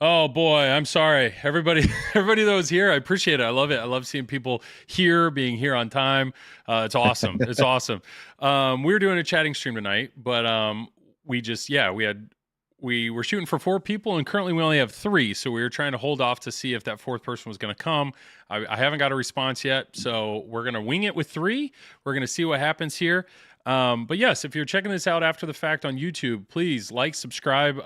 Oh boy, I'm sorry. Everybody everybody that was here, I appreciate it. I love it. I love seeing people here, being here on time. It's awesome. It's awesome. We were doing a chatting stream tonight, but we just we were shooting for 4 people and currently we only have 3. So we were trying to hold off to see if that 4th person was going to come. I haven't got a response yet. So we're going to wing it with 3. We're going to see what happens here. But yes, if you're checking this out after the fact on YouTube, please like, subscribe.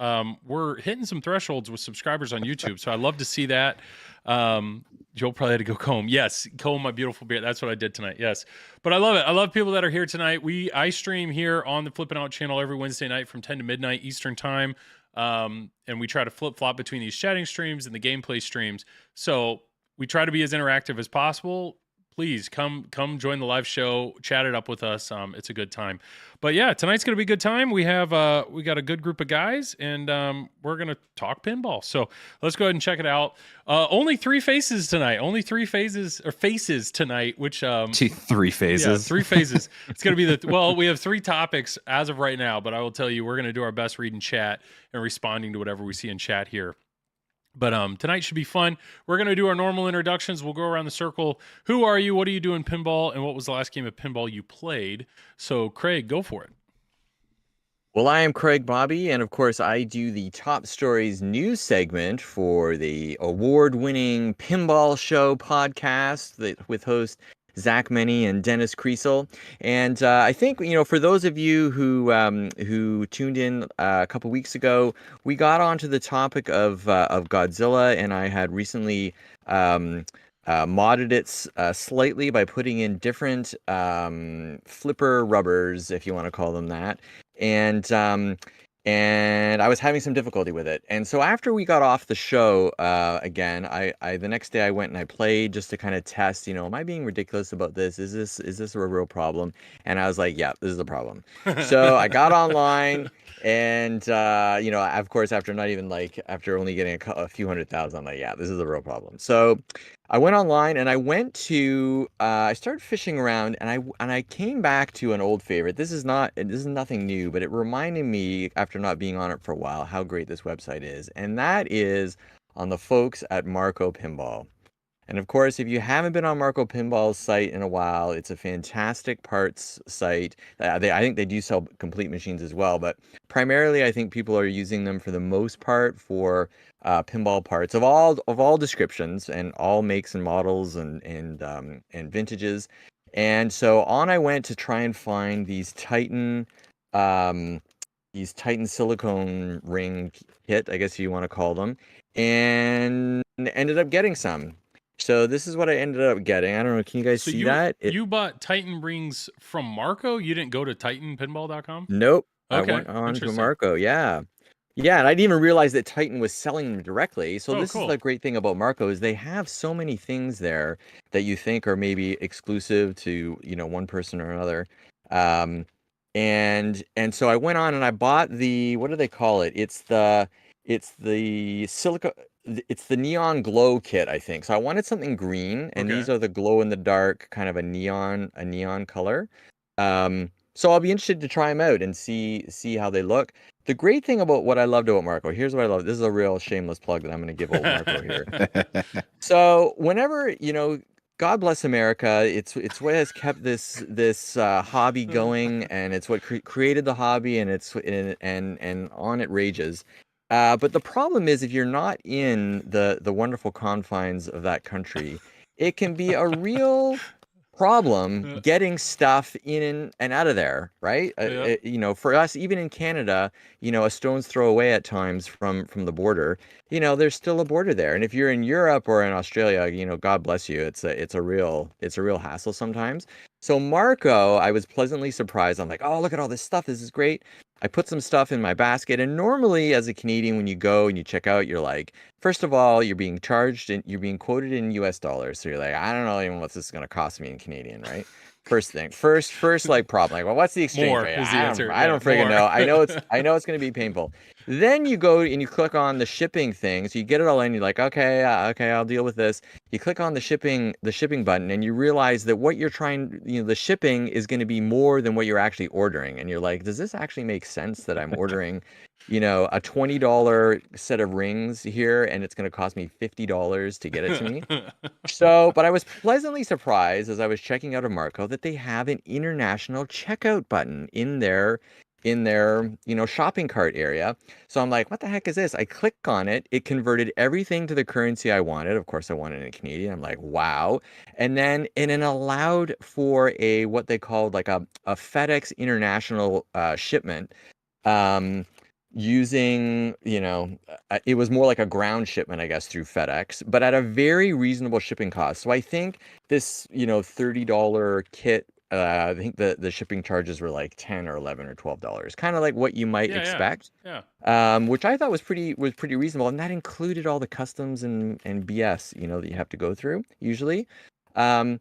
We're hitting some thresholds with subscribers on YouTube, so I'd love to see that. Joel probably had to go comb. Yes, comb my beautiful beard. That's what I did tonight. Yes, but I love it. I love people that are here tonight. I stream here on the Flipping Out channel every Wednesday night from 10 to midnight Eastern time, and we try to flip flop between these chatting streams and the gameplay streams. So we try to be as interactive as possible. Please come join the live show, chat it up with us. It's a good time. But yeah, tonight's gonna be a good time. We got a good group of guys, and we're gonna talk pinball. So let's go ahead and check it out. Only 3 faces tonight. Only 3 phases or faces tonight. Which 3 phases. Yeah, 3 phases. It's gonna be we have 3 topics as of right now, but I will tell you we're gonna do our best reading chat and responding to whatever we see in chat here. But tonight should be fun. We're going to do our normal introductions. We'll go around the circle. Who are you? What do you do in pinball? And what was the last game of pinball you played? So, Craig, go for it. Well, I am Craig Bobby, and of course, I do the Top Stories news segment for the award-winning Pinball Show podcast with host Zach Meny and Dennis Kriesel. And I think, for those of you who tuned in a couple weeks ago, we got onto the topic of Godzilla, and I had recently modded it slightly by putting in different flipper rubbers, if you want to call them that. And I was having some difficulty with it. And so after we got off the show, again, I the next day I went and I played just to kind of test, am I being ridiculous about this? Is this a real problem? And I was like, yeah, this is a problem. So I got online and, of course, after only getting a few 100,000, I'm like, yeah, this is a real problem. So I went online and I I started fishing around and I came back to an old favorite. This is nothing new, but it reminded me after not being on it for a while how great this website is. And that is on the folks at Marco Pinball. And of course, if you haven't been on Marco Pinball's site in a while, it's a fantastic parts site. I think they do sell complete machines as well, but primarily I think people are using them for the most part for pinball parts of all descriptions and all makes and models and vintages. And so on I went to try and find these Titan silicone ring kit, I guess you want to call them, and ended up getting some. So this is what I ended up getting. I don't know. Can you guys see that? You bought Titan rings from Marco? You didn't go to titanpinball.com? Nope. Okay. I went on to Marco. Yeah. Yeah, and I didn't even realize that Titan was selling them directly. So this is the great thing about Marco is they have so many things there that you think are maybe exclusive to, one person or another. And so I went on and I bought what do they call it? It's the silica. It's the neon glow kit, I think. So I wanted something green, and these are the glow in the dark, kind of a neon color. So I'll be interested to try them out and see how they look. The great thing about what I loved about Marco, here's what I love. This is a real shameless plug that I'm going to give old Marco here. So whenever, God bless America. It's what has kept this hobby going, and it's what created the hobby, and and on it rages. But the problem is if you're not in the wonderful confines of that country, it can be a real problem getting stuff in and out of there, right? For us, even in Canada, a stone's throw away at times from the border, there's still a border there. And if you're in Europe or in Australia, God bless you, it's a real hassle sometimes. So Marco, I was pleasantly surprised. I'm like, oh, look at all this stuff. This is great. I put some stuff in my basket, and normally as a Canadian, when you go and you check out, you're like, first of all, you're being charged and you're being quoted in US dollars. So you're like, I don't know even what this is going to cost me in Canadian, right? First thing, first like problem. Like, well, what's the exchange rate? I don't friggin' know. I know it's going to be painful. Then you go and you click on the shipping thing. So you get it all in. You're like, okay, I'll deal with this. You click on the shipping button, and you realize that what you're trying, the shipping is going to be more than what you're actually ordering. And you're like, does this actually make sense that I'm ordering, you know, a $20 set of rings here, and it's going to cost me $50 to get it to me. So, but I was pleasantly surprised as I was checking out a Marco that they have an international checkout button in their, you know, shopping cart area. So I'm like, what the heck is this? I click on it. It converted everything to the currency I wanted. Of course, I wanted it in Canadian. I'm like, wow. And it allowed for a what they called like a FedEx international shipment. Um, using, you know, it was more like a ground shipment, I guess, through FedEx, but at a very reasonable shipping cost. So I think this, you know, $30 kit, I think the shipping charges were like 10 or 11 or $12, kind of like what you might Yeah, expect. yeah. Which I thought was pretty reasonable, and that included all the customs and BS, you know, that you have to go through usually. Um,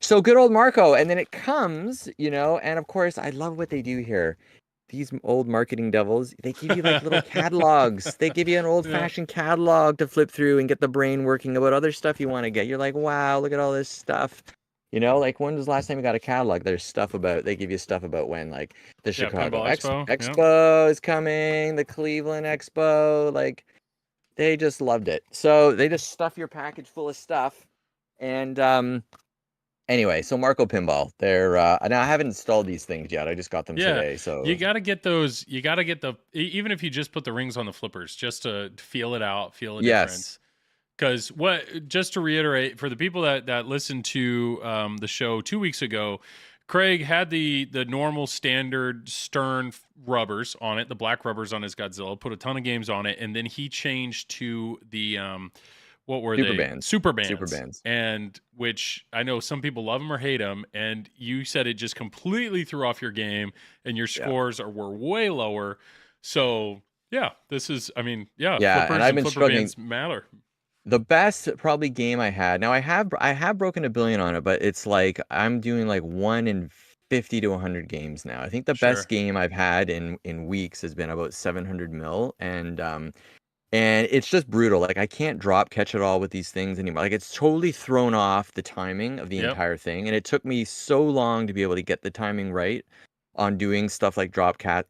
so good old Marco, and then it comes, you know, and of course I love what they do here. These old marketing devils, they give you like little catalogs. They give you an Yeah. old-fashioned catalog to flip through and get the brain working about other stuff you want to get. You're like, wow, look at all this stuff. You know, like when was the last time you got a catalog? There's stuff about, they give you stuff about when like the Yeah, Chicago Pinball Expo. Yep. Expo is coming, the Cleveland Expo, like they just loved it. So they just stuff your package full of stuff. And anyway, so Marco Pinball, they're now I haven't installed these things yet. I just got them Yeah, today. you So got to get those. You got to get even if you just put the rings on the flippers, just to feel it out, feel a yes. difference. Because just to reiterate, for the people that listened to the show 2 weeks ago, Craig had the normal standard Stern rubbers on it, the black rubbers on his Godzilla, put a ton of games on it, and then he changed to the what were Super they? bands. Super Super bands. bands. And which I know some people love them or hate them. And you said it just completely threw off your game, and your Yeah. scores were way lower. So yeah, this is, I mean, yeah, Yeah, and flippers I've and been flipper struggling. bands matter. The best probably game I had. Now I have broken a billion on it, but it's like I'm doing like 1 in 50 to 100 games now. I think the best Sure. game I've had in weeks has been about 700 mil, and it's just brutal. Like I can't drop catch it all with these things anymore. Like it's totally thrown off the timing of the Yep. entire thing, and it took me so long to be able to get the timing right on doing stuff like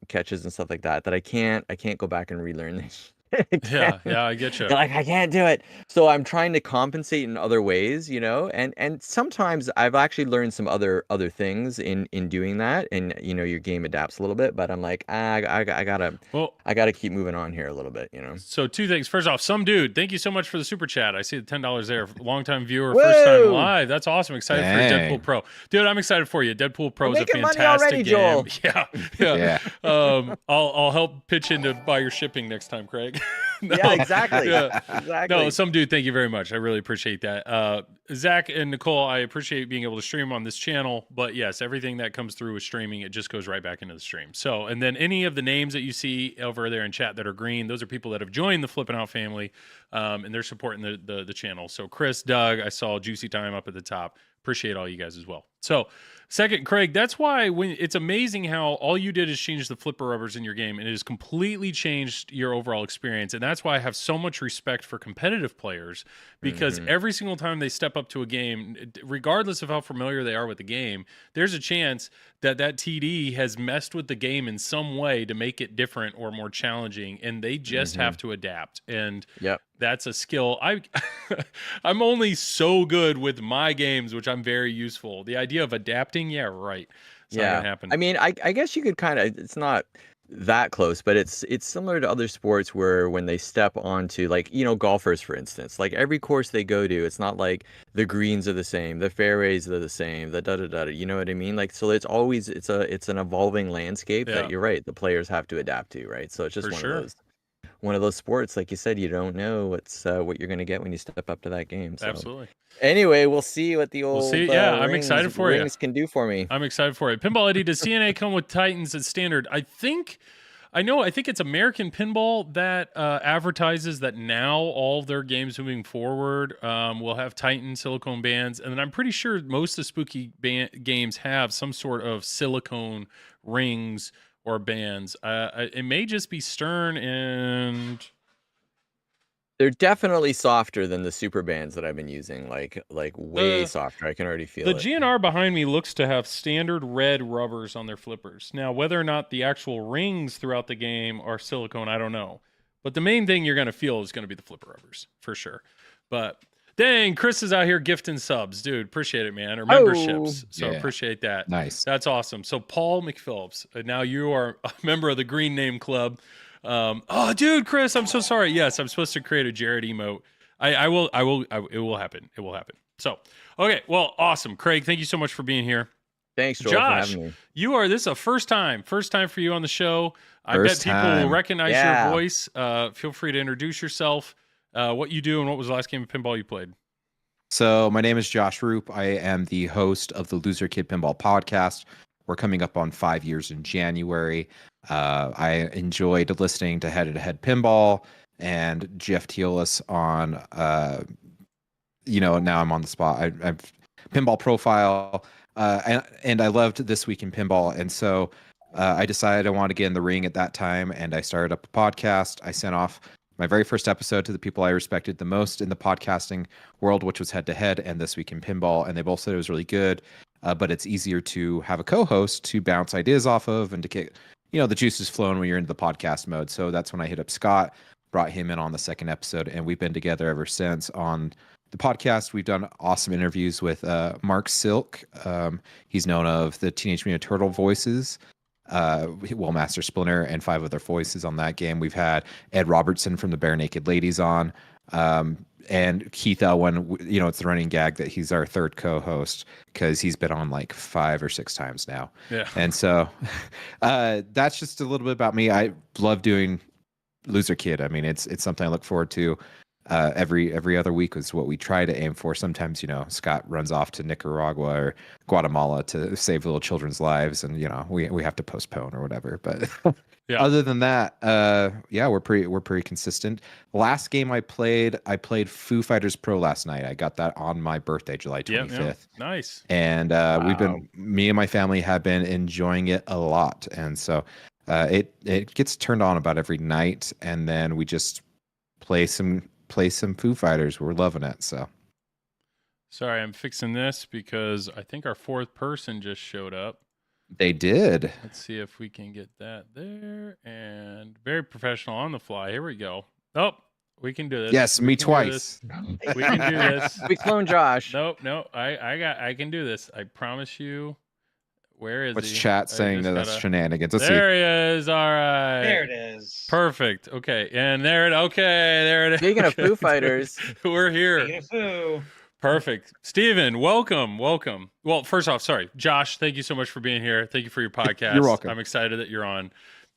catches and stuff like that that I can't go back and relearn this Yeah. again. Yeah. I get you. Like I can't do it. So I'm trying to compensate in other ways, you know, and sometimes I've actually learned some other things in doing that, and you know your game adapts a little bit, but I'm like I gotta Well, I gotta keep moving on here a little bit, you know. so two things. First off, some dude, thank you so much for the super chat. I see the $10 there. Longtime viewer, first time Whoa! live. That's awesome. Excited for Dang. Deadpool Pro. Dude, I'm excited for you. Deadpool We're Pro is a making money fantastic already, game. Joel. Yeah. Yeah. Yeah. I'll help pitch in to buy your shipping next time, Craig. No. Yeah, exactly. Yeah. Exactly. No, some dude, thank you very much. I really appreciate that. Zach and Nicole, I appreciate being able to stream on this channel. But yes, everything that comes through with streaming, it just goes right back into the stream. So, and then any of the names that you see over there in chat that are green, those are people that have joined the Flippin' Out family, and they're supporting the channel. So, Chris, Doug, I saw Juicy Time up at the top. Appreciate all you guys as well. So, second, Craig, that's why when it's amazing how all you did is change the flipper rubbers in your game, and it has completely changed your overall experience. And that's why I have so much respect for competitive players, because every single time they step up to a game, regardless of how familiar they are with the game, there's a chance that TD has messed with the game in some way to make it different or more challenging, and they just have to adapt. And Yep. that's a skill. I'm only so good with my games, which I'm very useful. The idea of adapting, yeah, right. It's not Yeah. gonna happen. I mean, I guess you could kind of, it's not that close, but it's similar to other sports where when they step onto, like, you know, golfers, for instance, like every course they go to, it's not like the greens are the same, the fairways are the same, the da da da, you know what I mean? Like, so it's always, it's an evolving landscape Yeah. that you're right, the players have to adapt to, right? So it's just For one sure. of those sports, like you said, you don't know what you're going to get when you step up to that game. So Absolutely. anyway, we'll see what the We'll old see. Yeah, I'm excited for you. rings can do for me. I'm excited for it. Pinball Eddie, does CNA come with Titans as standard? I think it's American Pinball that advertises that now all of their games moving forward will have Titan silicone bands, and then I'm pretty sure most of the Spooky games have some sort of silicone rings or bands. It may just be Stern and They're definitely softer than the super bands that I've been using, like way The softer. I can already the feel it. GNR behind me looks to have standard red rubbers on their flippers. Now, whether or not the actual rings throughout the game are silicone, I don't know. But the main thing you're going to feel is going to be the flipper rubbers for sure. But dang, Chris is out here gifting subs, dude. Appreciate it, man. Or Oh, memberships. So yeah. appreciate that. Nice. That's awesome. So Paul McPhillips, now you are a member of the Green Name Club. Oh, dude, Chris, I'm so sorry. Yes, I'm supposed to create a Jared emote. I will. It will happen. It will happen. So, okay. Well, awesome. Craig, thank you so much for being here. thanks, Joel, Josh, for having me. this is a first time for you on the show. I First bet people will time. recognize Yeah. your voice. Feel free to introduce yourself, what you do, and what was the last game of pinball you played. So my name is Josh Roop. I am the host of the Loser Kid Pinball podcast. We're coming up on 5 years in January. I enjoyed listening to Head to Head Pinball and Jeff Teolis on, now I'm on the spot. I've Pinball Profile, and I loved This Week in Pinball. And so I decided I wanted to get in the ring at that time, and I started up a podcast. I sent off my very first episode to the people I respected the most in the podcasting world, which was Head to Head and This Week in Pinball, and they both said it was really good. But it's easier to have a co-host to bounce ideas off of and to get, the juices flowing when you're into the podcast mode. So that's when I hit up Scott, brought him in on the second episode, and we've been together ever since on the podcast. We've done awesome interviews with Mark Silk. He's known of the Teenage Mutant Turtle voices, Master Splinter, and 5 other voices on that game. We've had Ed Robertson from the Bare Naked Ladies on, and Keith Elwin. It's the running gag that he's our third co-host because he's been on like 5 or 6 times now. Yeah. And so that's just a little bit about me. I love doing Loser Kid. I mean, it's something I look forward to. Every other week is what we try to aim for. Sometimes, Scott runs off to Nicaragua or Guatemala to save little children's lives, and we have to postpone or whatever. But Yeah. other than that, we're pretty consistent. Last game I played Foo Fighters Pro last night. I got that on my birthday, July 25th. Yeah. Nice. And me and my family have been enjoying it a lot, and so it gets turned on about every night, and then we just play some Foo Fighters. We're loving it. So Sorry, I'm fixing this because I think our 4th person just showed up. they did. Let's see if we can get that there. And very professional on the fly. Here we go. Oh, we can do this. Yes, We me can do twice. this. We can do this. We clone Josh. Nope. I can do this. I promise you. Where is What's he? chat I saying just that's gotta- shenanigans? Let's see. There he is. All right. There it is. Perfect. Okay. And there it is. Speaking of Okay. Foo Fighters, We're here. Beautiful. Perfect. Steven, welcome. Well, first off, sorry. Josh, thank you so much for being here. Thank you for your podcast. You're welcome. I'm excited that you're on.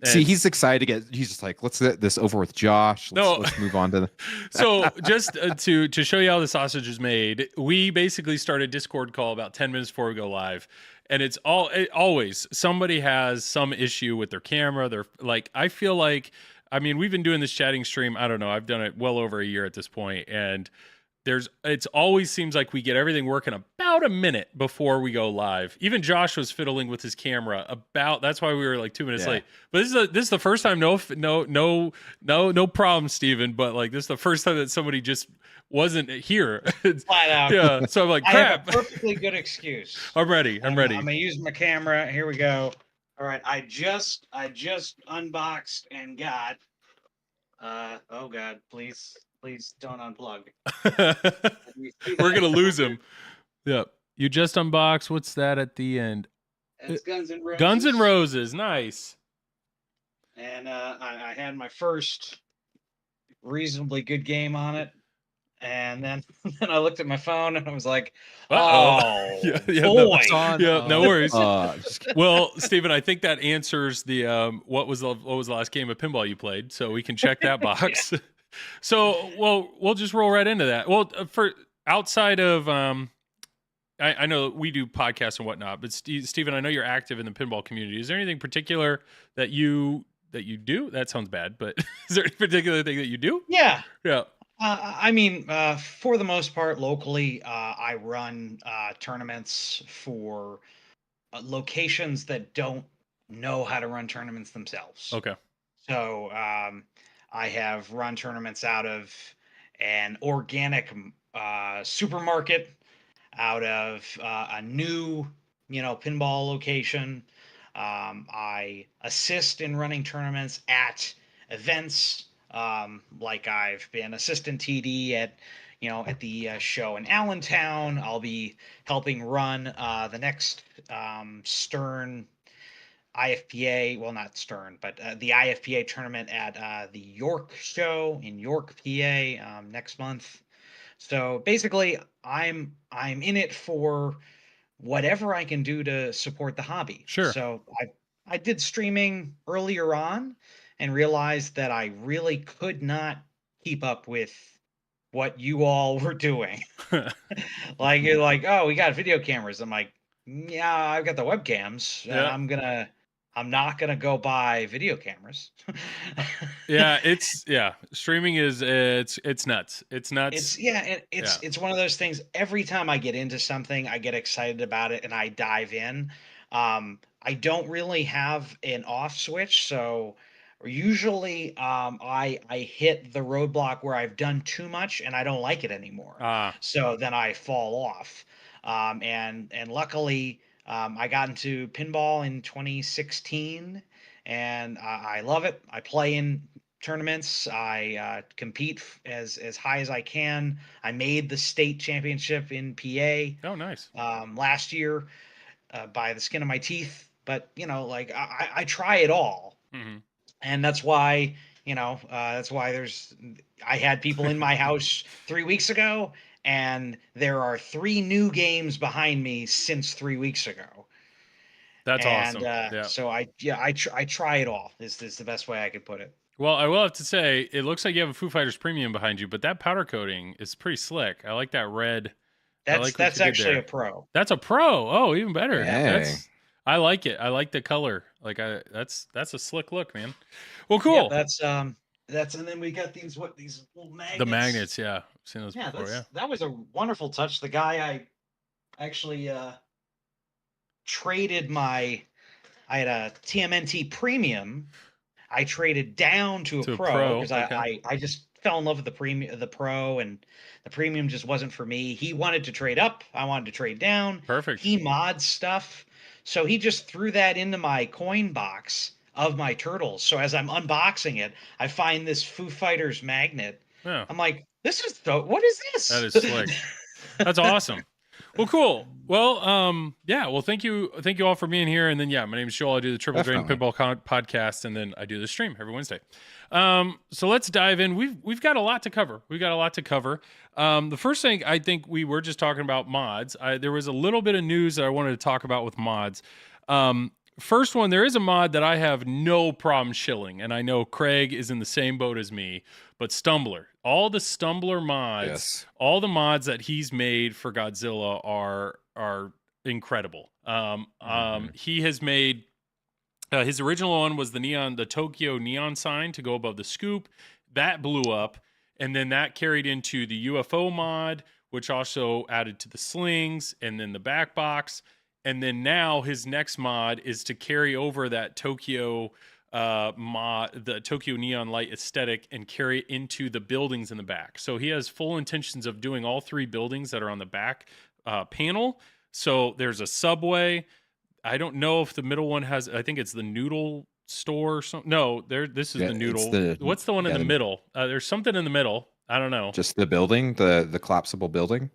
See, And he's excited to he's just like, let's get this over with Josh. Let's move on to the. so just to show you how the sausage is made, we basically start a Discord call about 10 minutes before we go live. And always somebody has some issue with their camera. They're like, I feel like, we've been doing this chatting stream. I don't know. I've done it well over a year at this point, and it's always seems like we get everything working about a minute before we go live. Even Josh was fiddling with his camera that's why we were like 2 minutes late. But this is the first time, no problem, Steven, but like this is the first time that somebody just wasn't here. Flat out. Yeah. So I'm like, I have crap. a perfectly good excuse. I'm ready. I'm ready. I'm gonna use my camera. Here we go. All right. I just unboxed and got. Oh God! Please don't unplug. We're gonna lose him. Yep. You just unboxed. What's that at the end? It's Guns N' Roses. Guns N' Roses. Nice. And I had my first reasonably good game on it, and then I looked at my phone and I was like, Uh-oh. "Oh Yeah, boy!" No worries. Just kidding. Well, Steven, I think that answers the what was the last game of pinball you played, so we can check that box. So, we'll just roll right into that. Well, for outside of I know we do podcasts and whatnot, but Steven, I know you're active in the pinball community. Is there anything particular that you do? That sounds bad, but is there any particular thing that you do? Yeah. Yeah. For the most part, locally, I run tournaments for locations that don't know how to run tournaments themselves. Okay. So I have run tournaments out of an organic supermarket out of a new, pinball location. I assist in running tournaments at events. Like I've been assistant TD at the show in Allentown. I'll be helping run the next Stern IFPA, well, not Stern, but the IFPA tournament at the York show in York, PA, next month. So basically, I'm in it for whatever I can do to support the hobby. Sure. So I did streaming earlier on and realized that I really could not keep up with what you all were doing. Like you're like, oh, we got video cameras. I'm like, yeah, I've got the webcams, and Yeah. I'm not gonna go buy video cameras. Yeah, streaming is it's nuts. It's nuts. It's one of those things. Every time I get into something, I get excited about it and I dive in. I don't really have an off switch, so usually I hit the roadblock where I've done too much and I don't like it anymore. Ah, So then I fall off. And luckily I got into pinball in 2016 and I love it. I play in tournaments. I compete as high as I can. I made the state championship in PA oh nice. last year by the skin of my teeth. But like I try it all, Hmm. and that's why I had people in my house 3 weeks ago, and there are 3 new games behind me since 3 weeks ago. That's And awesome. Yeah. so I try it all. Is the best way I could put it. Well, I will have to say, it looks like you have a Foo Fighters premium behind you, but that powder coating is pretty slick. I like that red. I like what That's you did actually there. a pro. That's a pro. Oh, even better. Hey. I like it. I like the color. That's a slick look, man. Well, cool. Yeah, that's and then we got these little magnets. The magnets, yeah. I've seen those Yeah, before, yeah. that was a wonderful touch. The guy I actually traded I had a TMNT premium. I traded down to a To a pro pro, because okay. I just fell in love with the pro, and the premium just wasn't for me. He wanted to trade up, I wanted to trade down. Perfect. He mods stuff, so he just threw that into my coin box of my turtles. So as I'm unboxing it, I find this Foo Fighters magnet. Yeah. I'm like, what is this? That is slick. That's awesome. Well, cool. Well, yeah. Well, thank you all for being here. And then, yeah, my name is Joel. I do the Triple Drain Definitely. Pinball podcast, and then I do the stream every Wednesday. So let's dive in. We've got a lot to cover. The first thing, I think we were just talking about mods. There was a little bit of news that I wanted to talk about with mods. First one, there is a mod that I have no problem shilling, and I know Craig is in the same boat as me, but Stumbler. All the Stumbler mods, Yes. all the mods that he's made for Godzilla are incredible. He has made his original one was the Tokyo neon sign to go above the scoop. That blew up, and then that carried into the UFO mod, which also added to the slings, and then the back box. And then now his next mod is to carry over that Tokyo mod, the Tokyo neon light aesthetic, and carry it into the buildings in the back. So he has full intentions of doing all 3 buildings that are on the back panel. So there's a subway. I don't know if the middle one has, I think it's the noodle store or something. No, this is Yeah, the noodle. it's What's the one in yeah, the the- middle? There's something in the middle. I don't know. Just the building, the collapsible building.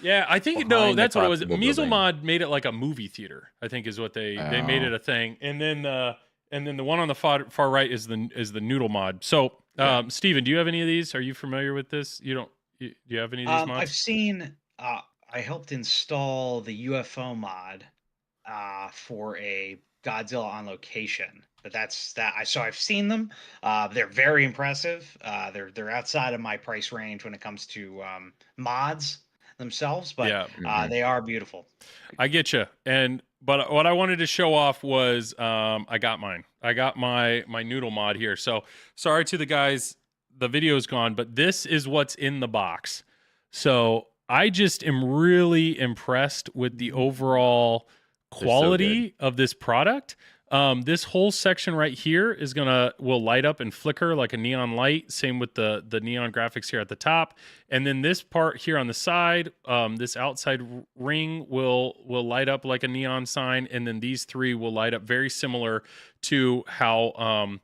Yeah, I think Behind the that's what it was. collapsible Measle building. Mod made it like a movie theater, I think is what they made it a thing. And then the one on the far right is the noodle mod. So, Steven, do you have any of these? Are you familiar with this? Do you have any of these mods? I've seen. I helped install the UFO mod for a Godzilla on location, but that's that. So I've seen them. They're very impressive. They're outside of my price range when it comes to mods themselves, but Yeah. they are beautiful. I get you. But what I wanted to show off was I got mine. I got my noodle mod here. So sorry to the guys, the video's gone, but this is what's in the box. So I just am really impressed with the overall quality of this product. This whole section right here will light up and flicker like a neon light. Same with the neon graphics here at the top. And then this part here on the side, this outside ring will light up like a neon sign. And then these three will light up very similar to how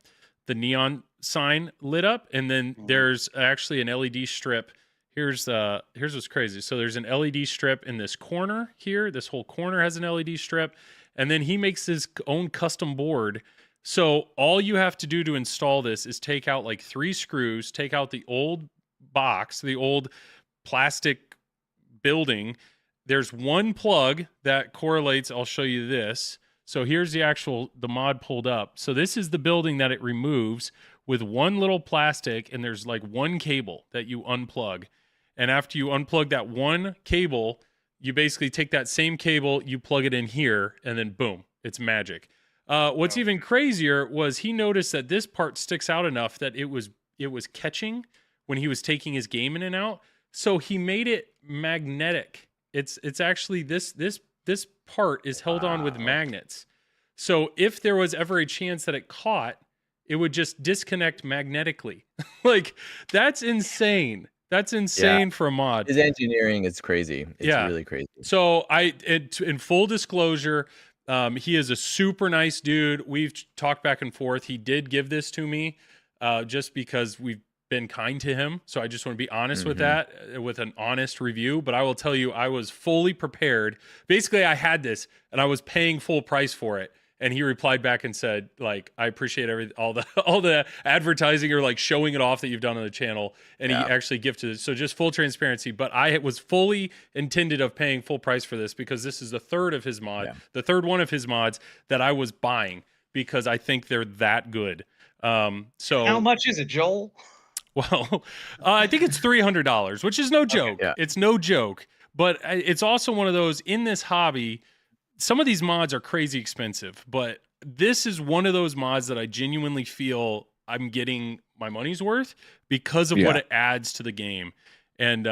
the neon sign lit up. And then there's actually an LED strip. Here's what's crazy. So there's an LED strip in this corner here. This whole corner has an LED strip. And then he makes his own custom board. So all you have to do to install this is take out like 3 screws, take out the old box, the old plastic building. There's one plug that correlates. I'll show you this. So here's the mod pulled up. So this is the building that it removes with one little plastic, and there's like one cable that you unplug. And after you unplug that one cable, you basically take that same cable, you plug it in here, and then boom, it's magic. What's even crazier was he noticed that this part sticks out enough that it was catching when he was taking his game in and out. So he made it magnetic. It's actually this part is held on with magnets. So if there was ever a chance that it caught, it would just disconnect magnetically. Like, that's insane. That's insane for a mod. His engineering is crazy. It's really crazy. So in full disclosure, he is a super nice dude. We've talked back and forth. He did give this to me just because we've been kind to him. So I just want to be honest with that, with an honest review. But I will tell you, I was fully prepared. Basically, I had this and I was paying full price for it. And he replied back and said, like, I appreciate all the advertising or like showing it off that you've done on the channel. And he actually gifted it. So just full transparency. But I was fully intended of paying full price for this because this is the third of his mod, the third one of his mods that I was buying because I think they're that good. So how much is it, Joel? Well, I think it's $300, which is no joke. Okay, it's no joke. But it's also one of those in this hobby. Some of these mods are crazy expensive, but this is one of those mods that I genuinely feel I'm getting my money's worth because of what it adds to the game. And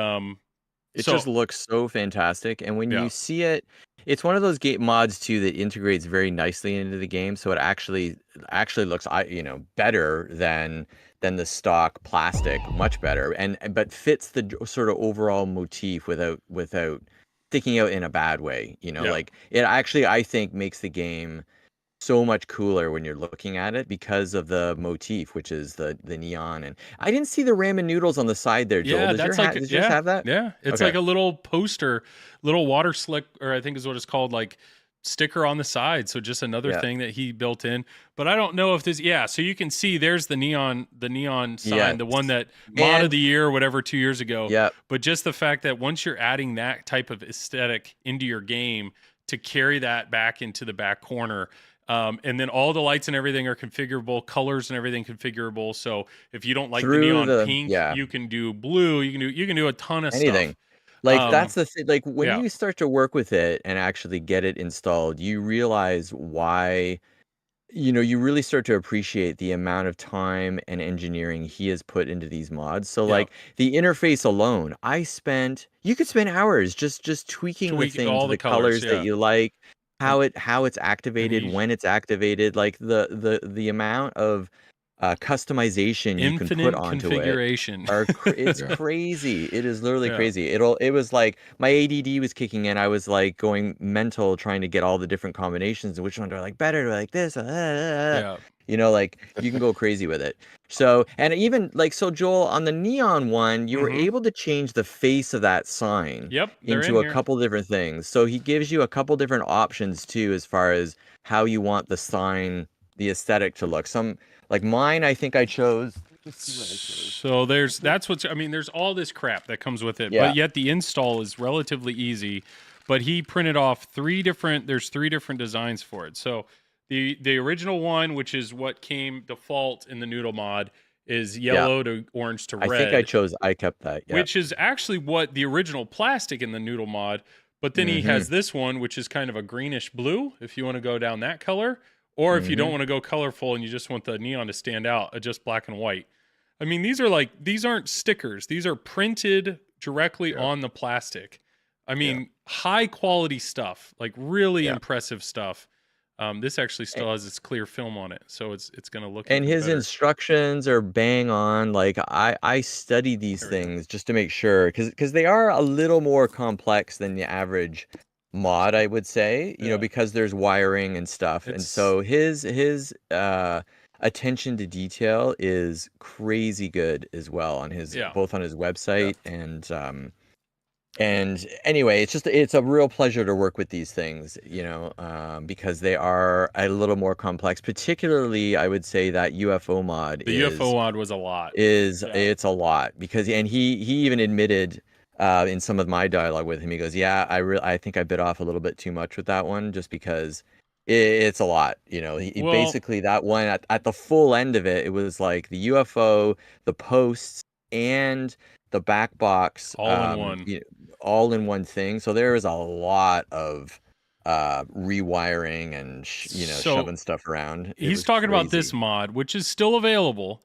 it just looks so fantastic. And when you see it, it's one of those game mods too that integrates very nicely into the game. So it actually looks, better than the stock plastic, much better, but fits the sort of overall motif without sticking out in a bad way, like it actually, I think, makes the game so much cooler when you're looking at it because of the motif, which is the neon. And I didn't see the ramen noodles on the side there, Joel. Did yours have that? Yeah, it's like a little poster, little water slick, or I think is what it's called, like sticker on the side. So just another thing that he built in. But I don't know if this, so you can see there's the neon sign, the one that mod of the year or whatever 2 years ago. Yeah. But just the fact that once you're adding that type of aesthetic into your game to carry that back into the back corner, and then all the lights and everything are configurable, colors and everything configurable. So if you don't like the neon pink, you can do blue, you can do a ton of stuff. Like that's the thing. Like when you start to work with it and actually get it installed, you realize why, you really start to appreciate the amount of time and engineering he has put into these mods. So like the interface alone, you could spend hours just tweaking the things, the colors that you like, how it's activated, when it's activated, like the amount of customization you can put onto configuration. It's crazy. It is literally crazy. It was like my ADD was kicking in. I was like going mental trying to get all the different combinations and which one do I like better, do I like this? Like you can go crazy with it. So, and even like, so Joel, on the neon one, you were able to change the face of that sign into a couple different things. So he gives you a couple different options too, as far as how you want the sign, the aesthetic to look. Like mine, I think I chose. Let's see what I chose. So there's all this crap that comes with it, but yet the install is relatively easy. But he printed off there's three different designs for it. So the original one, which is what came default in the Noodle mod, is yellow to orange to red. I kept that. Yeah. Which is actually what the original plastic in the Noodle mod. But then he has this one, which is kind of a greenish blue, if you want to go down that color. Or if you don't want to go colorful and you just want the neon to stand out, just black and white. I mean, these aren't stickers. These are printed directly on the plastic. I mean, high quality stuff, like really impressive stuff. This actually still has its clear film on it, so it's going to look And even his better. instructions are bang on. Like I study these There we go. things just to make sure, because they are a little more complex than the average mod, I would say. Yeah. Because there's wiring and stuff, and It's so his attention to detail is crazy good as well on his Yeah. both on his website and anyway, it's a real pleasure to work with these things, because they are a little more complex. Particularly, I would say that UFO mod the UFO mod was a lot. it's a lot because he even admitted in some of my dialogue with him, he goes, "Yeah, I think I bit off a little bit too much with that one just because it's a lot." He Well, basically that one at the full end of it, it was like the UFO, the posts, and the back box all in one. all in one thing. So there is a lot of rewiring and So shoving stuff around. It he's was talking about this crazy. mod, which is still available,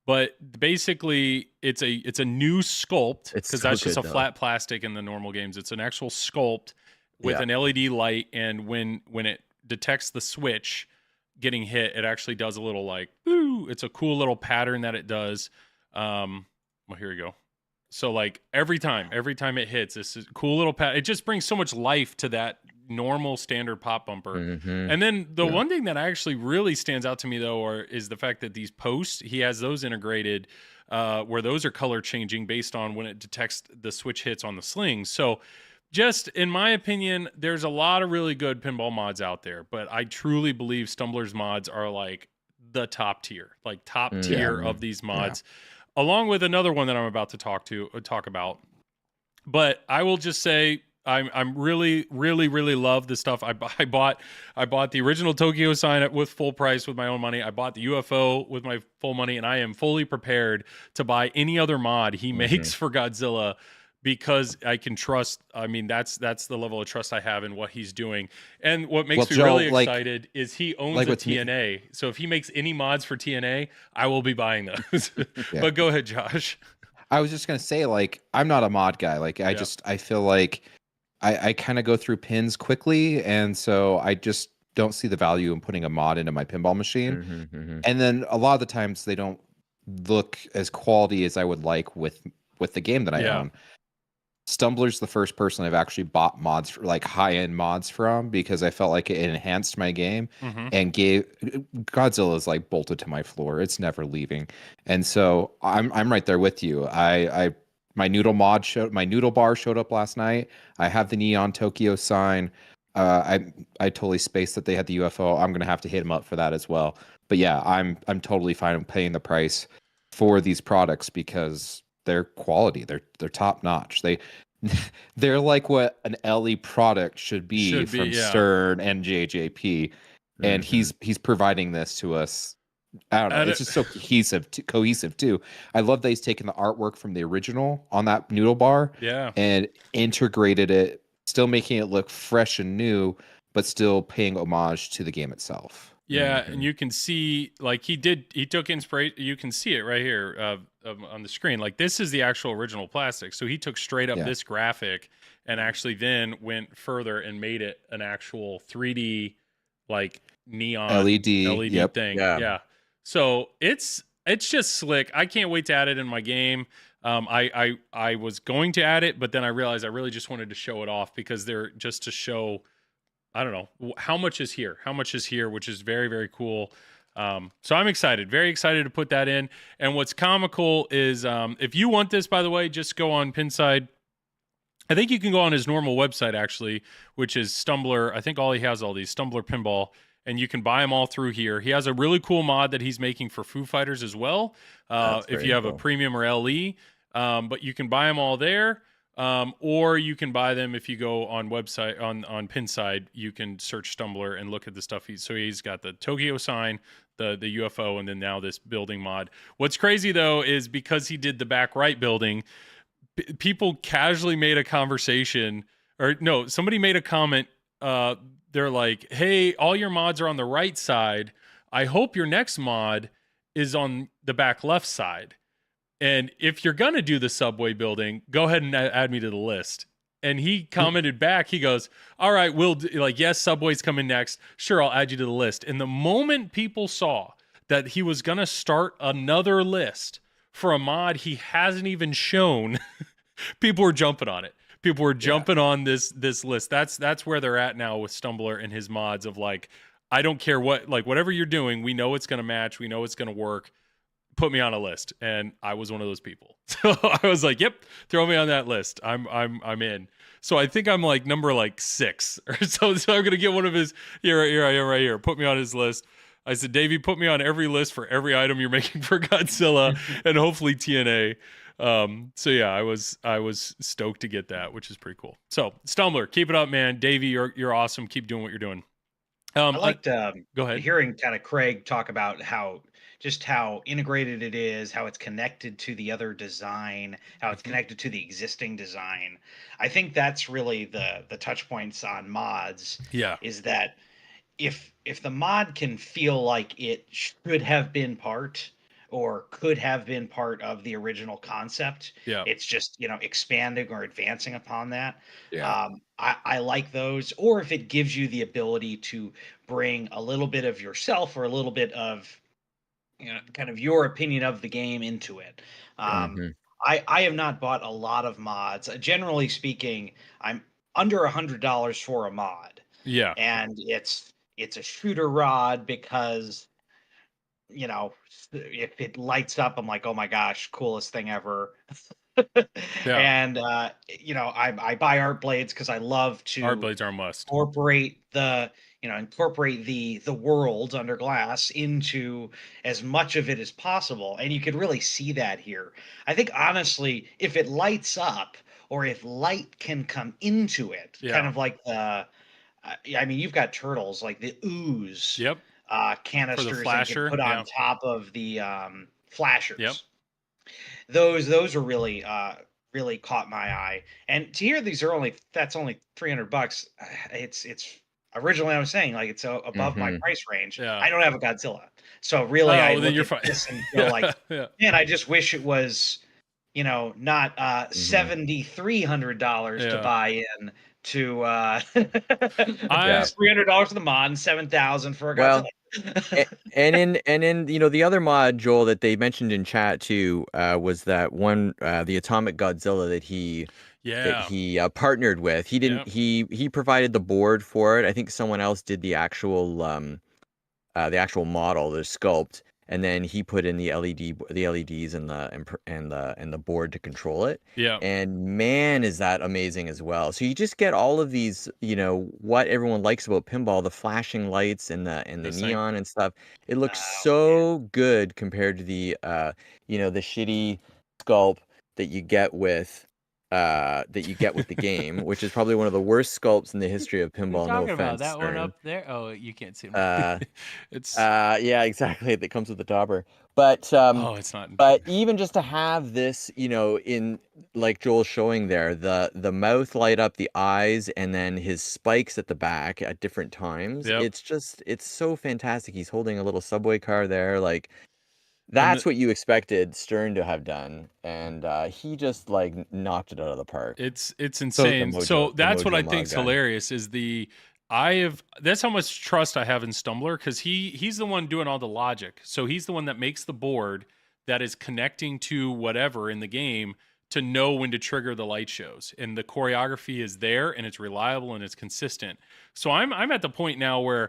but basically it's a new sculpt It's because so that's just good a though. flat plastic in the normal games. It's an actual sculpt with Yeah. an LED light, and when it detects the switch getting hit, it actually does a little like boo. It's a cool little pattern that it does. Well, here we go. So like every time it hits, this is cool little it just brings so much life to that normal standard pop bumper. Mhm. And then the Yeah. one thing that actually really stands out to me though is the fact that these posts, he has those integrated where those are color changing based on when it detects the switch hits on the slings. So just in my opinion, there's a lot of really good pinball mods out there, but I truly believe Stumbler's mods are like the top tier, like top tier of these mods, along with another one that I'm about to talk about. But I will just say I'm really love the stuff. I bought the original Tokyo sign with full price with my own money. I bought the UFO with my full money, and I am fully prepared to buy any other mod he makes for Godzilla because I can trust. I mean, that's the level of trust I have in what he's doing. And what makes me Joe, really excited is he owns like a with me- TNA. So if he makes any mods for TNA, I will be buying those. Yeah. But go ahead, Josh. I was just gonna say, like, I'm not a mod guy. Like, I feel like I kind of go through pins quickly, and so I just don't see the value in putting a mod into my pinball machine. And then a lot of the times they don't look as quality as I would like with the game that I own. Stumbler's the first person I've actually bought mods for, like high-end mods from, because I felt like it enhanced my game and gave Godzilla's like bolted to my floor. It's never leaving. And so I'm right there with you. My noodle bar showed up last night. I have the Neon Tokyo sign. I totally spaced that they had the UFO. I'm gonna have to hit him up for that as well. But yeah, I'm totally fine with paying the price for these products because they're quality. They're top notch. They're like what an LE product should be from Stern and JJP, and he's providing this to us. I don't know. It's just so cohesive too. I love that he's taken the artwork from the original on that noodle bar, and integrated it, still making it look fresh and new, but still paying homage to the game itself. Yeah, and you can see, like, he took inspiration. You can see it right here on the screen. Like, this is the actual original plastic. So he took straight up this graphic and actually then went further and made it an actual 3D, like, neon LED thing. Yeah. So it's just slick. I can't wait to add it in my game. I was going to add it, but then I realized I really just wanted to show it off because they're just to show, I don't know, how much is here, which is very, very cool. So I'm excited, very excited to put that in. And what's comical is if you want this, by the way, just go on Pinside. I think you can go on his normal website, actually, which is Stumbler. I think he has all these, Stumbler Pinball, and you can buy them all through here. He has a really cool mod that he's making for Foo Fighters as well, if you have a premium or LE. But you can buy them all there. Or you can buy them if you go on website on Pinside. You can search Stumbler and look at the stuff. He's got the Tokyo sign, the UFO, and then now this building mod. What's crazy though is because he did the back right building, people casually made a conversation, or no, somebody made a comment. They're like, "Hey, all your mods are on the right side. I hope your next mod is on the back left side. And if you're going to do the subway building, go ahead and add me to the list." And he commented back, he goes, all right, like, yes, Subway's coming next. Sure, I'll add you to the list. And the moment people saw that he was going to start another list for a mod he hasn't even shown, people were jumping on it. People were jumping on this list. That's where they're at now with Stumbler and his mods of like, I don't care what, like, whatever you're doing, we know it's going to match. We know it's going to work. Put me on a list. And I was one of those people. So I was like, yep, throw me on that list. I'm in. So I think I'm like number like 6 or so. So I'm going to get one of his, here I am right here. Put me on his list. I said, Davey, put me on every list for every item you're making for Godzilla and hopefully TNA. So yeah, I was stoked to get that, which is pretty cool. So Stumbler, keep it up, man. Davey, you're awesome. Keep doing what you're doing. I liked go ahead. hearing kind of Craig talk about how integrated it is, how it's connected to the other design, how it's connected to the existing design. I think that's really the touch points on mods. Yeah. Is that if the mod can feel like it should have been part or could have been part of the original concept, it's just, expanding or advancing upon that. I like those. Or if it gives you the ability to bring a little bit of yourself or a little bit of kind of your opinion of the game into it. I have not bought a lot of mods. Generally speaking, I'm under $100 for a mod. Yeah. And it's a shooter rod because, if it lights up, I'm like, oh my gosh, coolest thing ever. And I buy art blades because I love to art blades are a must. Incorporate the world under glass into as much of it as possible, and you could really see that here. I think honestly, if it lights up or if light can come into it, kind of like the I mean, you've got turtles like the ooze canisters that you can put on top of the flashers. Those are really really caught my eye. And to hear these are that's only $300. It's originally I was saying like it's above my price range. I don't have a Godzilla, so really I look at this and feel like, man, I just wish it was not $7,300 to buy in to $300 for the mod and $7,000 for a Godzilla. and in the other mod, Joel, that they mentioned in chat too, was that one the Atomic Godzilla that he partnered with. He didn't he provided the board for it. I think someone else did the actual model, the sculpt, and then he put in the LEDs and the board to control it. And man, is that amazing as well. So you just get all of these, what everyone likes about pinball, the flashing lights and the neon and stuff. It looks so good compared to the the shitty sculpt that you get with the game, which is probably one of the worst sculpts in the history of pinball. No offense, about that one up there. Oh, you can't see. It's yeah, exactly. That comes with the topper. But it's not. But even just to have this, in like Joel's showing there, the mouth light up, the eyes, and then his spikes at the back at different times. It's so fantastic. He's holding a little subway car there, like. That's what you expected Stern to have done, and he just like knocked it out of the park. It's insane. So that's what I think is hilarious is that's how much trust I have in Stumbler, because he's the one doing all the logic. So he's the one that makes the board that is connecting to whatever in the game to know when to trigger the light shows, and the choreography is there and it's reliable and it's consistent. So I'm at the point now where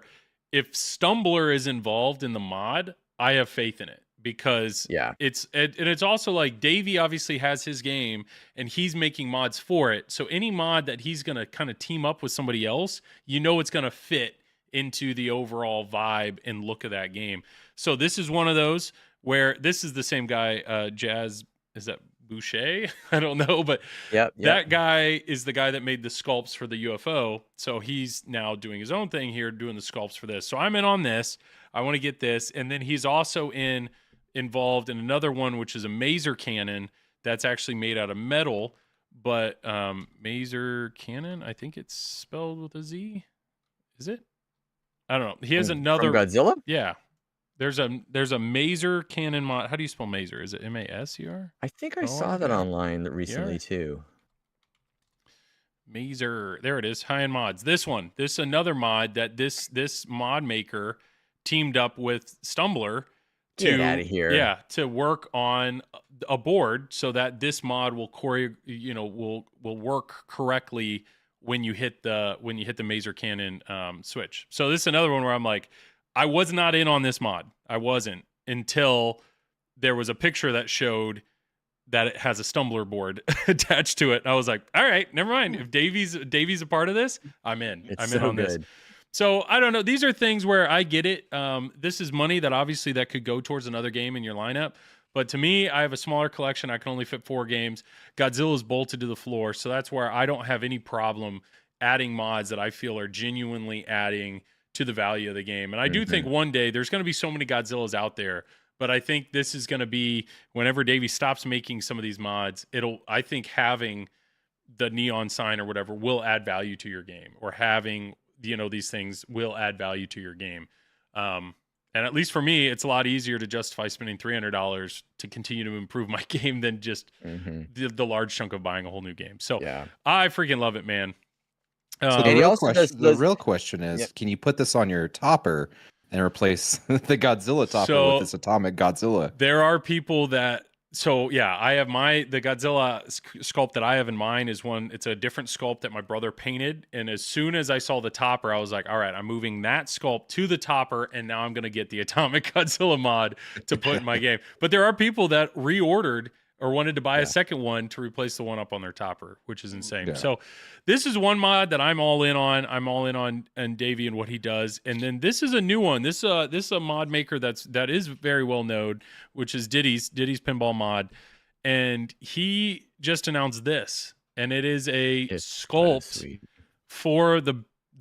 if Stumbler is involved in the mod, I have faith in it. Because it's also like Davey obviously has his game and he's making mods for it. So any mod that he's going to kind of team up with somebody else, it's going to fit into the overall vibe and look of that game. So this is one of those where this is the same guy, Jazz, is that Boucher? I don't know, but that guy is the guy that made the sculpts for the UFO. So he's now doing his own thing here, doing the sculpts for this. So I'm in on this. I want to get this. And then he's also involved in another one, which is a maser cannon that's actually made out of metal, but maser cannon, I think it's spelled with a Z. Is it? I don't know. He has another from Godzilla. Yeah, there's a maser cannon mod. How do you spell maser? Is it MASER? I think I saw that online recently too. Mazer. There it is. High-end mods. This one. This is another mod that this mod maker teamed up with Stumbler Get outta here. Yeah, to work on a board so that this mod will will work correctly when you hit the Mazer Cannon switch. So this is another one where I'm like, I was not in on this mod. I wasn't until there was a picture that showed that it has a Stumbler board attached to it. I was like, all right, never mind. If Davey's a part of this, I'm in. I'm in on this. So I don't know. These are things where I get it. This is money that obviously that could go towards another game in your lineup. But to me, I have a smaller collection. I can only fit 4 games. Godzilla's bolted to the floor. So that's where I don't have any problem adding mods that I feel are genuinely adding to the value of the game. And I do think one day there's going to be so many Godzillas out there. But I think this is going to be, whenever Davey stops making some of these mods, I think having the neon sign or whatever will add value to your game, or having, these things will add value to your game. And at least for me, it's a lot easier to justify spending $300 to continue to improve my game than just the large chunk of buying a whole new game. So I freaking love it, man. So the real question is, can you put this on your topper and replace the Godzilla topper with this atomic Godzilla? There are people that, I have the Godzilla sculpt that I have in mind is one, it's a different sculpt that my brother painted. And as soon as I saw the topper, I was like, all right, I'm moving that sculpt to the topper. And now I'm going to get the atomic Godzilla mod to put in my game. But there are people that reordered or wanted to buy a second one to replace the one up on their topper, which is insane. Yeah. So this is one mod that I'm all in on. I'm all in on and Davey and what he does. And then this is a new one. This is a mod maker that is very well known, which is Diddy's Pinball Mod. And he just announced this. And it is a sculpt for the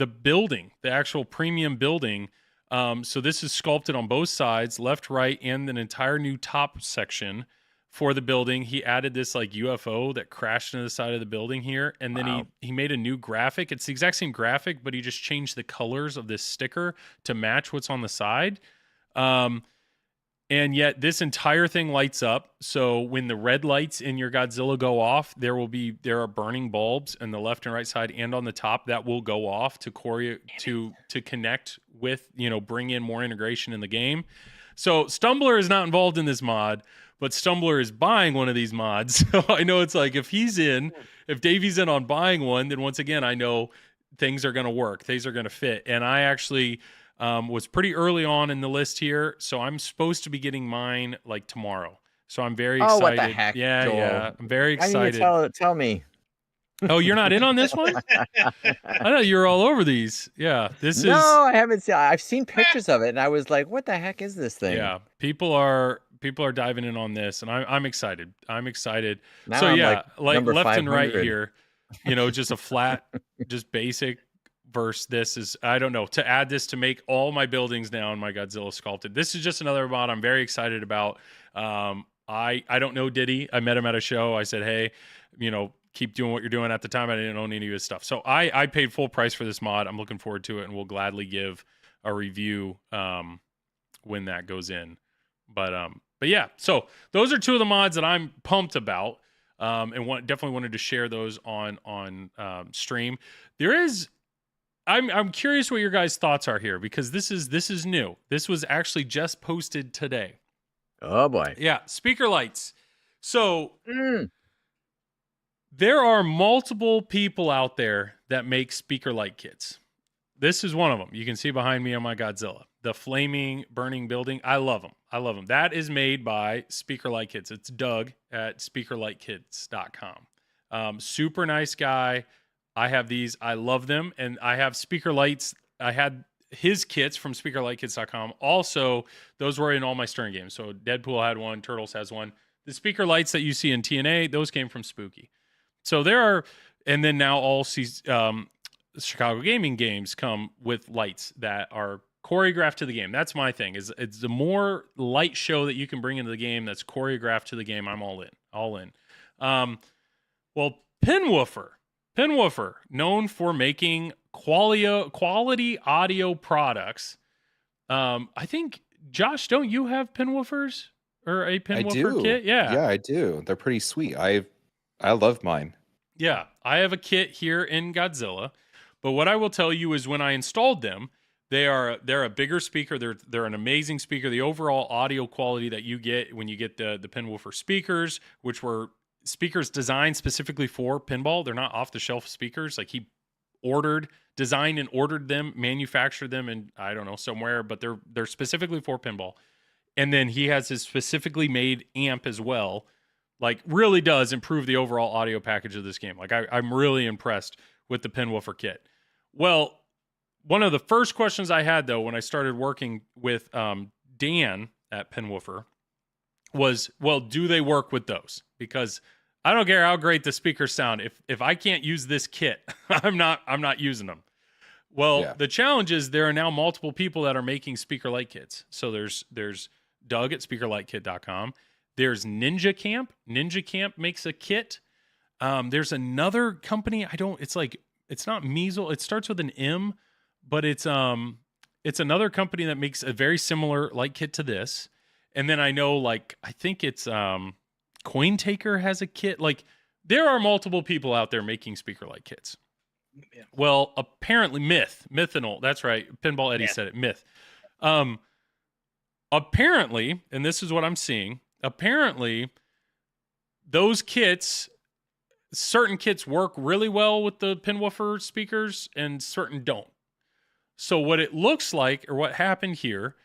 building, the actual premium building. So this is sculpted on both sides, left, right, and an entire new top section for the building. He added this like UFO that crashed into the side of the building here. And then he made a new graphic. It's the exact same graphic, but he just changed the colors of this sticker to match what's on the side. And yet this entire thing lights up. So when the red lights in your Godzilla go off, there are burning bulbs on the left and right side and on the top that will go off to connect with, bring in more integration in the game. So Stumbler is not involved in this mod, but Stumbler is buying one of these mods. So I know it's like, if Davey's in on buying one, then once again, I know things are going to work. Things are going to fit. And I actually was pretty early on in the list here. So I'm supposed to be getting mine like tomorrow. So I'm very excited. What the heck, yeah, Joel? yeah. I'm very excited. Tell me. Oh, you're not in on this one? I know you're all over these. Yeah, No, I haven't seen. I've seen pictures of it, and I was like, "What the heck is this thing?" Yeah, people are diving in on this, and I'm excited. I'm excited. Now so I'm like left 500. and right here, just a flat, just basic verse. This is, I don't know, to add this to make all my buildings now in my Godzilla sculpted. This is just another mod I'm very excited about. I don't know Diddy. I met him at a show. I said, hey, keep doing what you're doing. At the time, I didn't own any of his stuff. So I paid full price for this mod. I'm looking forward to it, and we'll gladly give a review when that goes in. But yeah, so those are two of the mods that I'm pumped about, and definitely wanted to share those on stream. I'm curious what your guys' thoughts are here, because this is new. This was actually just posted today. Oh boy. Yeah, speaker lights. So there are multiple people out there that make speaker light kits. This is one of them. You can see behind me on my Godzilla, the flaming, burning building. I love them. That is made by Speaker Light Kits. It's Doug at speakerlightkits.com. Super nice guy. I have these. I love them. And I have speaker lights. I had his kits from speakerlightkits.com. Also, those were in all my Stern games. So Deadpool had one. Turtles has one. The speaker lights that you see in TNA, those came from Spooky. So there are, and then now all Chicago gaming games come with lights that are choreographed to the game. That's my thing. It's the more light show that you can bring into the game that's choreographed to the game, I'm all in. Well, Pinwoofer, known for making quality audio products. I think, Josh, don't you have Pinwoofers or a Pinwoofer kit? Yeah, I do. They're pretty sweet. I love mine. Yeah, I have a kit here in Godzilla, but what I will tell you is when I installed them, they're a bigger speaker. They're an amazing speaker. The overall audio quality that you get when you get the Pinwoofer speakers, which were speakers designed specifically for pinball. They're not off the shelf speakers. Like he designed and ordered them, manufactured them, and I don't know somewhere, but they're specifically for pinball. And then he has his specifically made amp as well. Like really does improve the overall audio package of this game. Like I'm really impressed with the Pinwoofer kit. Well, one of the first questions I had though when I started working with Dan at Pinwoofer was, well, do they work with those? Because I don't care how great the speakers sound. If I can't use this kit, I'm not using them. Well, Yeah. the challenge is there are now multiple people that are making speaker light kits. So there's Doug at speakerlightkit.com. There's Ninja Camp. Ninja Camp makes a kit. There's another company. It's not Measle. It starts with an M, but it's another company that makes a very similar light kit to this. And then I know, I think it's CoinTaker has a kit. Like there are multiple people out there making speaker light kits. Yeah. Well, apparently Mythanol. That's right. Pinball Eddie said it. Myth. Apparently, and this is what I'm seeing. Apparently, those kits, certain kits work really well with the Pinwoofer speakers, and certain don't. So what it looks like, or what happened here,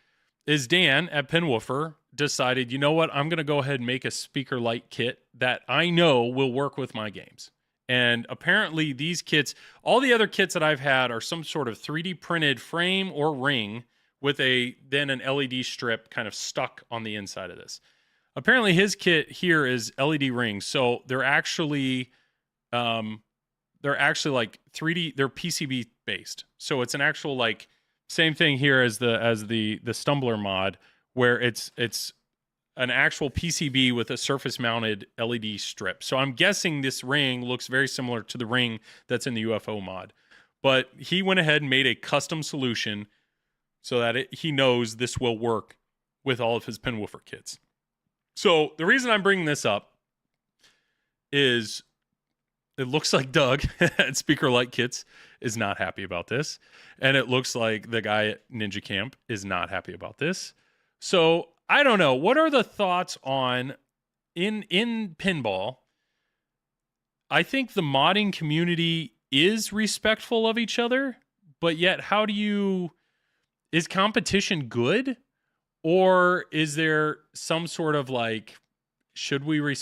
is Dan at Pinwoofer decided, you know what, I'm going to go ahead and make a speaker light kit that I know will work with my games. And apparently these kits, all the other kits that I've had are some sort of 3D printed frame or ring with then an LED strip kind of stuck on the inside of this. Apparently his kit here is LED rings. So they're actually like 3D, they're PCB based. So it's an actual like same thing here as the Stumbler mod, where it's an actual PCB with a surface mounted LED strip. So I'm guessing this ring looks very similar to the ring that's in the UFO mod. But he went ahead and made a custom solution so that he knows this will work with all of his Pinwoofer kits. So the reason I'm bringing this up is it looks like Doug at Speaker Light Kits is not happy about this. And it looks like the guy at Ninja Camp is not happy about this. So I don't know. What are the thoughts on in pinball? I think the modding community is respectful of each other, but yet is competition good? Or is there some sort of should we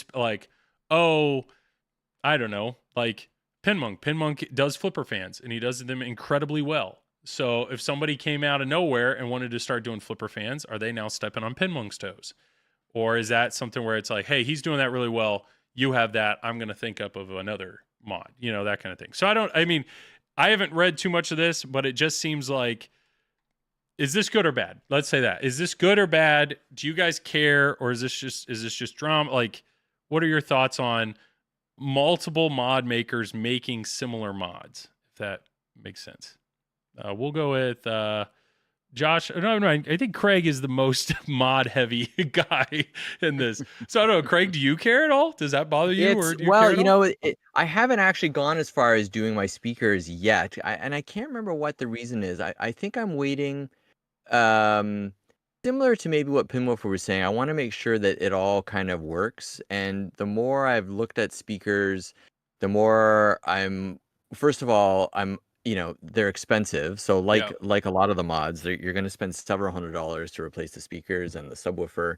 I don't know, like Pinmonk does flipper fans and he does them incredibly well. So if somebody came out of nowhere and wanted to start doing flipper fans, are they now stepping on Pinmonk's toes? Or is that something where it's like, hey, he's doing that really well, you have that, I'm going to think up of another mod, that kind of thing. So I haven't read too much of this, but it just seems like, is this good or bad? Let's say that. Is this good or bad? Do you guys care? Or is this just drama? Like, what are your thoughts on multiple mod makers making similar mods, if that makes sense? We'll go with Josh. No, I think Craig is the most mod heavy guy in this. So I don't know, Craig, do you care at all? Does that bother you? Or do you care at all? I haven't actually gone as far as doing my speakers yet. And I can't remember what the reason is. I think I'm waiting. Similar to maybe what Pinwoofer was saying, I want to make sure that it all kind of works. And the more I've looked at speakers, the more first of all, they're expensive. So like a lot of the mods, you're going to spend several $100s to replace the speakers and the subwoofer.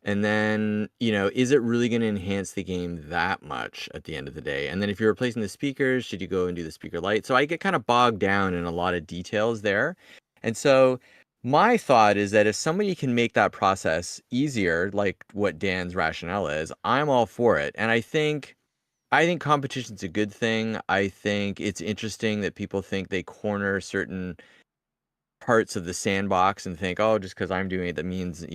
And then, is it really going to enhance the game that much at the end of the day? And then if you're replacing the speakers, should you go and do the speaker light? So I get kind of bogged down in a lot of details there. And so my thought is that if somebody can make that process easier, like what Dan's rationale is, I'm all for it. And I think competition's a good thing. I think it's interesting that people think they corner certain parts of the sandbox and think, oh, just because I'm doing it, that means,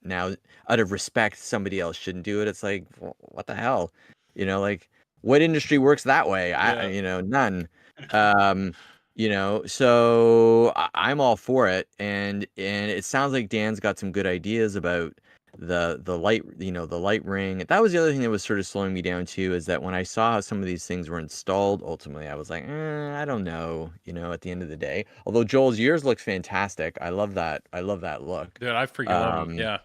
now out of respect, somebody else shouldn't do it. It's like, well, what the hell? What industry works that way? None. So I'm all for it. And it sounds like Dan's got some good ideas about the light, the light ring. That was the other thing that was sort of slowing me down too, is that when I saw how some of these things were installed, ultimately I was like, I don't know, at the end of the day. Although Joel's, yours looks fantastic. I love that. I love that look. Dude, I freaking love them. Um,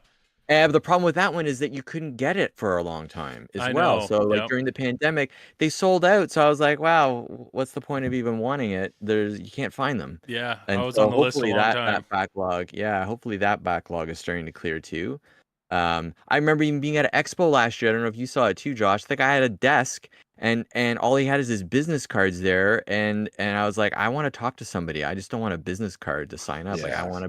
Yeah, but the problem with that one is that you couldn't get it for a long time as I well. know. So like Yep. during the pandemic, they sold out. So I was like, wow, what's the point of even wanting it? You can't find them. Yeah, I And was on so the list a hopefully long that time. backlog, yeah, hopefully that backlog is starting to clear too. I remember even being at an expo last year. I don't know if you saw it too, Josh. The guy had a desk and all he had is his business cards there. And I was like, I want to talk to somebody. I just don't want a business card to sign up. Like I Yeah. want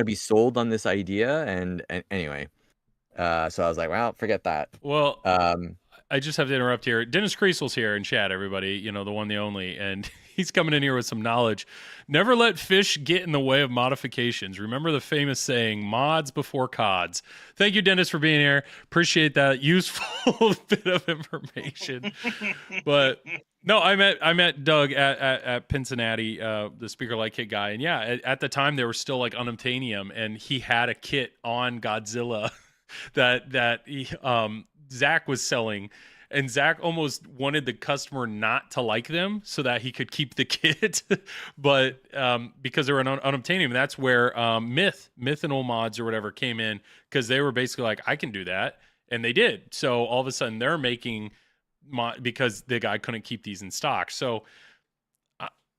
to be sold on this idea. And anyway, so I was like, well, forget that. Well, Um, I just have to interrupt here. Dennis Creasel's here in chat, everybody. The one, the only, and he's coming in here with some knowledge. Never let fish get in the way of modifications. Remember the famous saying, mods before cods. Thank you, Dennis, for being here. Appreciate that useful bit of information. But no, I met Doug at Cincinnati, the speaker light kit guy, and yeah, at the time they were still like unobtainium, and he had a kit on Godzilla that Zach was selling, and Zach almost wanted the customer not to like them so that he could keep the kit, but because they were unobtainium, that's where Mythanol mods or whatever came in, because they were basically like, I can do that, and they did. So all of a sudden they're making because the guy couldn't keep these in stock. So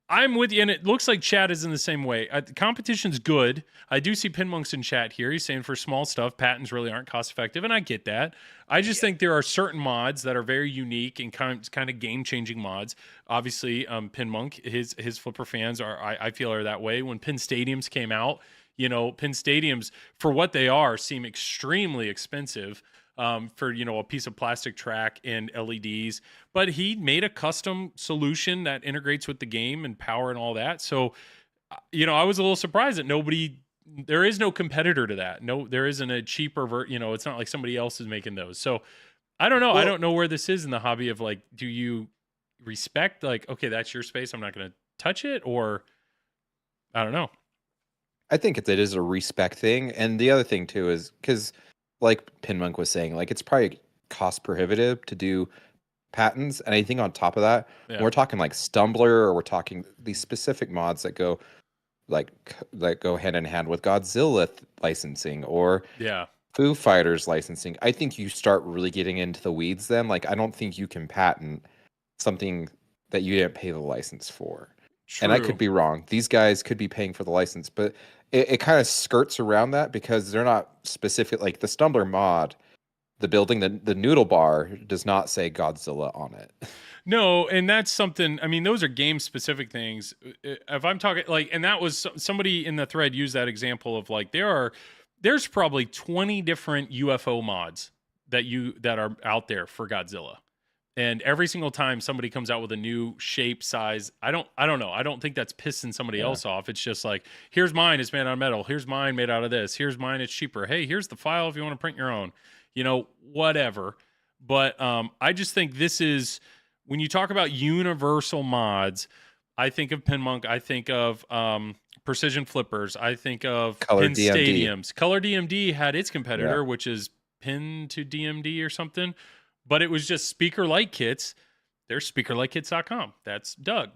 I'm with you, and it looks like chat is in the same way. Competition's good. I do see Pinmonks in chat here. He's saying for small stuff, patents really aren't cost effective, and I get that. I just think there are certain mods that are very unique and kind of game changing mods. Obviously, Pinmonk, his flipper fans I feel are that way. When Pin Stadiums came out, Pin Stadiums for what they are seem extremely expensive. For a piece of plastic track and LEDs, but he made a custom solution that integrates with the game and power and all that. So, I was a little surprised that there is no competitor to that. No, there isn't a cheaper, it's not like somebody else is making those. So, I don't know. I don't know where this is in the hobby of like, do you respect like, okay, that's your space, I'm not going to touch it, or I don't know. I think it is a respect thing, and the other thing too is because, like Pinmonk was saying, like it's probably cost prohibitive to do patents, and I think on top of that, when we're talking like Stumbler, or we're talking these specific mods that go go hand in hand with Godzilla licensing or Foo Fighters licensing. I think you start really getting into the weeds then. Like I don't think you can patent something that you didn't pay the license for. True. And I could be wrong. These guys could be paying for the license, but it kind of skirts around that because they're not specific. Like the Stumbler mod, the building, the noodle bar does not say Godzilla on it. No, and that's something. I mean, those are game specific things. If I'm talking like, and that was somebody in the thread used that example of like there's probably 20 different UFO mods that are out there for Godzilla. And every single time somebody comes out with a new shape, size, I don't know. I don't think that's pissing somebody else off. It's just like, here's mine, it's made out of metal. Here's mine made out of this. Here's mine, it's cheaper. Hey, here's the file if you want to print your own. Whatever. But I just think this is, when you talk about universal mods, I think of Pinmonk, I think of Precision Flippers, I think of Color Pin DMD. Stadiums. Color DMD had its competitor, which is Pin to DMD or something. But it was just speaker light kits. There's speakerlightkits.com. That's Doug.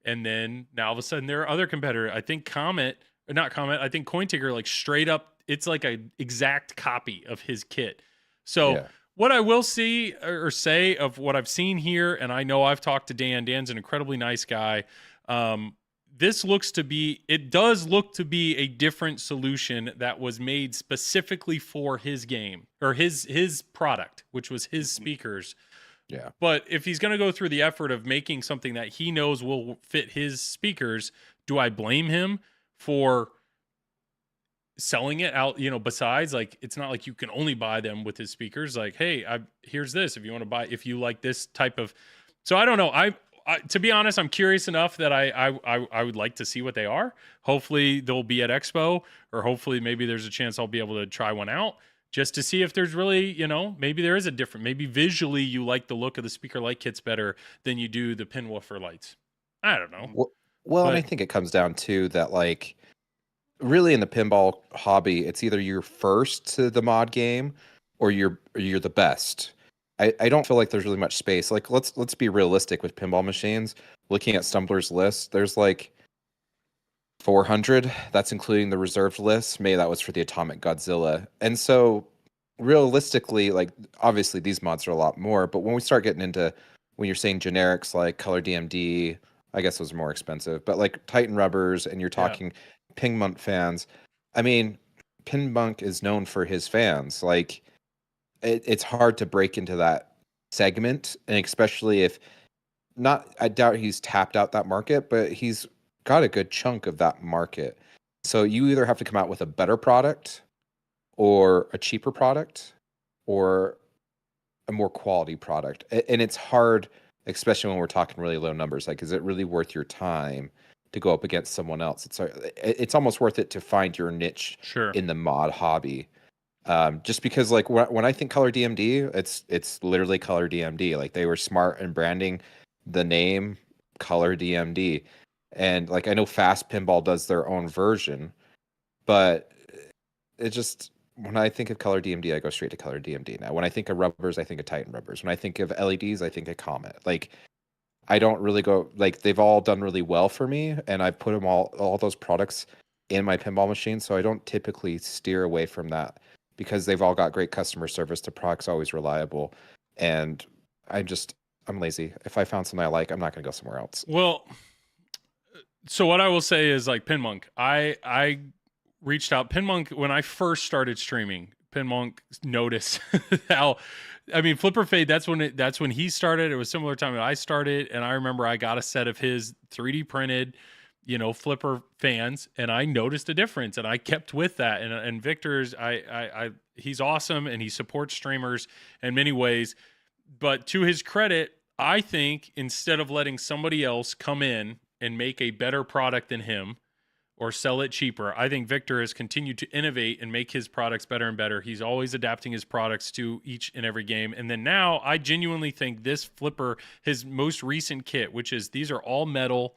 And then now all of a sudden there are other competitors. I think I think CoinTicker, like straight up, it's like a exact copy of his kit. So what I will see or say of what I've seen here, and I know I've talked to Dan. Dan's an incredibly nice guy. It does look to be a different solution that was made specifically for his game or his product, which was his speakers. Yeah. But if he's going to go through the effort of making something that he knows will fit his speakers, do I blame him for selling it out? Besides, like, it's not like you can only buy them with his speakers. Like, hey, here's this if you want to buy, if you like this type of. So I don't know. To be honest, I'm curious enough that I would like to see what they are. Hopefully they'll be at Expo, or hopefully maybe there's a chance I'll be able to try one out just to see if there's really, maybe there is a different, maybe visually you like the look of the speaker light kits better than you do the Pinwoofer lights. I don't know. Well, and I think it comes down to that, like, really in the pinball hobby, it's either you're first to the mod game or you're the best. I don't feel like there's really much space. Like let's be realistic with pinball machines. Looking at Stumbler's list, there's like 400. That's including the reserved list. Maybe that was for the Atomic Godzilla. And so realistically, like obviously these mods are a lot more, but when we start getting into when you're saying generics like Color DMD, I guess those are more expensive, but like Titan Rubbers and you're talking Pingmunk fans. I mean, Pinbunk is known for his fans. Like it's hard to break into that segment, and especially if not, I doubt he's tapped out that market, but he's got a good chunk of that market. So you either have to come out with a better product or a cheaper product or a more quality product. And it's hard, especially when we're talking really low numbers. Like, is it really worth your time to go up against someone else? It's almost worth it to find your niche in the mod hobby. Just because like when I think Color DMD, it's literally Color DMD. Like they were smart in branding the name Color DMD. And like I know Fast Pinball does their own version, but it just when I think of Color DMD, I go straight to Color DMD now. When I think of rubbers, I think of Titan Rubbers. When I think of LEDs, I think of Comet. Like I don't really go like they've all done really well for me, and I've put them all those products in my pinball machine, so I don't typically steer away from that because they've all got great customer service. The product's always reliable, and I'm lazy. If I found something I like, I'm not going to go somewhere else. Well, so what I will say is like Pinbunk, I reached out Pinbunk when I first started streaming. Pinbunk noticed how, I mean, Flipper Fade. That's when he started. It was similar time that I started, and I remember I got a set of his 3D printed, Flipper fans, and I noticed a difference, and I kept with that. And Victor's, he's awesome, and he supports streamers in many ways. But to his credit, I think instead of letting somebody else come in and make a better product than him or sell it cheaper, I think Victor has continued to innovate and make his products better and better. He's always adapting his products to each and every game. And then now I genuinely think this Flipper, his most recent kit, which is these are all metal,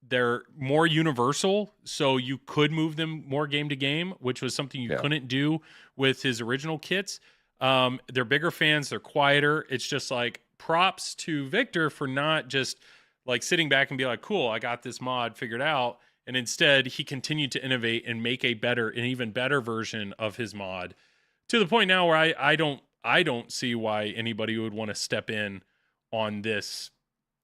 they're more universal, so you could move them more game to game, which was something you couldn't do with his original kits. They're bigger fans, they're quieter. It's just like props to Victor for not just like sitting back and be like, cool, I got this mod figured out. And instead he continued to innovate and make an even better version of his mod to the point now where I don't see why anybody would want to step in on this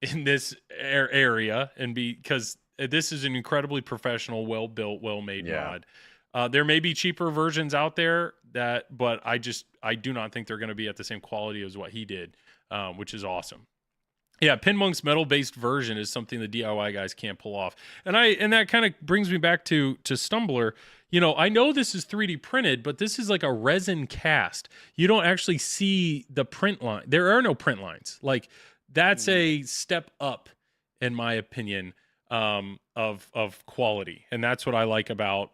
in this area and because this is an incredibly professional, well-built, well-made mod. There may be cheaper versions out there but I do not think they're going to be at the same quality as what he did, which is awesome. Yeah, Pinbunk's metal-based version is something the DIY guys can't pull off. And that kind of brings me back to Stumbler. I know this is 3D printed, but this is like a resin cast. You don't actually see the print line. There are no print lines. Like that's a step up, in my opinion, of quality. And that's what I like about,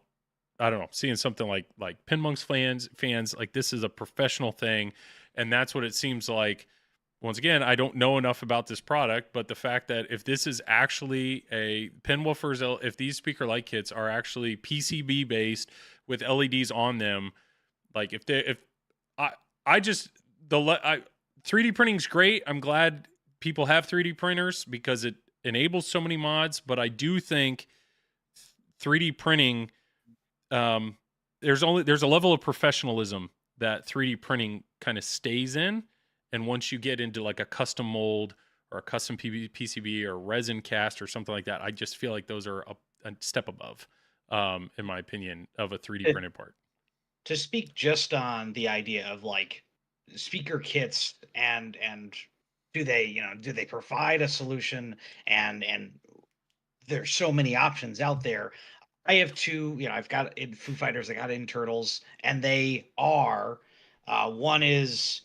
I don't know, seeing something like Pinbunk's fans, like this is a professional thing. And that's what it seems like. Once again, I don't know enough about this product, but the fact that if this is actually a Pinwoofers, if these speaker light kits are actually PCB based with LEDs on them, like 3D printing's great. I'm glad people have 3D printers because it enables so many mods, but I do think 3D printing, there's a level of professionalism that 3D printing kind of stays in. And once you get into like a custom mold or a custom PCB or resin cast or something like that, I just feel like those are a step above, in my opinion, of a 3D printed part. To speak just on the idea of like speaker kits and do they provide a solution and there's so many options out there. I have two, I've got in Foo Fighters, I got in Turtles, and they are one is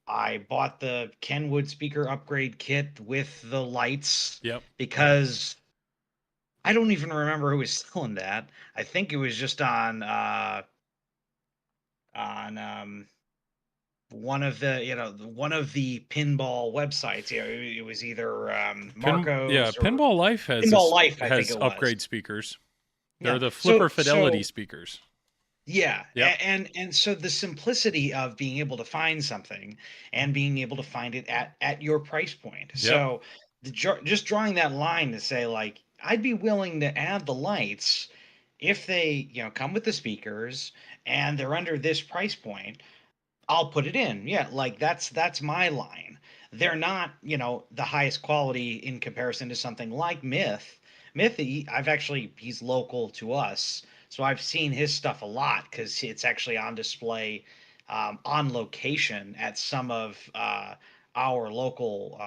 I bought the Kenwood speaker upgrade kit with the lights. Yep. Because I don't even remember who was selling that. I think it was just on one of the pinball websites. It was either Marco's. Pinball Life has Pinball Life, I think it was. upgrade speakers. They're Yeah. the flipper fidelity So speakers. yeah, Yep. and so the simplicity of being able to find something and being able to find it at your price point. Yep. So just drawing that line to say like I'd be willing to add the lights if they, come with the speakers and they're under this price point. I'll put it in. Yeah, like that's my line. They're not, the highest quality in comparison to something like Myth. Myth, I've actually he's local to us, so I've seen his stuff a lot because it's actually on display on location at some of our local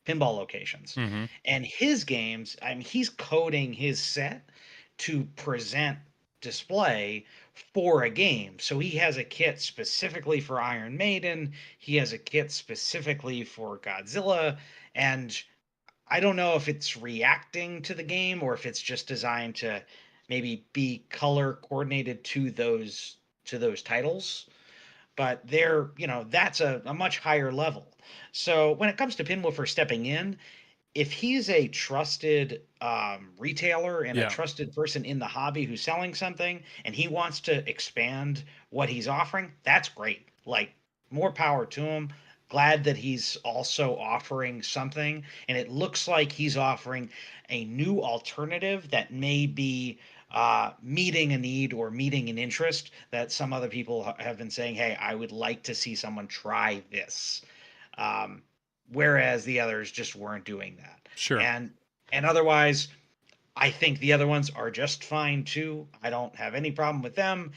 pinball locations. Mm-hmm. And his games, I mean, he's coding his set to present display for a game. So he has a kit specifically for Iron Maiden, he has a kit specifically for Godzilla, and I don't know if it's reacting to the game or if it's just designed to maybe be color coordinated to those titles, but they're, that's a much higher level. So when it comes to Pinwoofer stepping in, if he's a trusted retailer and a Yeah. trusted person in the hobby who's selling something and he wants to expand what he's offering, that's great. Like, more power to him. Glad that he's also offering something. And it looks like he's offering a new alternative that may be meeting a need or meeting an interest that some other people have been saying, hey, I would like to see someone try this. Um, whereas the others just weren't doing that. Sure. And otherwise, I think the other ones are just fine too. I don't have any problem with them.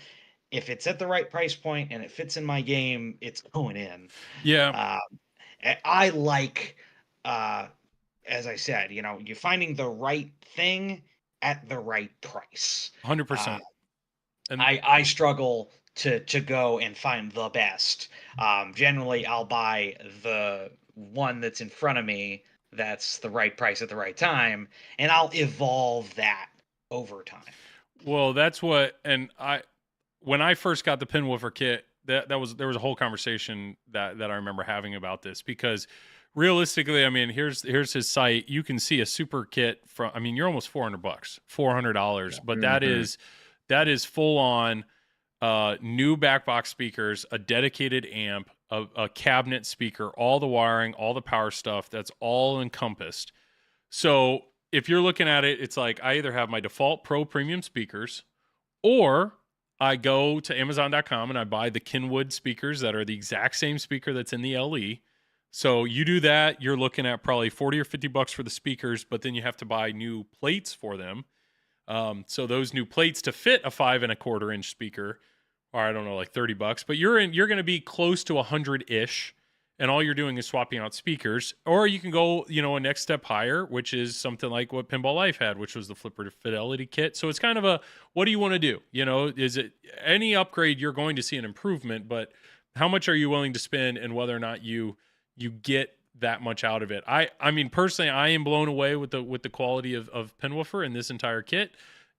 If it's at the right price point and it fits in my game, it's going in. Yeah. I like, uh, as I said, you're finding the right thing at the right price. 100%. And I struggle to go and find the best. Generally, I'll buy the one that's in front of me that's the right price at the right time, and I'll evolve that over time. well, that's what, and when I first got the Pinwoofer kit, there was a whole conversation that I remember having about this, because realistically, I mean, here's his site. You can see a super kit from, I mean, you're almost $400, $400, but Mhm. that is full on new back box speakers, a dedicated amp, a cabinet speaker, all the wiring, all the power stuff. That's all encompassed. So if you're looking at it, it's like I either have my default Pro Premium speakers, or I go to Amazon.com and I buy the Kenwood speakers that are the exact same speaker that's in the LE. So you do that, you're looking at probably 40 or 50 bucks for the speakers, but then you have to buy new plates for them. So those new plates to fit a 5.25-inch speaker are, I don't know, like 30 bucks, but you're going to be close to 100-ish, and all you're doing is swapping out speakers. Or you can go, a next step higher, which is something like what Pinball Life had, which was the Flipper Fidelity kit. So it's kind of a, what do you want to do? Is it any upgrade, you're going to see an improvement, but how much are you willing to spend, and whether or not you get that much out of it. I mean, personally, I am blown away with the quality of Pinwoofer in this entire kit.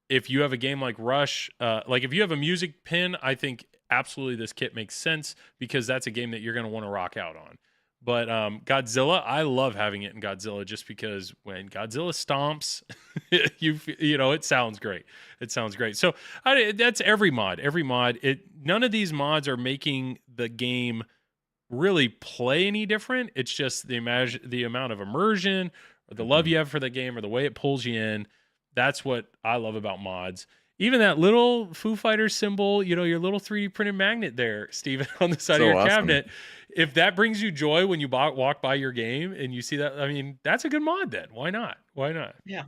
If you have a game like Rush, like if you have a music pin, I think absolutely this kit makes sense, because that's a game that you're going to want to rock out on. But Godzilla, I love having it in Godzilla, just because when Godzilla stomps, it sounds great. It sounds great. So that's every mod. None of these mods are making the game really play any different. It's just the amount of immersion, or the love you have for the game, or the way it pulls you in. That's what I love about mods. Even that little Foo Fighters symbol, your little 3D printed magnet there, Steven, on the side of So your awesome. cabinet. If that brings you joy when you walk by your game and you see that, I mean, that's a good mod then. Why not? Yeah,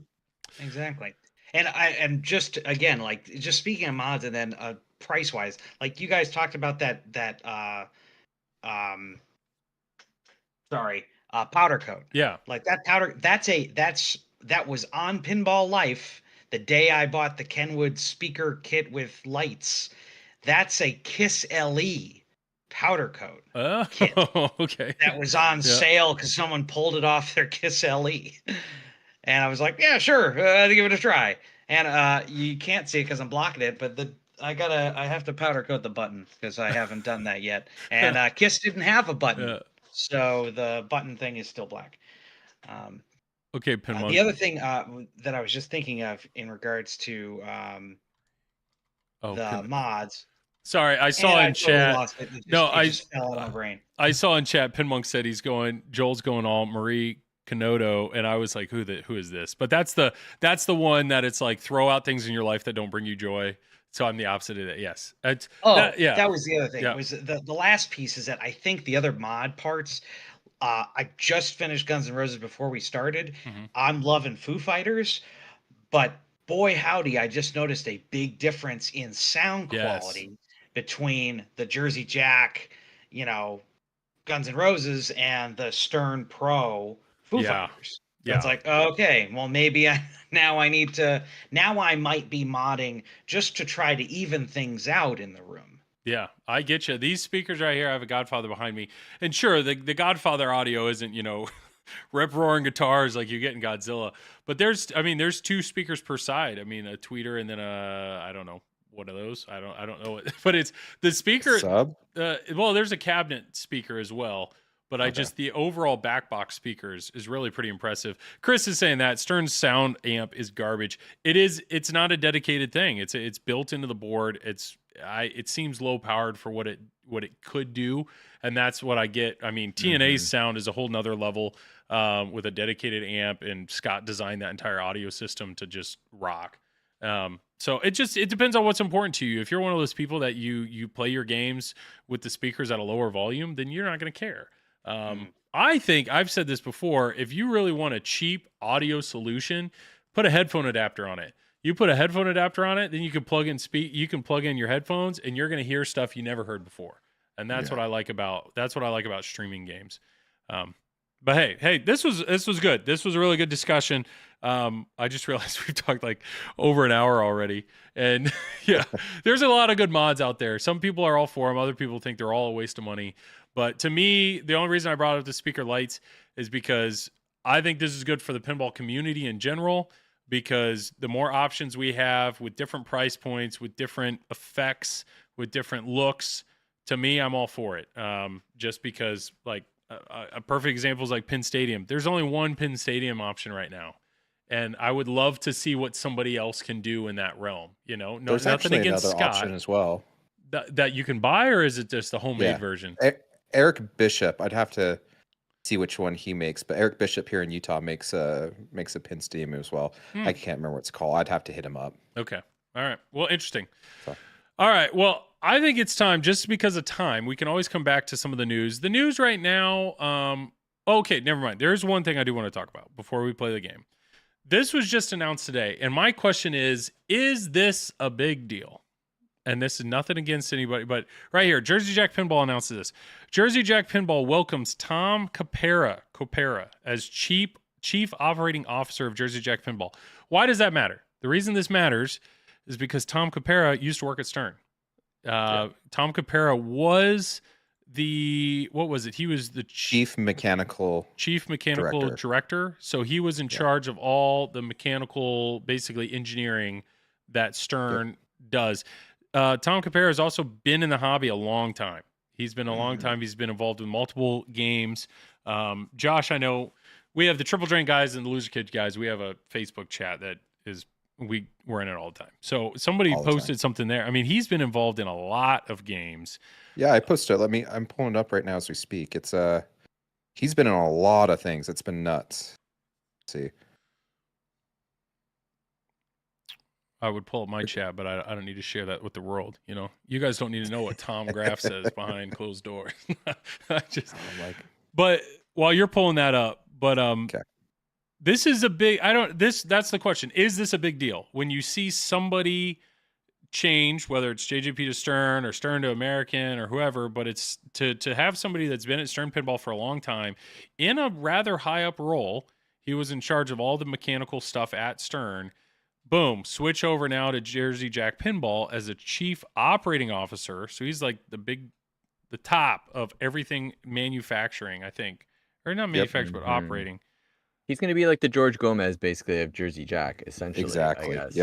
exactly. And just again, like, just speaking of mods, and then price wise, like you guys talked about that um powder coat. Yeah. Like that powder, that was on Pinball Life the day I bought the Kenwood speaker kit with lights. That's a Kiss LE powder coat kit Oh, okay. that was on Yeah. sale because someone pulled it off their Kiss LE. And I was like, yeah, sure, to give it a try. And you can't see it because I'm blocking it, but I have to powder coat the button because I haven't done that yet. And Kiss didn't have a button, Yeah. so the button thing is still black. Okay, Pinmonk. The other thing that I was just thinking of in regards to the mods. Sorry, I saw and in I totally chat. lost it. It No, just fell out of my brain. I saw in chat Pinmonk said Joel's going all Marie Kanoto, and I was like, who is this? But that's the one that it's like throw out things in your life that don't bring you joy. So I'm the opposite of that. Yes. That was the other thing. Yeah. Was the last piece is that I think the other mod parts. I just finished Guns N' Roses before we started. Mhm. I'm loving Foo Fighters, but boy howdy, I just noticed a big difference in sound quality between the Jersey Jack, Guns N' Roses and the Stern Pro Foo Fighters. So it's like, okay, well maybe I might be modding just to try to even things out in the room. Yeah, I get you. These speakers right here, I have a Godfather behind me. And sure, the Godfather audio isn't, rip roaring guitars like you get in Godzilla. But there's 2 speakers per side. I mean, a tweeter and then I don't know what are those. I don't know what, but it's the speaker Sub? Well, there's a cabinet speaker as well. But Okay. the overall back box speakers is really pretty impressive. Chris is saying that Stern's sound amp is garbage. It's not a dedicated thing. It's built into the board. It seems low powered for what it could do, and that's what I get. I mean, TNA's sound is a whole nother level with a dedicated amp, and Scott designed that entire audio system to just rock. So it depends on what's important to you. If you're one of those people that you play your games with the speakers at a lower volume, then you're not going to care. I think I've said this before. If you really want a cheap audio solution, put a headphone adapter on it. You put a headphone adapter on it, then you can plug in your headphones, and you're going to hear stuff you never heard before. And that's what I like about streaming games. But hey, this was good. This was a really good discussion. I just realized we've talked like over an hour already, and yeah, there's a lot of good mods out there. Some people are all for them. Other people think they're all a waste of money. But to me, the only reason I brought up the speaker lights is because I think this is good for the pinball community in general, because the more options we have with different price points, with different effects, with different looks, to me, I'm all for it. Just because, like, a perfect example is like Pin Stadium. There's only one Pin Stadium option right now. And I would love to see what somebody else can do in that realm. There's nothing actually against another Scott. option as well. That you can buy, or is it just the homemade version? Eric Bishop, I'd have to see which one he makes, but Eric Bishop here in Utah makes a Pin Stadium as well. I can't remember what it's called. I'd have to hit him up. Okay. All right. Well, interesting. So. All right. Well, I think it's time, just because of time. We can always come back to some of the news. The news right now, okay, never mind. There's one thing I do want to talk about before we play the game. This was just announced today, and my question is this a big deal? And this is nothing against anybody, but right here, Jersey Jack Pinball announces this. Jersey Jack Pinball welcomes Tom Copera as Chief Operating Officer of Jersey Jack Pinball. Why does that matter? The reason this matters is because Tom Copera used to work at Stern. Tom Copera was what was it? He was the chief mechanical director. So he was in charge of all the mechanical, basically engineering that Stern does. Tom Copera has also been in the hobby a long time. He's been a long time. He's been involved in multiple games. Josh, I know we have the Triple Drain guys and the Loser Kid guys. We have a Facebook chat that is we're in it all the time. So somebody posted something there. I mean, he's been involved in a lot of games. Yeah, I posted. I'm pulling it up right now as we speak. It's he's been in a lot of things. It's been nuts. Let's see. I would pull up my chat, but I don't need to share that with the world. You guys don't need to know what Tom Graff says behind closed doors. But while you're pulling that up, okay. This is a big. That's the question. Is this a big deal when you see somebody change, whether it's JJP to Stern or Stern to American or whoever? But it's to have somebody that's been at Stern Pinball for a long time in a rather high up role. He was in charge of all the mechanical stuff at Stern. Boom, switch over now to Jersey Jack Pinball as a chief operating officer. So he's like the top of everything manufacturing, I think. Or not manufacturing, but operating. He's going to be like the George Gomez, basically, of Jersey Jack, essentially. Exactly. I guess,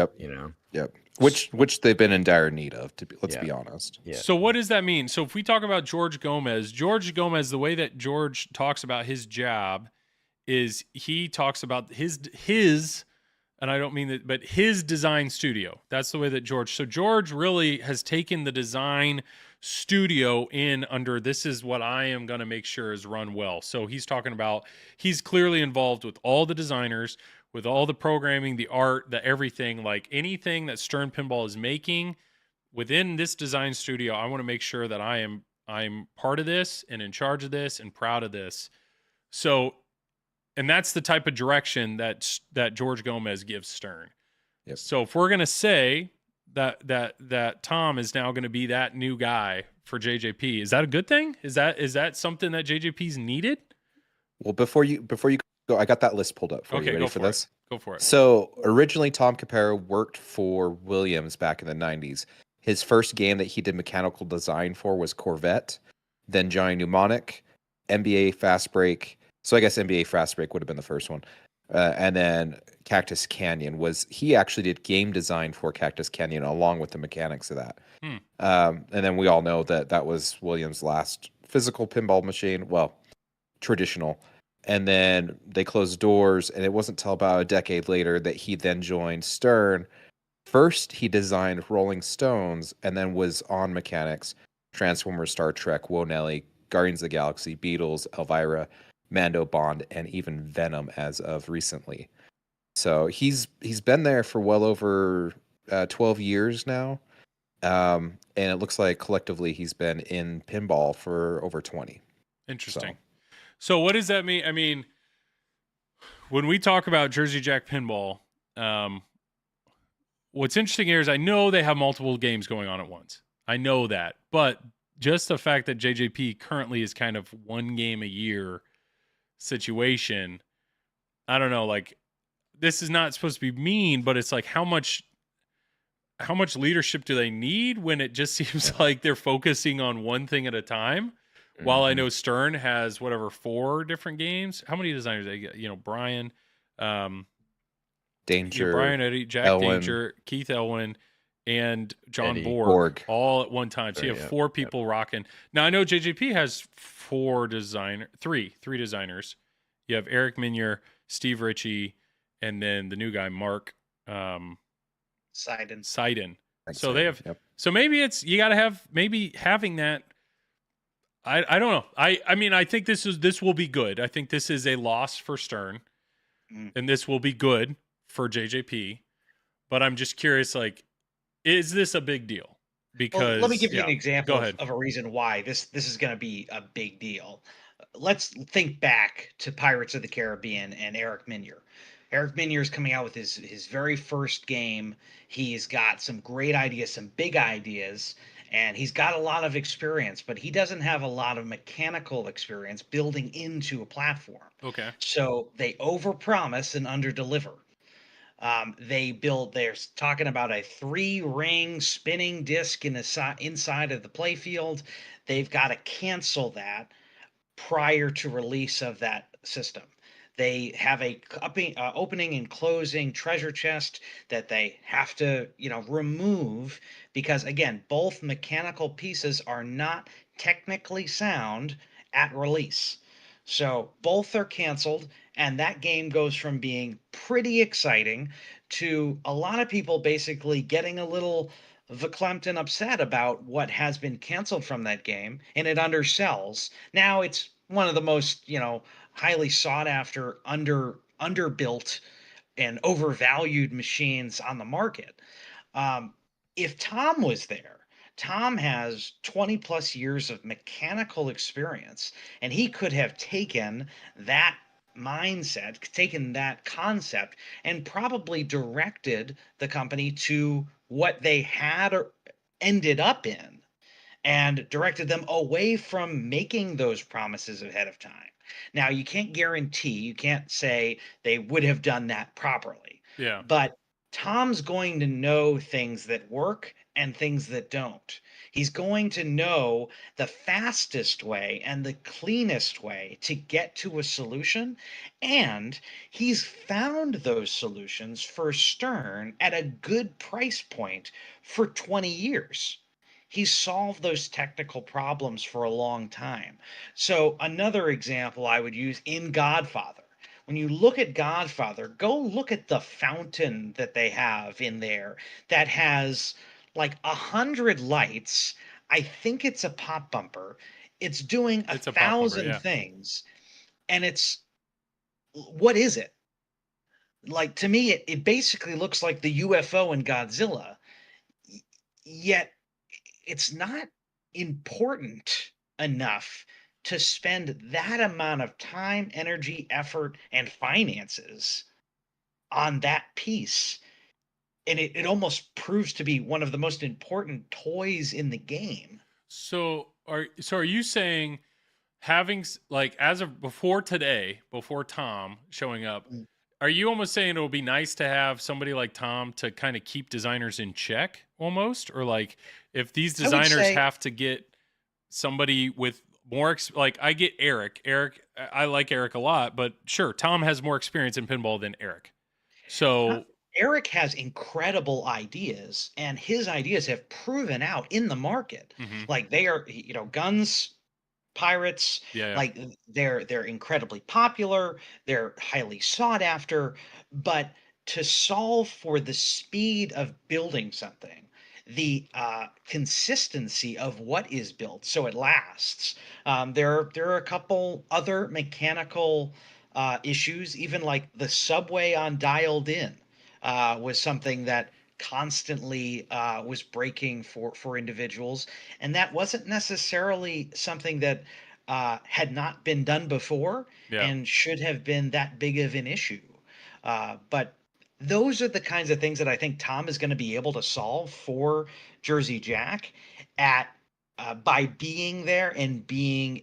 Yep. Which they've been in dire need of, let's be honest. Yeah. So what does that mean? So if we talk about George Gomez, the way that George talks about his job is he talks about his, and I don't mean that, but his design studio. That's the way that so George really has taken the design studio in under, this is what I am going to make sure is run well. So he's talking about, he's clearly involved with all the designers, with all the programming, the art, the everything, like anything that Stern Pinball is making within this design studio. I want to make sure that I'm part of this and in charge of this and proud of this. So, and that's the type of direction that George Gomez gives Stern. Yep. So if we're gonna say that Tom is now gonna be that new guy for JJP, is that a good thing? Is that something that JJP's needed? Well, before you go, I got that list pulled up for you. Okay, Ready go for for this? it. Go for it. So originally, Tom Capero worked for Williams back in the 90s. His first game that he did mechanical design for was Corvette, then Johnny Mnemonic, NBA Fast Break. So I guess NBA Fast Break would have been the first one. And then Cactus Canyon he actually did game design for Cactus Canyon along with the mechanics of that. And then we all know that was Williams' last physical pinball machine. Well, traditional. And then they closed doors, and it wasn't until about a decade later that he then joined Stern. First, he designed Rolling Stones, and then was on mechanics, Transformers, Star Trek, Whoa Nelly, Guardians of the Galaxy, Beatles, Elvira, Mando, Bond, and even Venom as of recently. So he's been there for well over 12 years now. And it looks like collectively he's been in pinball for over 20. Interesting. So what does that mean? I mean, when we talk about Jersey Jack Pinball, what's interesting here is I know they have multiple games going on at once. I know that. But just the fact that JJP currently is kind of one game a year situation, I don't know, like, this is not supposed to be mean, but it's like how much leadership do they need when it just seems like they're focusing on one thing at a time? While I know Stern has 4 different games. How many designers they get? You know, Brian, Danger, Brian Eddy, Jack Elwin, Danger, Keith Elwin, and John Eddie Borg all at one time. So you have Yep, 4 people rocking. Now I know JJP has 3 designers. You have Eric Minier, Steve Ritchie, and then the new guy Mark Seiden. So they have. Yep. So maybe it's, you got to have, maybe having that. I don't know. I mean, I think this will be good. I think this is a loss for Stern, and this will be good for JJP. But I'm just curious, like, is this a big deal? Because let me give you an example Go ahead. of a reason why this is going to be a big deal. Let's think back to Pirates of the Caribbean and Eric Minier. Eric Minier is coming out with his very first game. He's got some great ideas, some big ideas, and he's got a lot of experience, but he doesn't have a lot of mechanical experience building into a platform. Okay. So they overpromise and underdeliver. They're talking about a 3-ring spinning disc inside of the playfield. They've got to cancel that prior to release of that system. They have a opening and closing treasure chest that they have to, remove because, again, both mechanical pieces are not technically sound at release. So both are canceled, and that game goes from being pretty exciting to a lot of people basically getting a little verklempt and upset about what has been canceled from that game, and it undersells. Now it's one of the most, highly sought after, underbuilt and overvalued machines on the market. If Tom was there, Tom has 20 plus years of mechanical experience, and he could have taken that mindset, taken that concept, and probably directed the company to what they had or ended up in, and directed them away from making those promises ahead of time. Now, you can't guarantee, you can't say they would have done that properly. Yeah. But Tom's going to know things that work and things that don't. He's going to know the fastest way and the cleanest way to get to a solution. And he's found those solutions for Stern at a good price point for 20 years. He's solved those technical problems for a long time. So another example I would use in Godfather. when you look at Godfather, go look at the fountain that they have in there that has like 100 lights. I think it's a pop bumper. It's doing a It's a pop bumper, thousand yeah. things. And what is it? Like, to me, it basically looks like the UFO in Godzilla. Yet it's not important enough to spend that amount of time, energy, effort, and finances on that piece. And it almost proves to be one of the most important toys in the game. So are you saying having like as of before today, before Tom showing up, Mm. are you almost saying it would be nice to have somebody like Tom to kind of keep designers in check almost? Or like if these I would designers say, have to get somebody with more like I get Eric, I like Eric a lot, but sure, Tom has more experience in pinball than Eric. uh, So Eric has incredible ideas, and his ideas have proven out in the market. mhm, Like, they are, guns, pirates, yeah. like, they're incredibly popular, they're highly sought after, but to solve for the speed of building something, the consistency of what is built so it lasts, there are a couple other mechanical issues. Even like the subway on Dialed In was something that constantly was breaking for individuals, and that wasn't necessarily something that had not been done before Yeah. and should have been that big of an issue. But those are the kinds of things that I think Tom is going to be able to solve for Jersey Jack at by being there and being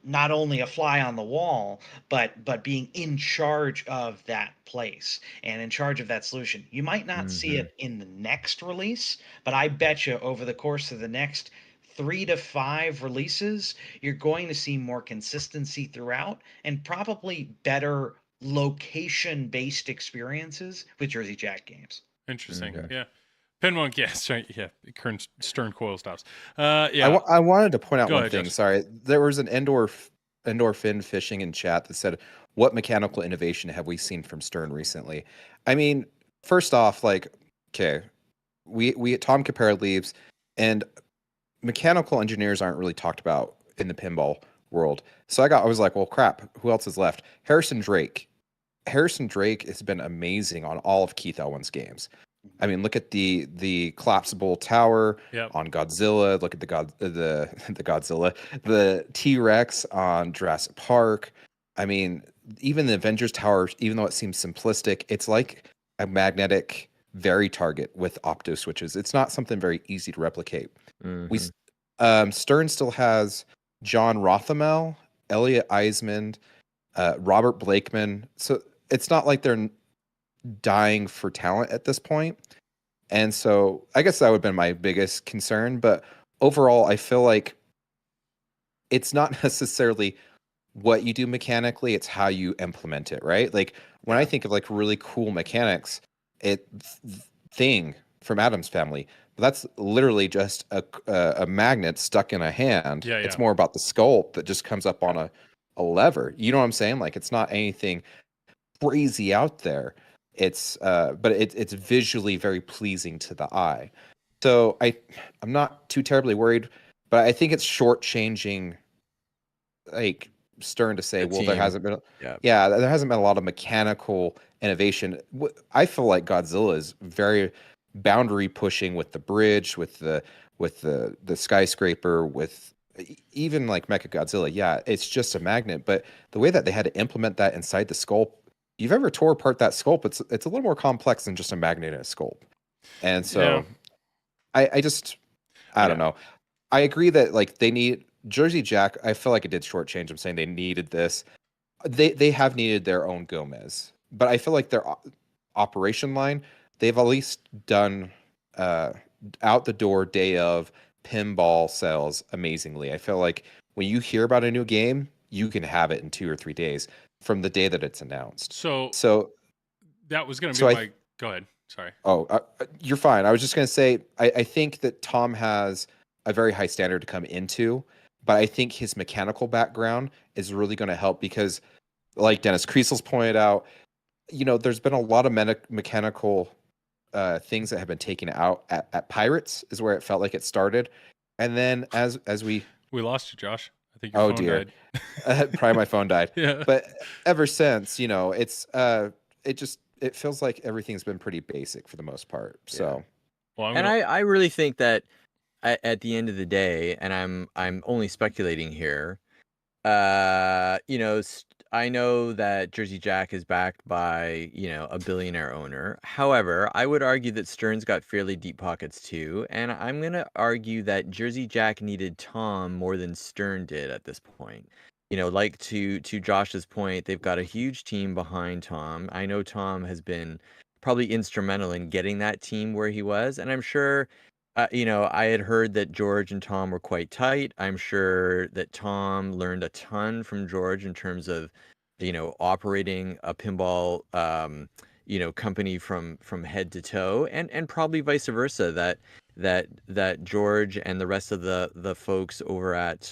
not only a fly on the wall, but being in charge of that place and in charge of that solution. You might not see Hmm. it in the next release, but I bet you over the course of the next 3 to 5 releases, you're going to see more consistency throughout and probably better location-based experiences with Jersey Jack games. Interesting. Okay. Yeah. Pinmonk, yes, right. Yeah. Stern coil stops. I Yeah. I wanted to point out Go one ahead, thing. Josh. Sorry, there was an indoor fin fishing in chat that said, "What mechanical innovation have we seen from Stern recently?" I mean, first off, like, okay, we Tom Capera leaves, and mechanical engineers aren't really talked about in the pinball world. So I was like, well, crap, who else is left? Harrison Drake. Harrison Drake has been amazing on all of Keith Elwin's games. I mean, look at the collapsible tower Yep. on Godzilla. Look at the Godzilla, the T-Rex on Jurassic Park. I mean, even the Avengers Tower, even though it seems simplistic, it's like a magnetic vary target with opto switches. It's not something very easy to replicate. We Mhm. Stern still has John Rothamel, Elliot Eisman, Robert Blakeman. So it's not like they're dying for talent at this point. And so I guess that would have been my biggest concern. But overall, I feel like it's not necessarily what you do mechanically, it's how you implement it, right? Like when I Yeah. think of like really cool mechanics, thing from Adam's Family, but that's literally just a magnet stuck in a hand. Yeah. It's Yeah. more about the sculpt that just comes up on a lever. You know what I'm saying? Like it's not anything crazy out there. But it's visually very pleasing to the eye. So I'm not too terribly worried, but I think it's shortchanging like Stern to say, The well, there team. hasn't been, Yeah. yeah, there hasn't been a lot of mechanical innovation. I feel like Godzilla is very boundary pushing with the bridge, with the skyscraper, with even like Mecha Godzilla. Yeah, it's just a magnet, but the way that they had to implement that inside the sculpt, you've ever tore apart that sculpt, it's a little more complex than just a magnet and a sculpt. And Yeah. so I just I don't Yeah. know. I agree that like they need Jersey Jack. I feel like it did shortchange. I'm saying they needed this. They have needed their own Gomez, but I feel like their operation line they've at least done uh, out the door day of pinball sales amazingly. I feel like when you hear about a new game, you can have it in 2 or 3 days from the day that it's announced. So So that was going to so be I my. Go ahead. Sorry. Oh, you're fine. I was just going to say, I think that Tom has a very high standard to come into, but I think his mechanical background is really going to help because like Dennis Kreisels pointed out, there's been a lot of mechanical things that have been taken out at Pirates is where it felt like it started. And then as we lost you, Josh. I think your oh phone dear, died. probably my phone died. Yeah. But ever since, it's it feels like everything's been pretty basic for the most part. So, Well, And I really think that at the end of the day, and I'm only speculating here, I know that Jersey Jack is backed by, a billionaire owner. However, I would argue that Stern's got fairly deep pockets too, and I'm going to argue that Jersey Jack needed Tom more than Stern did at this point. Like to Josh's point, they've got a huge team behind Tom. I know Tom has been probably instrumental in getting that team where he was, and I'm sure I had heard that George and Tom were quite tight. I'm sure that Tom learned a ton from George in terms of, operating a pinball, company from head to toe, and probably vice versa. That George and the rest of the folks over at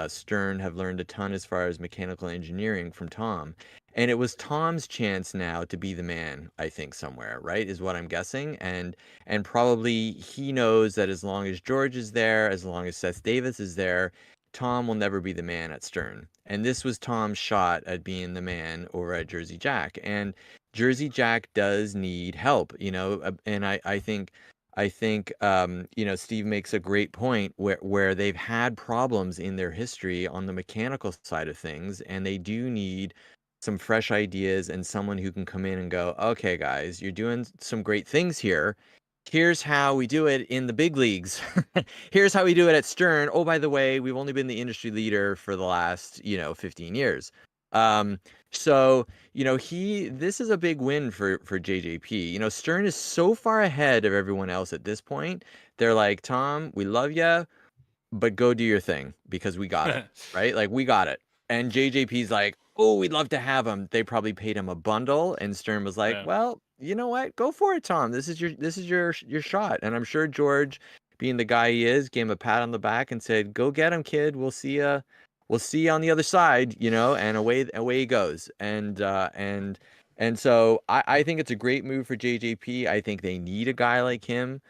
Stern have learned a ton as far as mechanical engineering from Tom. And it was Tom's chance now to be the man, I think, somewhere, right? Is what I'm guessing. And probably he knows that as long as George is there, as long as Seth Davis is there, Tom will never be the man at Stern. And this was Tom's shot at being the man over at Jersey Jack. And Jersey Jack does need help, and I think Steve makes a great point where they've had problems in their history on the mechanical side of things, and they do need some fresh ideas and someone who can come in and go, okay, guys, you're doing some great things here. Here's how we do it in the big leagues. Here's how we do it at Stern. Oh, by the way, we've only been the industry leader for the last, 15 years. So, this is a big win for JJP. Stern is so far ahead of everyone else at this point. They're like, Tom, we love you, but go do your thing because we got it, right? Like, we got it. And JJP's like, oh, we'd love to have him. They probably paid him a bundle, and Stern was like, well, you know what? Go for it, Tom. This is your shot. And I'm sure George, being the guy he is, gave him a pat on the back and said, go get him, kid. We'll see you on the other side, and away he goes. And so I think it's a great move for JJP. I think they need a guy like him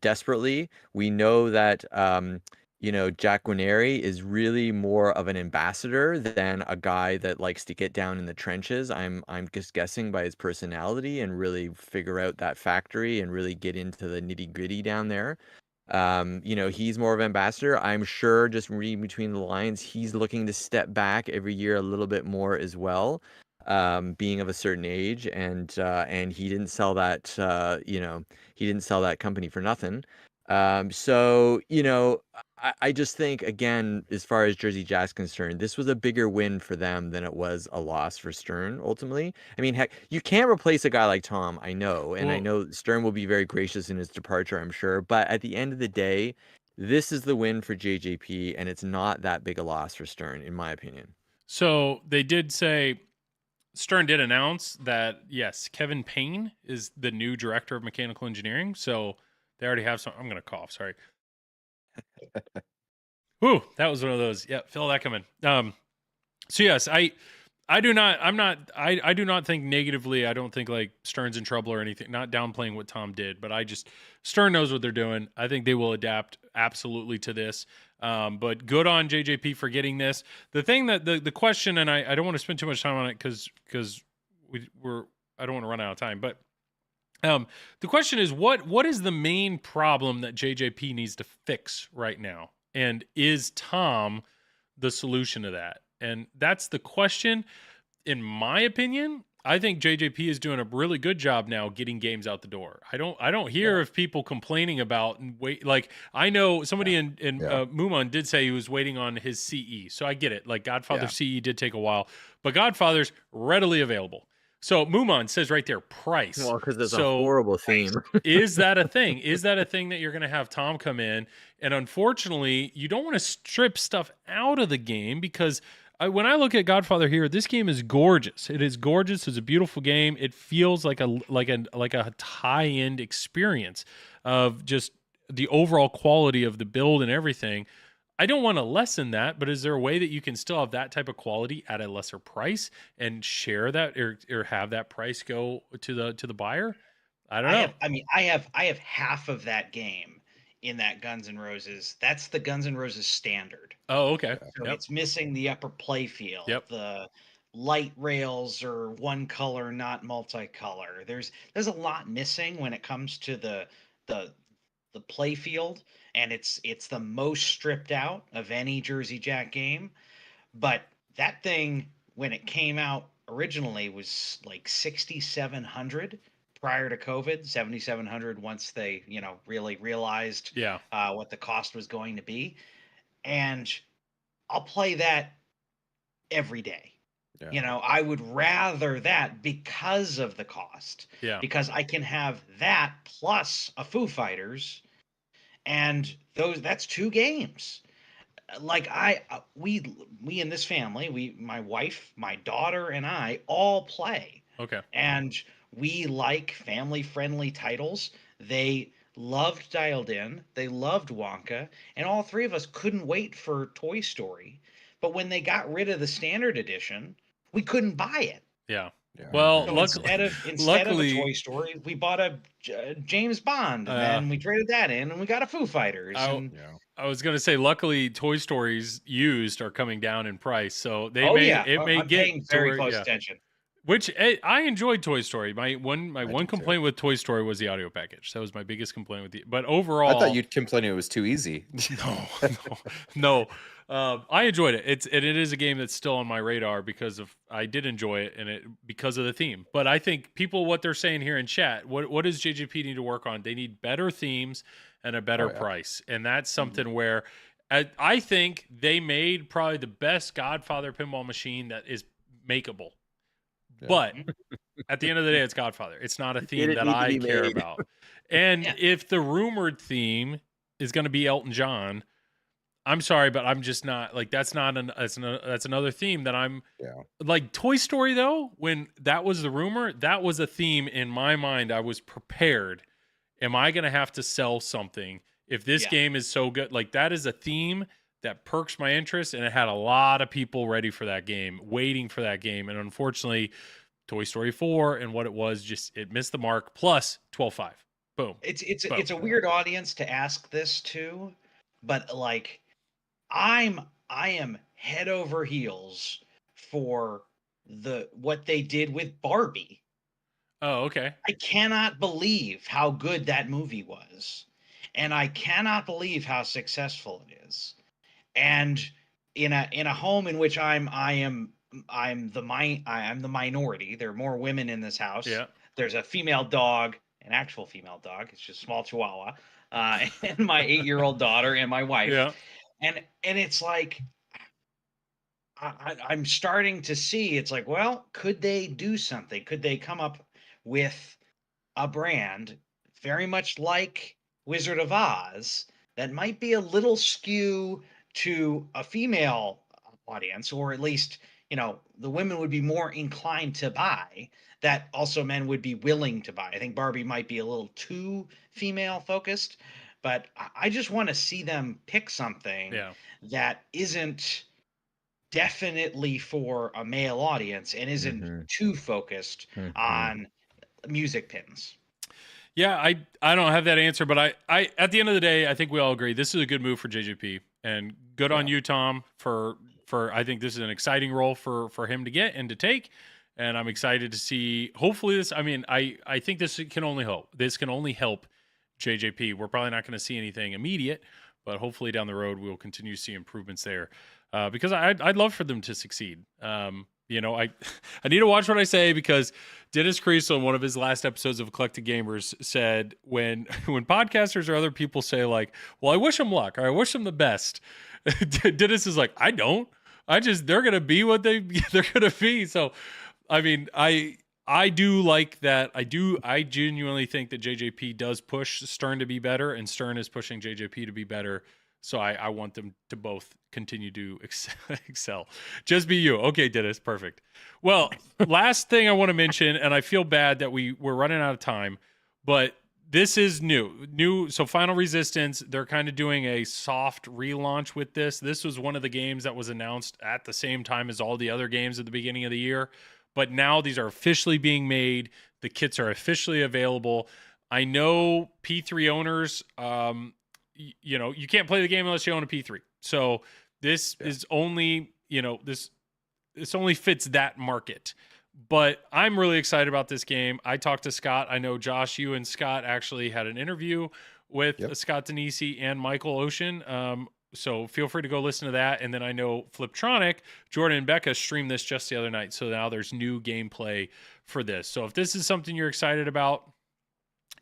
desperately. We know that Jack Guarnieri is really more of an ambassador than a guy that likes to get down in the trenches. I'm just guessing by his personality and really figure out that factory and really get into the nitty gritty down there. He's more of an ambassador. I'm sure, just reading between the lines, he's looking to step back every year a little bit more as well, being of a certain age, and he didn't sell that he didn't sell that company for nothing. So I just think, again, as far as Jersey Jack's concerned, this was a bigger win for them than it was a loss for Stern, ultimately. I mean, heck, you can't replace a guy like Tom, I know. And I know Stern will be very gracious in his departure, I'm sure. But at the end of the day, this is the win for JJP, and it's not that big a loss for Stern, in my opinion. So they did say, Stern did announce that, yes, Kevin Payne is the new director of mechanical engineering. So they already have some. I'm going to cough. Sorry. Whew, that was one of those. Yeah, feel that coming. So yes, I do not think negatively. I don't think like Stern's in trouble or anything. Not downplaying what Tom did, but Stern knows what they're doing. I think they will adapt absolutely to this. But good on JJP for getting this. The thing that the question, and I don't want to spend too much time on it because I don't want to run out of time, but the question is, what is the main problem that JJP needs to fix right now? And is Tom the solution to that? And that's the question. In my opinion, I think JJP is doing a really good job now getting games out the door. I don't hear of people complaining about and wait. Like, I know somebody in Muman did say he was waiting on his CE. So I get it. Like, Godfather CE did take a while, but Godfather's readily available. So Muman says right there, price. Well, because there's a horrible theme. Is that a thing? Is that a thing that you're going to have Tom come in? And unfortunately, you don't want to strip stuff out of the game because when I look at Godfather here, this game is gorgeous. It is gorgeous. It's a beautiful game. It feels like a high-end experience of just the overall quality of the build and everything. I don't want to lessen that, but is there a way that you can still have that type of quality at a lesser price and share that, or have that price go to the buyer? I don't know. I have half of that game in that Guns N' Roses. That's the Guns N' Roses standard. Oh, okay. So Yep. it's missing the upper play field. Yep. The light rails are one color, not multicolor. There's a lot missing when it comes to the play field, and it's the most stripped out of any Jersey Jack game. But that thing, when it came out originally, was like 6,700 prior to COVID, 7,700 once they, really realized Yeah. what the cost was going to be. And I'll play that every day. Yeah. I would rather that because of the cost, Yeah. because I can have that plus a Foo Fighters, and that's 2 games. Like we in this family, my wife, my daughter, and I all play, Okay. and we like family friendly titles. They loved Dialed In, they loved Wonka, and all 3 of us couldn't wait for Toy Story. But when they got rid of the standard edition, we couldn't buy it. Yeah. Yeah. Well, So instead of a luckily, Toy Story, we bought a James Bond, and then we traded that in, and we got a Foo Fighters. And Yeah. I was gonna say, luckily, Toy Stories used are coming down in price, so they oh may yeah, it may I'm get paying to very where, close yeah. attention. Which I enjoyed Toy Story. My one did too. complaint with Toy Story was the audio package. That was my biggest complaint with but I overall, thought you'd complain it was too easy. no. I enjoyed it. It is a game that's still on my radar because I did enjoy it because of the theme. But I think people, what they're saying here in chat, what does JJP need to work on? They need better themes and a better yeah. price, and that's something where I think they made probably the best Godfather pinball machine that is makeable. Yeah. But at the end of the day, it's Godfather. It's not a theme that I care about. And Yeah. if the rumored theme is going to be Elton John, I'm sorry, but I'm just not like that's another theme that I'm like. Toy Story though, when that was the rumor, that was a theme in my mind. I was prepared. Am I going to have to sell something if this game is so good? Like that is a theme that perks my interest, and it had a lot of people ready for that game, waiting for that game, and unfortunately, Toy Story 4 and what it was it missed the mark. Plus 12.5, boom. It's a weird audience to ask this to, but like I am head over heels for what they did with Barbie. Oh, okay. I cannot believe how good that movie was, and I cannot believe how successful it is. And in a home in which I'm the minority. There are more women in this house. Yeah. There's a female dog, an actual female dog. It's just a small Chihuahua, and my 8-year-old daughter and my wife. Yeah. And it's like I'm starting to see. It's like, well, could they do something? Could they come up with a brand very much like Wizard of Oz that might be a little skew to a female audience, or at least, the women would be more inclined to buy, that also men would be willing to buy. I think Barbie might be a little too female focused, but I just want to see them pick something that isn't definitely for a male audience and isn't too focused on music pins. Yeah, I don't have that answer, but I at the end of the day, I think we all agree this is a good move for JJP, and good on you, Tom, for I think this is an exciting role for him to get and to take, and I'm excited to see. Hopefully, this. I mean, I think this can only help. This can only help JJP. We're probably not going to see anything immediate, but hopefully down the road we'll continue to see improvements there, because I'd love for them to succeed. I need to watch what I say, because Dennis Creasel in one of his last episodes of Eclectic Gamers said when podcasters or other people say like, well, I wish them luck or I wish them the best, Dennis is like, I don't. They're going to be what they're going to be. So, I mean, I do like that. I genuinely think that JJP does push Stern to be better, and Stern is pushing JJP to be better. So I want them to both continue to excel. Just be you. Okay, Dennis. Perfect. Well, last thing I want to mention, and I feel bad that we're running out of time, but this is new. So Final Resistance, they're kind of doing a soft relaunch with this. This was one of the games that was announced at the same time as all the other games at the beginning of the year. But now these are officially being made. The kits are officially available. I know P3 owners, you can't play the game unless you own a P3. So this is only, this only fits that market. But I'm really excited about this game. I talked to Scott. I know, Josh, you and Scott actually had an interview with Scott Denisi and Michael Ocean. So feel free to go listen to that. And then I know Fliptronic, Jordan and Becca streamed this just the other night. So now there's new gameplay for this. So if this is something you're excited about,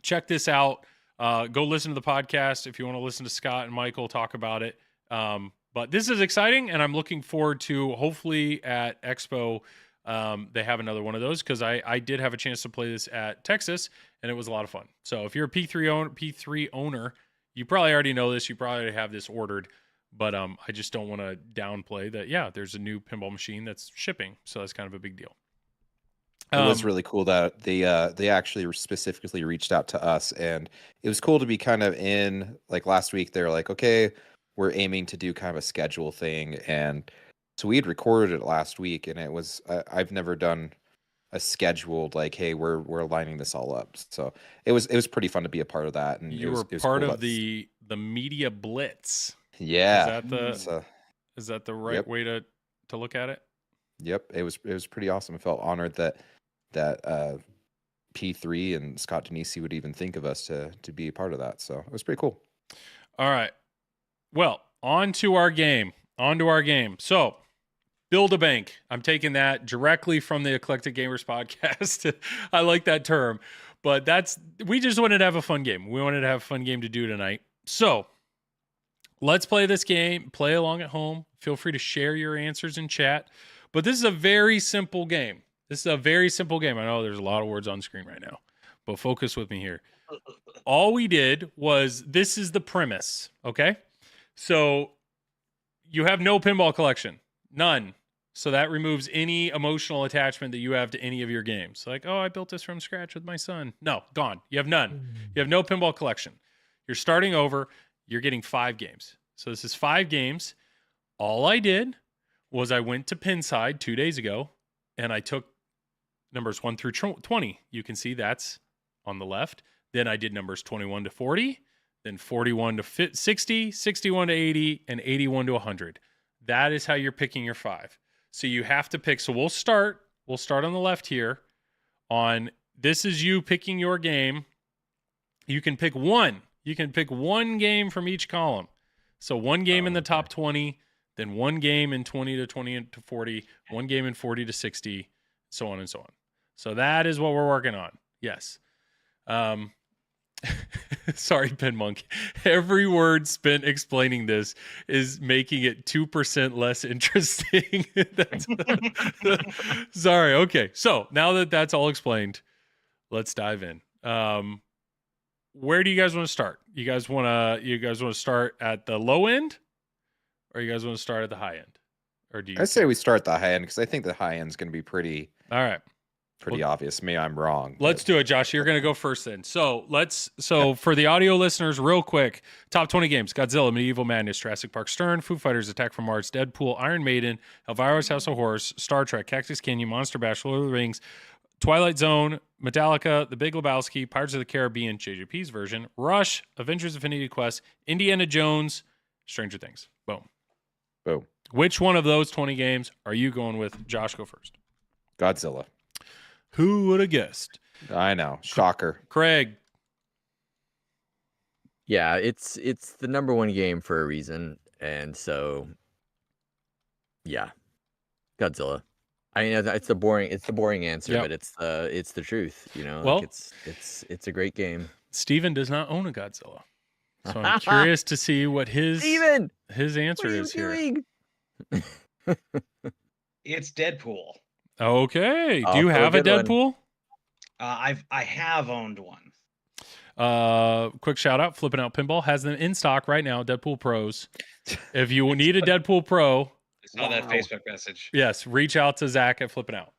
check this out. Go listen to the podcast if you want to listen to Scott and Michael talk about it. But this is exciting, and I'm looking forward to, hopefully at Expo, they have another one of those, because I did have a chance to play this at Texas, and it was a lot of fun. So if you're a P3 owner, you probably already know this. You probably already have this ordered, but I just don't want to downplay that. Yeah, there's a new pinball machine that's shipping, so that's kind of a big deal. It was really cool that they actually specifically reached out to us, and it was cool to be kind of in, like, last week. They're like, okay, we're aiming to do kind of a schedule thing, and so we had recorded it last week, and it was I've never done a scheduled, like, hey, we're lining this all up. So it was pretty fun to be a part of that, and you it were was part cool of the media blitz. Yeah, is that the right way to look at it? Yep, it was pretty awesome. I felt honored that P3 and Scott Denisi would even think of us to be a part of that. So it was pretty cool. All right. Well, on to our game. So, Build-A-Bank. I'm taking that directly from the Eclectic Gamers podcast. I like that term. But we just wanted to have a fun game. We wanted to have a fun game to do tonight. So, let's play this game. Play along at home. Feel free to share your answers in chat. But this is a very simple game. I know there's a lot of words on screen right now, but focus with me here. All we did was, this is the premise, okay? So you have no pinball collection, none. So that removes any emotional attachment that you have to any of your games. Like, oh, I built this from scratch with my son. No, gone. You have none. You have no pinball collection. You're starting over. You're getting 5 games. So this is 5 games. All I did was I went to Pinside 2 days ago, and I took numbers 1 through 20. You can see that's on the left. Then I did numbers 21 to 40, then 41 to 60, 61 to 80, and 81 to 100. That is how you're picking your 5. So you have to pick. So we'll start on the left here. This is you picking your game. You can pick one. You can pick one game from each column. So one game in the top 20, then one game in 20 to 40, one game in 40 to 60, so on and so on. So that is what we're working on. Yes. Sorry, Pin Monk. Every word spent explaining this is making it 2% less interesting. Sorry. Okay. So now that that's all explained, let's dive in. Where do you guys want to start? You guys want to start at the low end, or you guys want to start at the high end? Or do you? I say we start at the high end, because I think the high end is going to be pretty. All right. Pretty obvious. Maybe I'm wrong. Let's do it, Josh. You're going to go first then. So for the audio listeners, real quick, top 20 games: Godzilla, Medieval Madness, Jurassic Park Stern, Foo Fighters, Attack from Mars, Deadpool, Iron Maiden, Elvira's House of Horrors, Star Trek, Cactus Canyon, Monster Bash, Lord of the Rings, Twilight Zone, Metallica, The Big Lebowski, Pirates of the Caribbean, JJP's version, Rush, Avengers Infinity Quest, Indiana Jones, Stranger Things. Boom. Which one of those 20 games are you going with? Josh, go first. Godzilla. Who would have guessed? I know. Shocker. Craig. Yeah, it's the number one game for a reason, and so yeah, Godzilla. I mean, it's the boring answer, Yep. but it's the truth. Well, like it's a great game. Steven does not own a Godzilla, so I'm curious to see what his answer is here. It's Deadpool. Okay. Do you have a Deadpool? I have owned one. Quick shout out: Flipping Out Pinball has them in stock right now. Deadpool Pros. If you need a Deadpool Pro, I saw that Facebook message. yes, reach out to Zach at Flipping Out.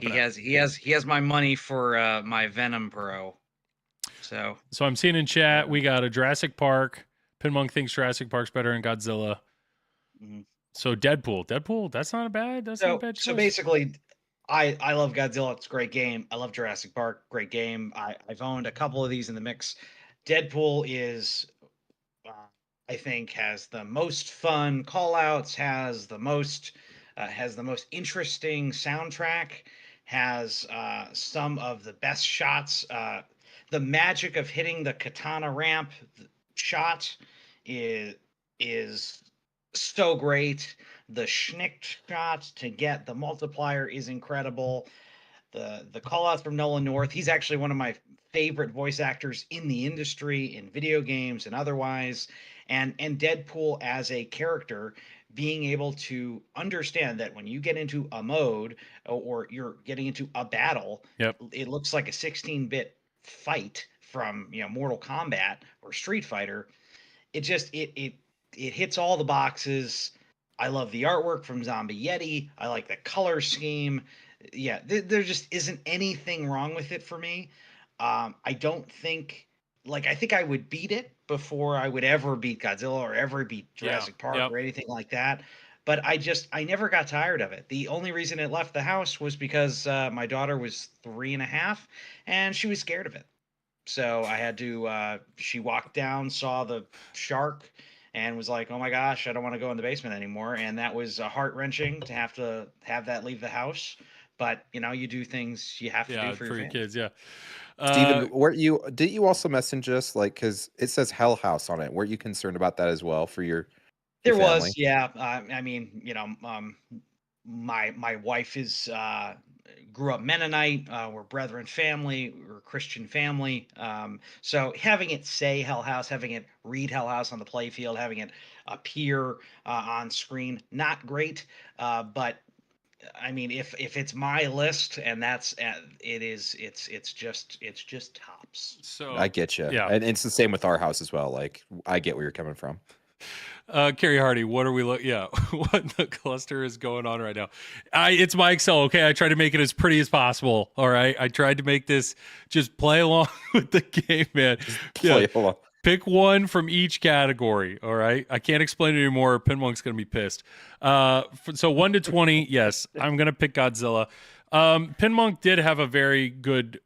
He has my money for my Venom Pro. So So I'm seeing in chat we got a Jurassic Park. Pinmonk thinks Jurassic Park's better than Godzilla. mhm. So Deadpool. That's not a bad. That's not a bad choice. So basically, I love Godzilla. It's a great game. I love Jurassic Park. Great game. I've owned a couple of these in the mix. Deadpool is, uh, I think, has the most fun callouts. Has the most interesting soundtrack. Has some of the best shots. The magic of hitting the katana ramp shot is is so great. The schnick shot to get the multiplier is incredible. The call outs from Nolan North. He's actually one of my favorite voice actors in the industry, in video games and otherwise. And Deadpool as a character, being able to understand that when you get into a mode or you're getting into a battle, Yep. it looks like a 16-bit fight from Mortal Kombat or Street Fighter. It hits all the boxes. I love the artwork from Zombie Yeti. I like the color scheme. Yeah, there just isn't anything wrong with it for me. I don't think, I think I would beat it before I would ever beat Godzilla or ever beat Jurassic Park or anything like that. But I never got tired of it. The only reason it left the house was because my daughter was 3.5 and she was scared of it. So I had to, she walked down, saw the shark, and was like, oh my gosh, I don't want to go in the basement anymore. And that was heart wrenching to have that leave the house. But, you do things you have to do for your family. kids. Yeah. Steven, did you also message us, because it says Hell House on it? Weren't you concerned about that as well for your There family? was, yeah. I mean, my wife is grew up Mennonite. We're Brethren family. We're a Christian family. So having it say Hell House, having it read Hell House on the playfield, having it appear on screen, not great. But I mean, if it's my list and that's it's just tops. So I get you. Yeah. And it's the same with our house as well. Like, I get where you're coming from. Carrie Hardy, what are we what the cluster is going on right now? It's my Excel, okay? I tried to make it as pretty as possible. All right. I tried to make this just play along with the game, man. Play along. Pick one from each category. All right. I can't explain it anymore. Pinmonk's gonna be pissed. So 1 to 20, yes, I'm gonna pick Godzilla. Pinmonk did have a very good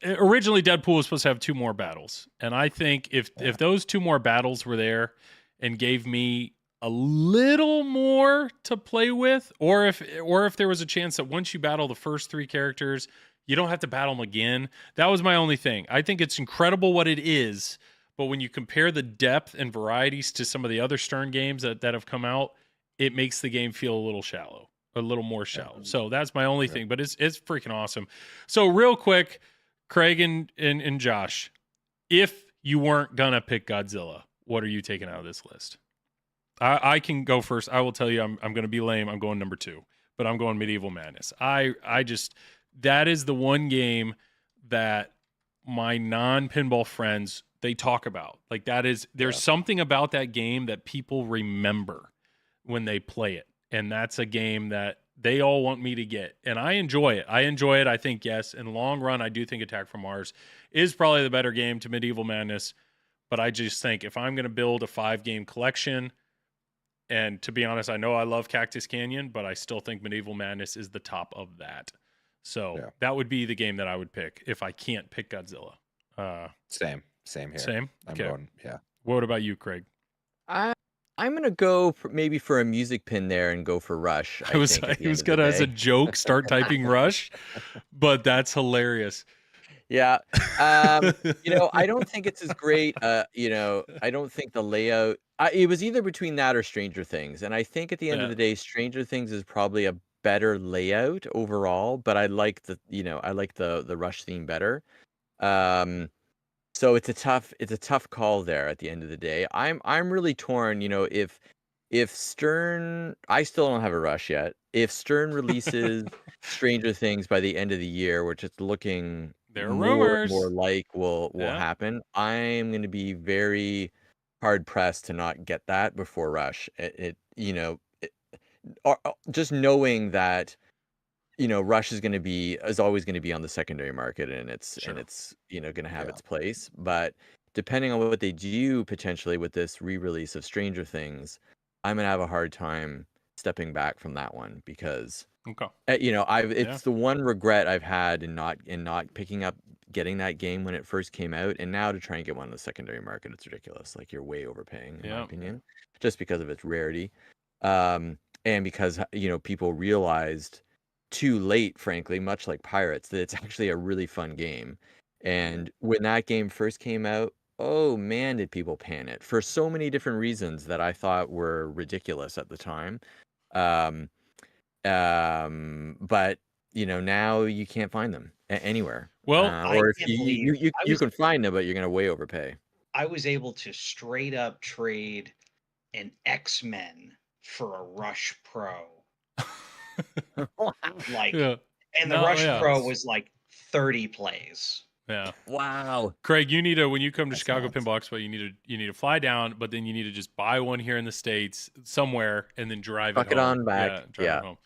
originally Deadpool was supposed to have 2 more battles, and I think if those 2 more battles were there and gave me a little more to play with, or if there was a chance that once you battle the first 3 characters you don't have to battle them again, that was my only thing. I think it's incredible what it is, but when you compare the depth and varieties to some of the other Stern games that have come out, it makes the game feel a little more shallow. So that's my only thing, but it's freaking awesome. So real quick, Craig and Josh, if you weren't gonna pick Godzilla, what are you taking out of this list? I can go first. I will tell you, I'm gonna be lame. I'm going number 2, but I'm going Medieval Madness. I just, that is the one game that my non-pinball friends, they talk about. Like, there's something about that game that people remember when they play it, and that's a game that they all want me to get, and I enjoy it. I think, yes, in the long run, I do think Attack from Mars is probably the better game to Medieval Madness, but I just think if I'm going to build a 5-game collection, and to be honest, I know I love Cactus Canyon, but I still think Medieval Madness is the top of that. So that would be the game that I would pick if I can't pick Godzilla. Same here. Same? I'm going, yeah. What about you, Craig? I'm gonna go maybe for a music pin there and go for Rush. I was gonna, as a joke, start typing Rush, but that's hilarious. Yeah. I don't think it's as great. I don't think the layout. It was either between that or Stranger Things, and I think at the end of the day, Stranger Things is probably a better layout overall. But I like the Rush theme better. So it's a tough call there at the end of the day. I'm really torn. If Stern, I still don't have a Rush yet. If Stern releases Stranger Things by the end of the year, which it's looking more like will happen, I'm going to be very hard pressed to not get that before Rush. Just knowing that Rush is always going to be on the secondary market, and it's Sure. going to have Yeah. its place. But depending on what they do potentially with this re-release of Stranger Things, I'm gonna have a hard time stepping back from that one because Okay. it's the one regret I've had in not picking up getting that game when it first came out, and now to try and get one on the secondary market, it's ridiculous. Like, you're way overpaying, in my opinion, just because of its rarity, and because people realized too late, frankly, much like Pirates, that it's actually a really fun game. And when that game first came out, oh man, did people pan it for so many different reasons that I thought were ridiculous at the time. Um, but now you can't find them anywhere. Well, Or I if can't you believe you can find them, but you're gonna way overpay. I was able to straight up trade an X-Men for a Rush Pro. Like, yeah. and the No, Rush yeah, Pro it's- was like 30 plays. Yeah. Wow. Craig, you need to when you come to That's Chicago nuts. Pinball Expo, you need to fly down, but then you need to just buy one here in the States somewhere and then drive Fuck it it home. on back. Yeah, drive Yeah. it home.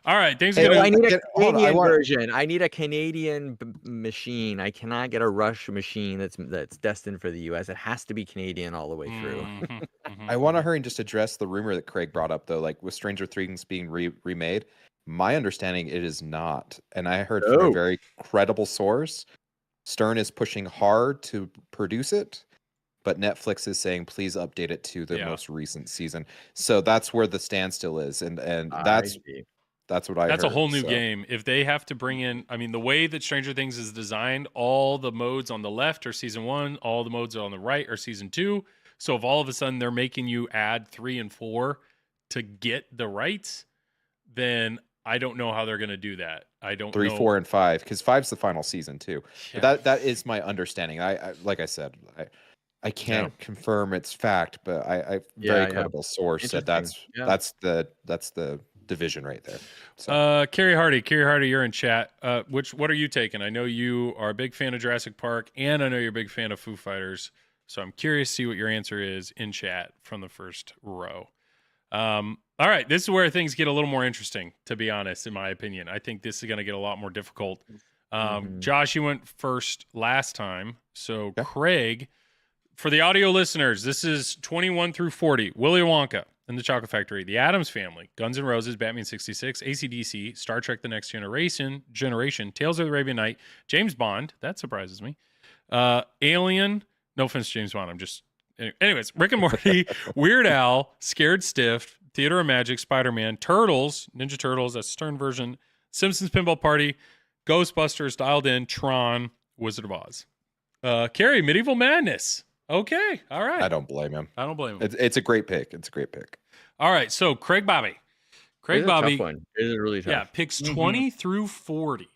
All right, things are Hey, Oh, gonna I need a hold on, I Canadian want- version. I need a Canadian machine. I cannot get a Rush machine that's destined for the US. It has to be Canadian all the way through. Mhm, mhm, I want to mhm. hurry and just address the rumor that Craig brought up, though, like with Stranger Things being remade. My understanding, it is not. And I heard from a Oh. very credible source, Stern is pushing hard to produce it, but Netflix is saying, please update it to the Yeah. most recent season. So that's where the standstill is. And I that's see. what I That's heard. a whole new So game. If they have to bring in, I mean, the way that Stranger Things is designed, all the modes on the left are season 1, all the modes on the right are season 2. So if all of a sudden they're making you add 3 and 4 to get the rights, then I don't know how they're going to do that. I don't 3, know. 4, and 5, because 5's the final season too. Yeah. But that is my understanding. I like I said, I can't confirm it's fact, but I very credible source said Interesting. that's the division right there. So Carrie Hardy, you're in chat. What are you taking? I know you are a big fan of Jurassic Park, and I know you're a big fan of Foo Fighters. So I'm curious to see what your answer is in chat from the first row. All right, this is where things get a little more interesting, to be honest, in my opinion. I think this is going to get a lot more difficult. Josh, you went first last time. So, Okay. Craig, for the audio listeners, this is 21 through 40. Willy Wonka and the Chocolate Factory, The Addams Family, Guns N' Roses, Batman 66, AC/DC, Star Trek The Next Generation, Tales of the Arabian Night, James Bond, that surprises me, Alien, no offense, James Bond, I'm just... Anyways, Rick and Morty, Weird Al, Scared Stiff, Theater of Magic, Spider-Man, Turtles, Ninja Turtles, that's Stern version, Simpsons Pinball Party, Ghostbusters, Dialed In, Tron, Wizard of Oz. Carrie, Medieval Madness. Okay, all right. I don't blame him. I don't blame him. It's a great pick. It's a great pick. All right, so Craig Bobby. It's a tough one. It is really tough. Yeah, picks 20 through 40.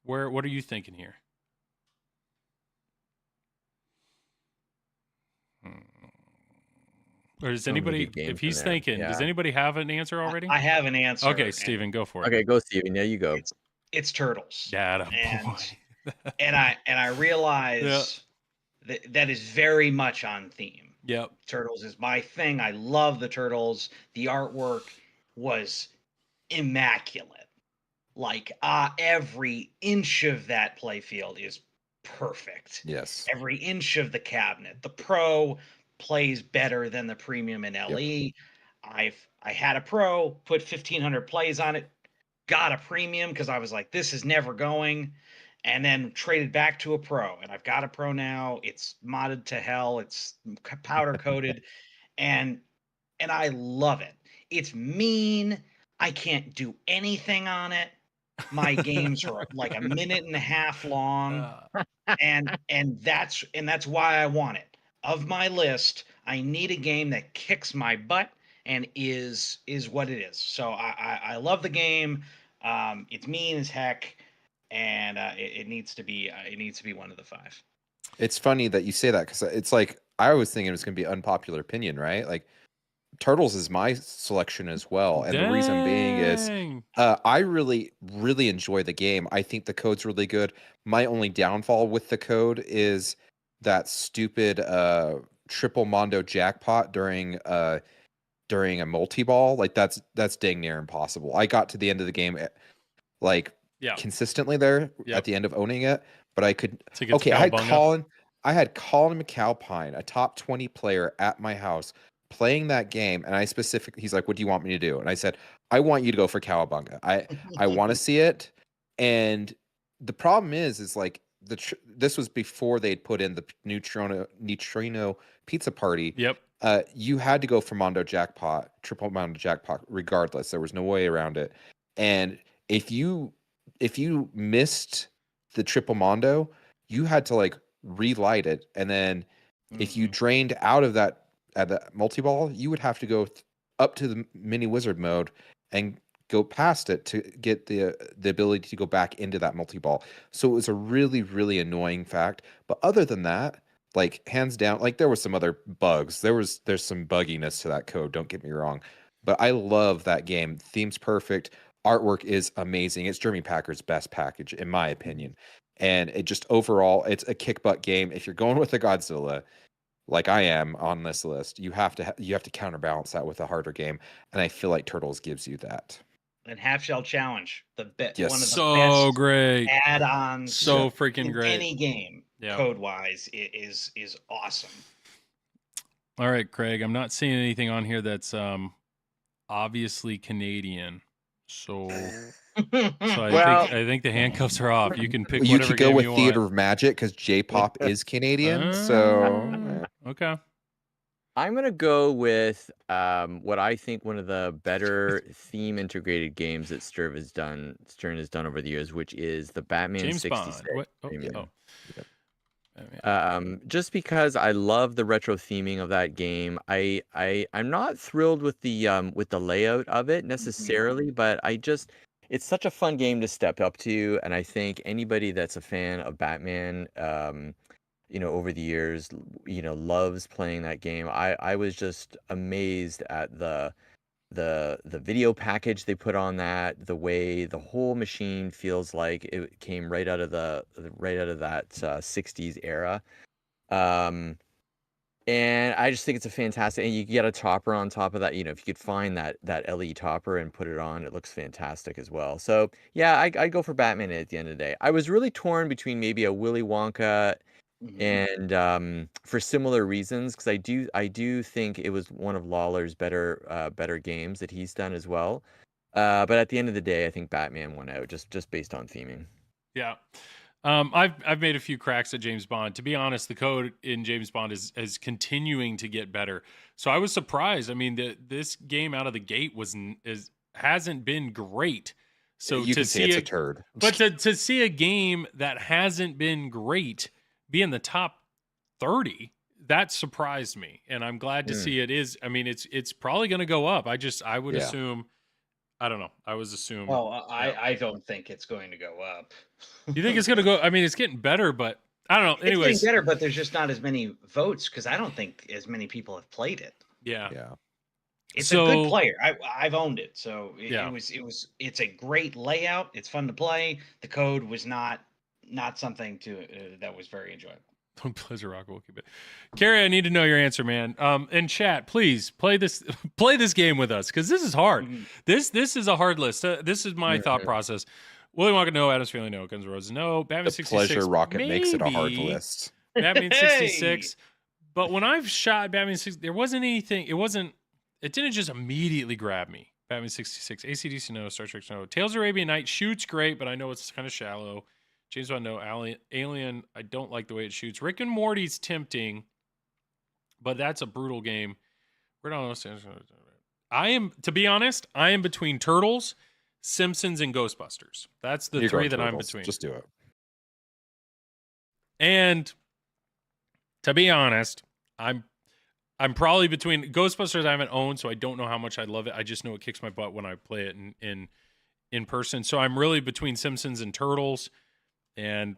What are you thinking here? Or does anybody, if he's thinking, does anybody have an answer already? I have an answer. Okay, Steven, go for it. Okay, go, Steven. There you go. It's Turtles. Boy. and I realize that is very much on theme. Yep. Turtles is my thing. I love the Turtles. The artwork was immaculate. Like every inch of that playfield is perfect. Yes. Every inch of the cabinet. The Pro plays better than the Premium in LE. Yep. I had a Pro, put 1,500 plays on it, got a Premium because I was like, this is never going, and then traded back to a Pro, and I've got a Pro now. It's modded to hell. It's powder coated, and I love it. It's mean. I can't do anything on it. My games are like a minute and a half long, and that's why I want it. Of my list, I need a game that kicks my butt and is what it is. So I love the game. It's mean as heck, and it needs to be one of the 5. It's funny that you say that because it's like I was thinking it was going to be unpopular opinion, right? Like Turtles is my selection as well, and the reason being is I really enjoy the game. I think the code's really good. My only downfall with the code is that stupid triple mondo jackpot during a multi-ball. Like that's dang near impossible. I got to the end of the game like Yeah. consistently there Yep. at the end of owning it, but I could. To get Okay, to Cowabunga. I had Colin McAlpine, a top 20 player at my house, playing that game, and he's like, "What do you want me to do?" And I said, "I want you to go for Cowabunga. I want to see it." And the problem is like this was before they'd put in the neutrino pizza party. Yep. You had to go for Mondo Jackpot, triple Mondo Jackpot, regardless. There was no way around it. And if you missed the triple Mondo, you had to like relight it, and then if you drained out of that at the multi-ball, you would have to go up to the mini wizard mode and go past it to get the ability to go back into that multi-ball. So it was a really, really annoying fact. But other than that, like hands down, like there was some other bugs. There's some bugginess to that code, don't get me wrong. But I love that game. Theme's perfect. Artwork is amazing. It's Jeremy Packard's best package, in my opinion. And it just overall, it's a kick butt game. If you're going with a Godzilla, like I am on this list, you have to counterbalance that with a harder game. And I feel like Turtles gives you that. And Half Shell Challenge, Yes. one of the So best great. add-ons So freaking in great. any game, Yeah. code-wise, is awesome. All right, Craig. I'm not seeing anything on here that's obviously Canadian. So I think the handcuffs are off. You can pick You whatever could go game with you Theater want. of Magic because J-pop is Canadian. So Okay. I'm gonna go with what I think one of the better theme integrated games that Stern has done over the years, which is the Batman James 66. Bond. What? Oh, premium. oh. Batman. Just because I love the retro theming of that game. I'm not thrilled with the layout of it necessarily, but it's such a fun game to step up to, and I think anybody that's a fan of Batman, over the years, loves playing that game. I was just amazed at the video package they put on that, the way the whole machine feels like it came right out of that 60s era. And I just think it's a fantastic, and you get a topper on top of that. If you could find that LE topper and put it on, it looks fantastic as well. So yeah, I'd go for Batman at the end of the day. I was really torn between maybe a Willy Wonka and for similar reasons, because I do think it was one of Lawler's better games that he's done as well. But at the end of the day, I think Batman won out just based on theming. Yeah. I've made a few cracks at James Bond. To be honest, the code in James Bond is continuing to get better. So I was surprised. I mean, this game out of the gate hasn't been great. So you to can see it's a turd. But to see a game that hasn't been great be in the top 30, that surprised me, and I'm glad to see it is. I mean, it's probably going to go up. I would assume. I don't know. I was assuming. Well, I don't think it's going to go up. You think it's going to go? I mean, it's getting better, but I don't know. Anyways, it's getting better, but there's just not as many votes because I don't think as many people have played it. Yeah. It's a good player. I've owned it, so it's a great layout. It's fun to play. The code was not something that was very enjoyable. Pleasure Rock will keep it. Carrie, I need to know your answer, man. In chat, please play this game with us because this is hard. This is a hard list. This is my thought process. Willy Wonka, no. Adam's Family, no. Guns N' Roses, no. Batman The 66, Pleasure Rocket makes it a hard maybe. list. Batman 66. But when I've shot Batman 66, there wasn't anything. It didn't just immediately grab me. Batman 66, AC/DC, no. Star Trek, no. Tales of Arabian Night shoots great, but I know it's kind of shallow. James Bond, no. Alien, I don't like the way it shoots. Rick and Morty's tempting, but that's a brutal game. To be honest, I am between Turtles, Simpsons, and Ghostbusters. That's the three that I'm between. Just do it. And to be honest, I'm probably between Ghostbusters. I haven't owned, so I don't know how much I love it. I just know it kicks my butt when I play it in person. So I'm really between Simpsons and Turtles. And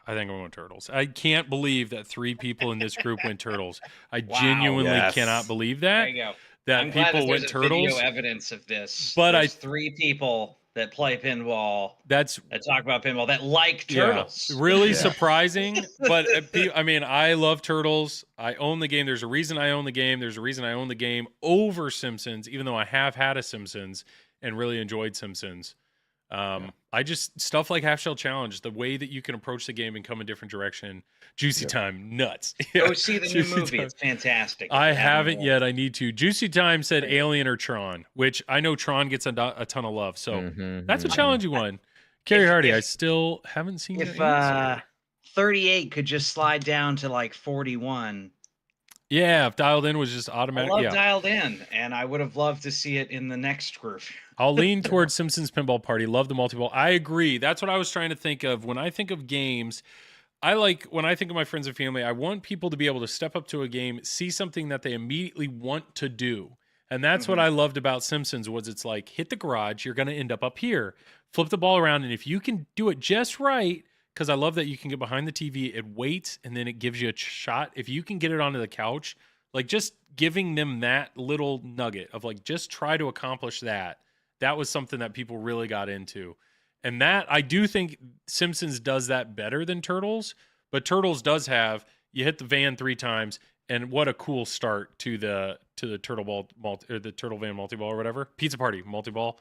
I think I'm going Turtles. I can't believe that 3 people in this group went Turtles. I genuinely cannot believe that. There you go. That I'm people glad went there's Turtles. video evidence of this. But there's 3 people that play pinball. that talk about pinball that like Turtles. Really surprising. But I mean, I love Turtles. I own the game. There's a reason I own the game. There's a reason I own the game over Simpsons, even though I have had a Simpsons. and really enjoyed Simpsons. I just stuff like Half Shell Challenge, the way that you can approach the game and come a different direction. Juicy Time, nuts. Go see the new Juicy movie. Time. It's fantastic. I haven't yet. I need to. Juicy Time said Alien or Tron, which I know Tron gets a ton of love. So that's a challenging one. Carrie Hardy, I still haven't seen your answer. 38 could just slide down to like 41. Yeah, if Dialed In was just automatic. I love Dialed In, and I would have loved to see it in the next group. I'll lean towards Simpsons Pinball Party. Love the multi-ball. I agree. That's what I was trying to think of. When I think of games, when I think of my friends and family, I want people to be able to step up to a game, see something that they immediately want to do. And that's what I loved about Simpsons was it's like, hit the garage, you're going to end up here. Flip the ball around, and if you can do it just right, because I love that you can get behind the TV, it waits, and then it gives you a shot. If you can get it onto the couch, like just giving them that little nugget of like, just try to accomplish that. That was something that people really got into. And that, I do think Simpsons does that better than Turtles, but Turtles does have, you hit the van 3 times, and what a cool start to the Turtle Ball, or the Turtle Van multi-ball or whatever. Pizza Party multi-ball.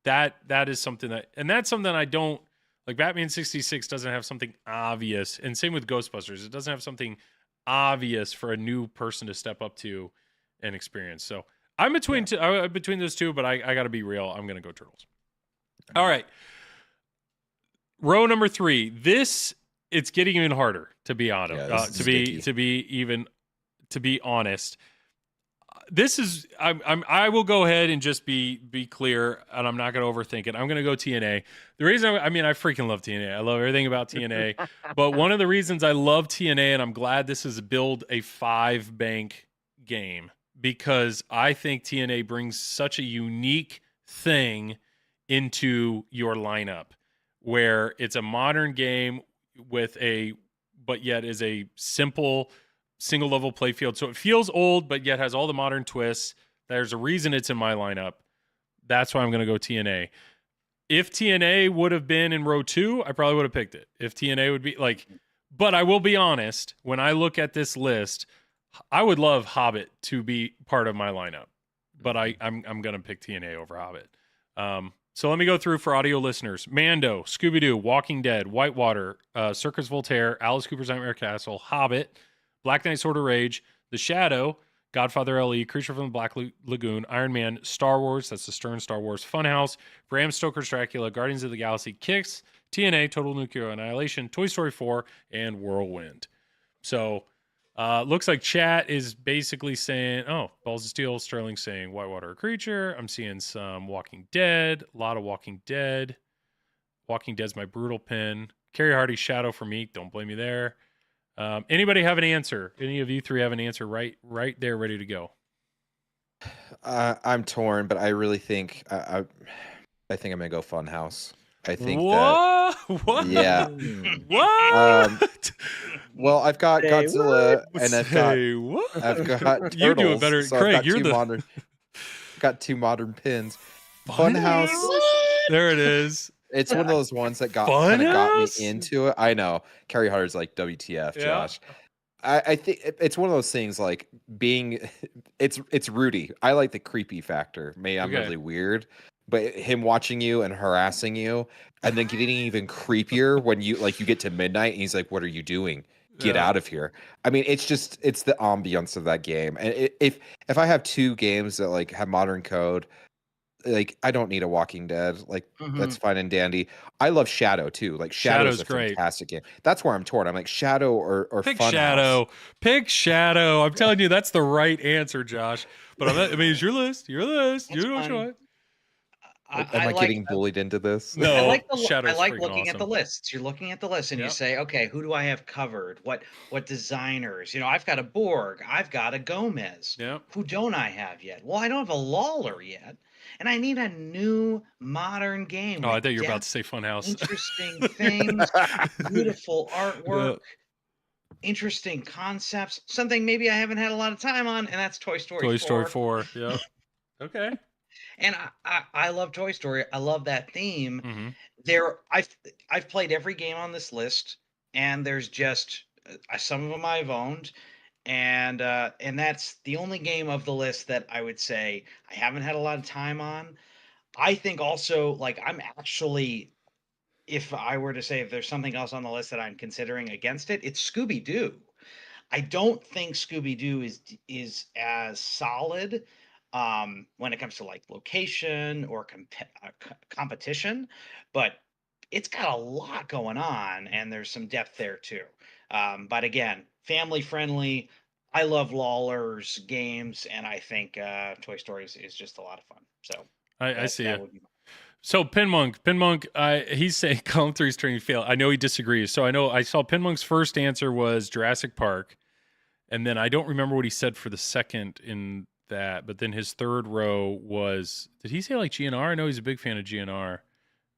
That is something that's something I don't, like Batman 66 doesn't have something obvious, and same with Ghostbusters. It doesn't have something obvious for a new person to step up to and experience. So I'm between those two, but I got to be real. I'm going to go Turtles. All right. Row number 3. It's getting even harder, to be honest. To be honest. This is I will go ahead and just be clear, and I'm not going to overthink it. I'm going to go TNA. The reason I freaking love TNA. I love everything about TNA. But one of the reasons I love TNA, and I'm glad this is build a 5-bank game, because I think TNA brings such a unique thing into your lineup, where it's a modern game but yet is a simple single level playfield. So it feels old, but yet has all the modern twists. There's a reason it's in my lineup. That's why I'm going to go TNA. If TNA would have been in row 2, I probably would have picked it. If TNA would be like, but I will be honest, when I look at this list, I would love Hobbit to be part of my lineup, but I'm going to pick TNA over Hobbit. So let me go through for audio listeners. Mando, Scooby-Doo, Walking Dead, Whitewater, Circus Voltaire, Alice Cooper's Nightmare Castle, Hobbit, Black Knight Sword of Rage, The Shadow, Godfather LE, Creature from the Black Lagoon, Iron Man, Star Wars, that's the Stern Star Wars, Funhouse, Bram Stoker's Dracula, Guardians of the Galaxy, Kicks, TNA, Total Nuclear Annihilation, Toy Story 4, and Whirlwind. So looks like chat is basically saying, Balls of Steel, Sterling saying Whitewater Creature. I'm seeing some Walking Dead, a lot of Walking Dead. Walking Dead's my brutal pin. Carrie Hardy, Shadow for me. Don't blame me there. Anybody have an answer? Any of you 3 have an answer right there, ready to go? I'm torn, but I really think I think I'm gonna go Funhouse. I think What? Yeah. What? Well, I've got Godzilla, and I've got Turtles. You do it better, so Craig. I've got 2 modern pins. Funhouse. There it is. It's one of those ones that kind of got me into it. I know. Carrie Harder's like, WTF, Josh. I think it's one of those things like it's Rudy. I like the creepy factor. Maybe I'm really weird, but him watching you and harassing you, and then getting even creepier when you get to midnight and he's like, "What are you doing? Get out of here!" I mean, it's the ambiance of that game. And if I have 2 games that like have modern code, like I don't need a Walking Dead. Like that's fine and dandy. I love Shadow too. Like Shadow's a great. fantastic game. That's where I'm torn. I'm like Shadow or Pick Funhouse. Shadow. Pick Shadow. I'm telling you, that's the right answer, Josh. But I mean, it's your list. You know what you want. Am I getting bullied into this? No, I like awesome. looking at the lists. You're looking at the list and you say, okay, who do I have covered? What designers? I've got a Borg. I've got a Gomez. Yeah. Who don't I have yet? Well, I don't have a Lawler yet. And I need a new modern game. Oh, I thought you were about to say Funhouse. Interesting things, beautiful artwork, interesting concepts. Something maybe I haven't had a lot of time on, and that's Toy Story 4. Toy Story 4, yeah. Okay. And I love Toy Story. I love that theme. I've played every game on this list, and there's just some of them I've owned. And that's the only game of the list that I would say I haven't had a lot of time on. I think also, like, I'm actually, if I were to say if there's something else on the list that I'm considering against it, it's Scooby Doo. I don't think Scooby Doo is as solid when it comes to like location or competition, but it's got a lot going on, and there's some depth there too. But again, family friendly. I love Lawler's games, and I think Toy Story is just a lot of fun. So I see that you. would be So Pinmonk, he's saying column 3 is turning fail. I know he disagrees. So I know I saw Pinmonk's first answer was Jurassic Park, and then I don't remember what he said for the second in that. But then his third row was, did he say like GNR? I know he's a big fan of GNR,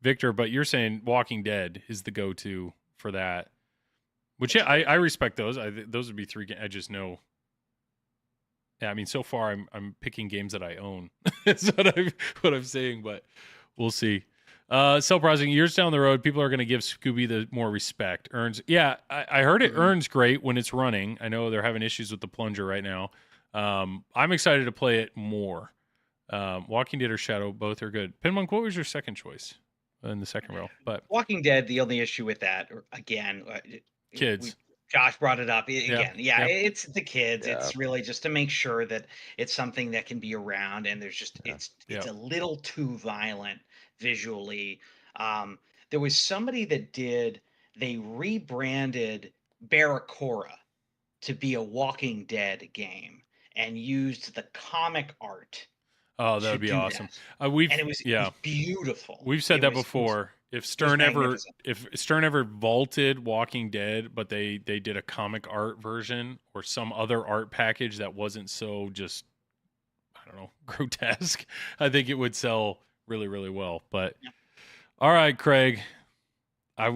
Victor. But you're saying Walking Dead is the go-to for that, which yeah, I respect those. Those would be three. I just know. Yeah, I mean, so far I'm picking games that I own. That's what I'm saying, but we'll see. Self-browsing, years down the road, people are going to give Scooby the more respect. Earns, yeah, I heard it earns great when it's running. I know they're having issues with the plunger right now. I'm excited to play it more. Walking Dead or Shadow, both are good. Pinmonk, what was your second choice in the second row? But Walking Dead. The only issue with that, again, kids. Josh brought it up again. Yeah, yeah. it's the kids. Yeah. It's really just to make sure that it's something that can be around, and there's just it's Yeah. a little too violent visually. There was somebody that they rebranded Barracora to be a Walking Dead game and used the comic art Oh, that to would be do awesome. that. We've And it was beautiful. We've said It that was before. If it was Stern magnificent. ever vaulted Walking Dead, but they did a comic art version or some other art package that wasn't so just, I don't know, grotesque, I think it would sell really, really well. But Yeah. all right, Craig, I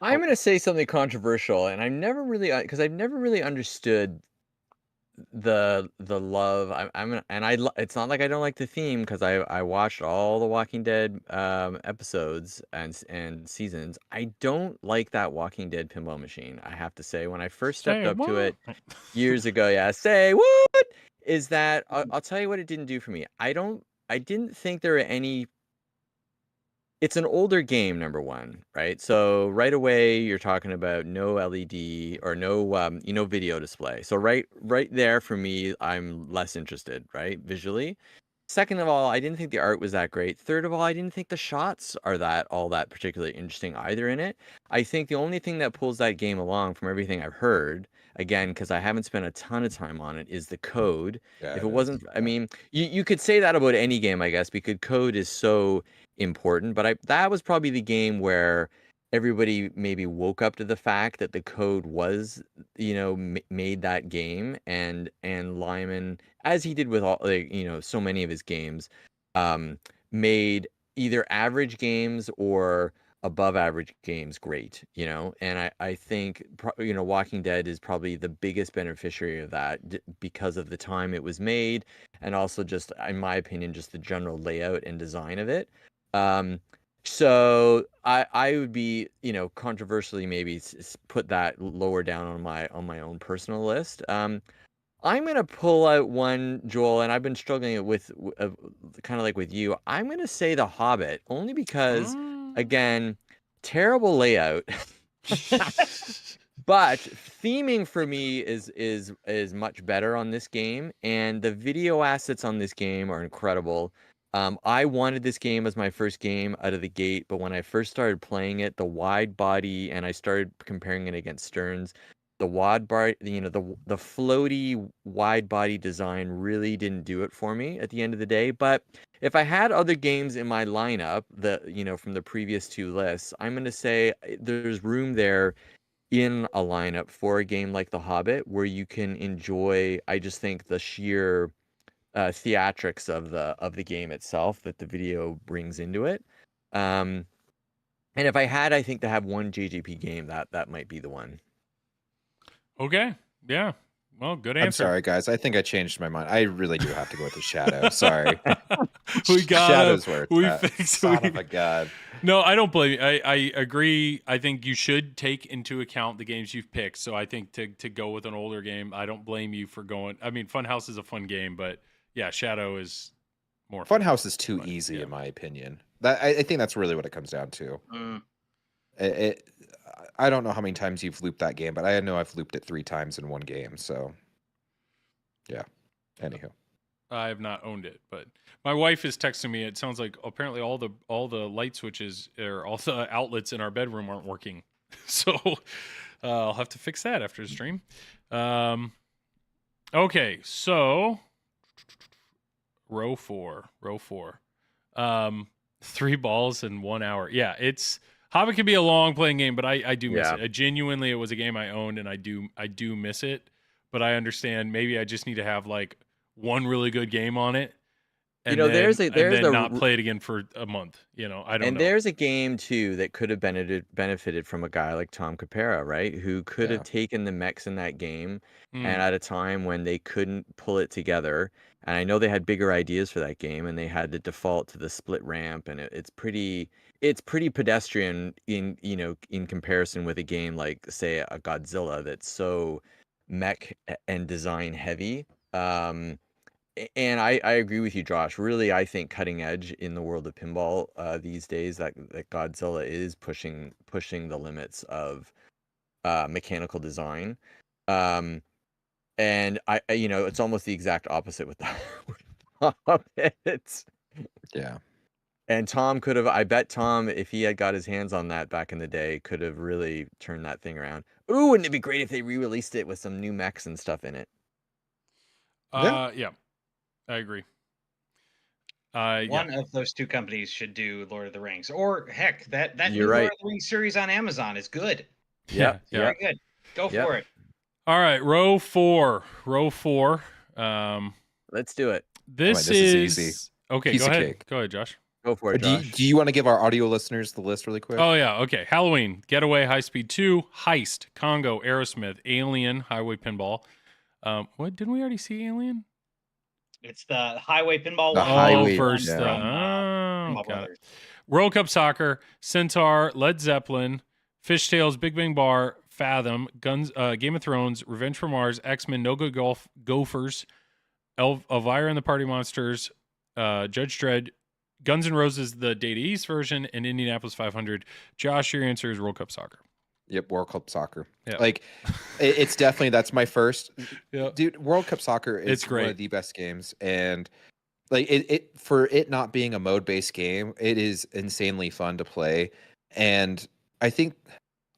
I'm going to say something controversial, and I've never really understood the love. It's not like I don't like the theme, because I watched all the Walking Dead episodes and seasons. I don't like that Walking Dead pinball machine. I have to say, when I first stepped say up to what? it years ago, yeah, say what is that? I'll tell you what it didn't do for me. I didn't think there were any. It's an older game, number one, right? So right away, you're talking about no LED or no, video display. So right there for me, I'm less interested, right, visually. Second of all, I didn't think the art was that great. Third of all, I didn't think the shots are all that particularly interesting either in it. I think the only thing that pulls that game along, from everything I've heard, again, because I haven't spent a ton of time on it, is the code. Yeah, If it it is. wasn't, I mean, you could say that about any game, I guess, because code is so important. But that was probably the game where everybody maybe woke up to the fact that the code was, made that game. And Lyman, as he did with all, like, so many of his games, made either average games or above average games great. And I think Walking Dead is probably the biggest beneficiary of that, because of the time it was made, and also just, in my opinion, just the general layout and design of it. So I would be, controversially, maybe put that lower down on my own personal list. I'm gonna pull out one, Joel, and I've been struggling with, kind of like with you. I'm gonna say The Hobbit, only because, again, terrible layout, but theming for me is much better on this game, and the video assets on this game are incredible. I wanted this game as my first game out of the gate, but when I first started playing it, the wide body, and I started comparing it against Stearns, the wide body, the floaty wide body design really didn't do it for me at the end of the day. But if I had other games in my lineup, from the previous two lists, I'm going to say there's room there in a lineup for a game like The Hobbit, where you can enjoy, I just think, the sheer theatrics of the game itself that the video brings into it. And if I had, I think, to have one JJP game, that might be the one. Okay. Yeah. Well, good I'm answer. sorry, guys. I think I changed my mind. I really do have to go with the Shadow. Sorry. We got Shadow's where it's we at. fixed Son of a god. No, I don't blame you. I agree. I think you should take into account the games you've picked. So I think to go with an older game, I don't blame you for going. I mean, Funhouse is a fun game, but yeah, Shadow is more fun. Funhouse is too But, easy, yeah. in my opinion. That I think that's really what it comes down to. I don't know how many times you've looped that game, but I know I've looped it 3 times in one game. So, yeah. Anywho, I have not owned it, but my wife is texting me. It sounds like apparently all the light switches or all the outlets in our bedroom aren't working. So I'll have to fix that after the stream. Okay, so row four. 3 balls in 1 hour. Yeah, it's Hobbit can be a long playing game, but I do miss Yeah. it. Genuinely, it was a game I owned, and I do miss it. But I understand maybe I just need to have like one really good game on it, and there's not play it again for a month. I don't know. there's a game too that could have benefited from a guy like Tom Capera, right? Who could Yeah. have taken the mechs in that game, Mm. and at a time when they couldn't pull it together, and I know they had bigger ideas for that game, and they had to default to the split ramp, and it's pretty pedestrian in comparison with a game like, say, a Godzilla that's so mech and design heavy. And I agree with you, Josh. Really, I think cutting edge in the world of pinball these days, that Godzilla is pushing the limits of mechanical design. And it's almost the exact opposite with the Hobbits. yeah. And Tom could have, I bet Tom, if he had got his hands on that back in the day, could have really turned that thing around. Ooh, wouldn't it be great if they re-released it with some new mechs and stuff in it? Yeah, I agree. One of those 2 companies should do Lord of the Rings, or heck, that You're new right. Lord of the Rings series on Amazon is good. Yeah. Very good. Go Yep. for it. All right, row four. Let's do it. This this is easy. Okay. Piece Go of ahead. cake. Go ahead, Josh. Go for it, Do Josh. you want to give our audio listeners the list really quick? Oh yeah. Okay. Halloween, Getaway, High Speed 2, Heist, Congo, Aerosmith, Alien, Highway Pinball. What didn't we already see? Alien. It's the Highway Pinball The one. Highway, first. yeah. From Pinball Pinball Brothers. World Cup Soccer, Centaur, Led Zeppelin, Fishtails, Big Bang Bar, Fathom, Game of Thrones, Revenge from Mars, X-Men, No Good Gophers, Elvira and the Party Monsters, Judge Dredd, Guns N' Roses, the Data East version, and Indianapolis 500. Josh, your answer is World Cup Soccer. Yep, World Cup Soccer. Yeah. Like, it's definitely, that's my first. Yep. Dude, World Cup Soccer is It's great. one of the best games, and like it for it not being a mode-based game, it is insanely fun to play. And I think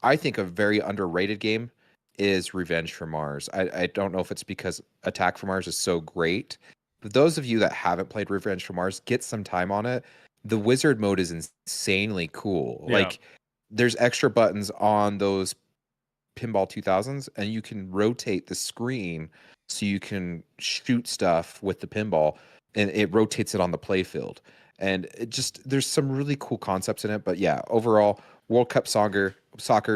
a very underrated game is Revenge from Mars. I don't know if it's because Attack from Mars is so great, but those of you that haven't played Revenge from Mars, get some time on it. The wizard mode is insanely cool. Yeah. Like, there's extra buttons on those Pinball 2000s, and you can rotate the screen so you can shoot stuff with the pinball, and it rotates it on the playfield. And it just, there's some really cool concepts in it. But yeah, overall, World Cup Soccer,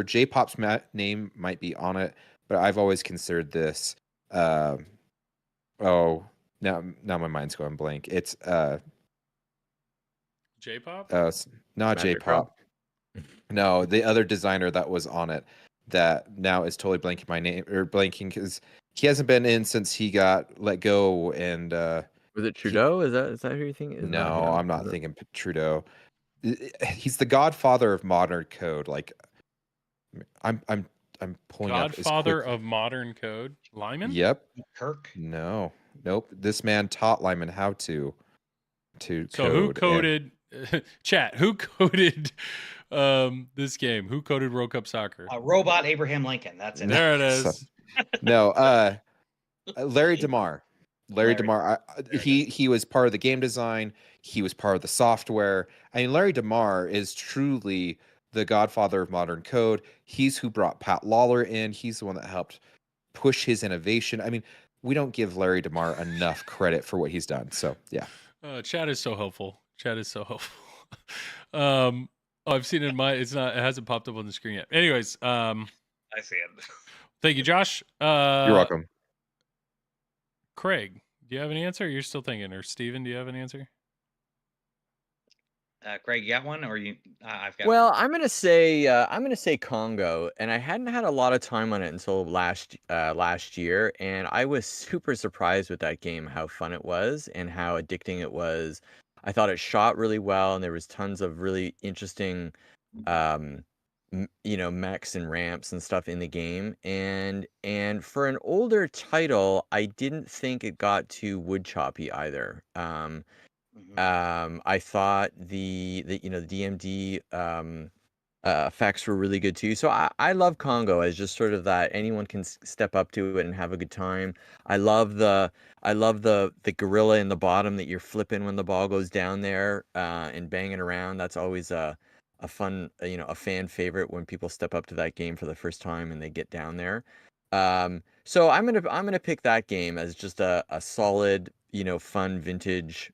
J-Pop's name might be on it, but I've always considered this. Now my mind's going blank. It's J-pop. not Magic J-Pop. No, the other designer that was on it that now is totally blanking my name, or blanking because he hasn't been in since he got let go. And Was it Trudeau? Is that who you think? Is no, not him, I'm not is it? thinking Trudeau. He's the godfather of modern code. Like, I'm pulling up his Godfather quick- of modern code. Lyman. Yep. Kirk. No. Nope. This man taught Lyman how to So code. who and- coded chat? Who coded this game? Who coded World Cup Soccer? Robot Abraham Lincoln. That's it. There it is. No, Larry DeMar. Larry Larry. DeMar. He was part of the game design. He was part of the software. I mean, Larry DeMar is truly the godfather of modern code. He's who brought Pat Lawler in. He's the one that helped push his innovation. I mean, we don't give Larry DeMar enough credit for what he's done. So yeah. Chat is so helpful. I've seen it in it hasn't popped up on the screen yet. Anyways, I see it. thank you, Josh. You're welcome. Craig, do you have an answer? You're still thinking, or Steven, do you have an answer? Greg, you got one, or you? I've got Well, one. I'm gonna say Congo, and I hadn't had a lot of time on it until last year, and I was super surprised with that game, how fun it was and how addicting it was. I thought it shot really well, and there was tons of really interesting, um, mechs and ramps and stuff in the game. And for an older title, I didn't think it got too wood choppy either. I thought the DMD effects were really good too. So I love Congo as just sort of that anyone can step up to it and have a good time. I love the gorilla in the bottom that you're flipping when the ball goes down there and banging around. That's always a fun a fan favorite when people step up to that game for the first time and they get down there. So I'm gonna pick that game as just a solid fun vintage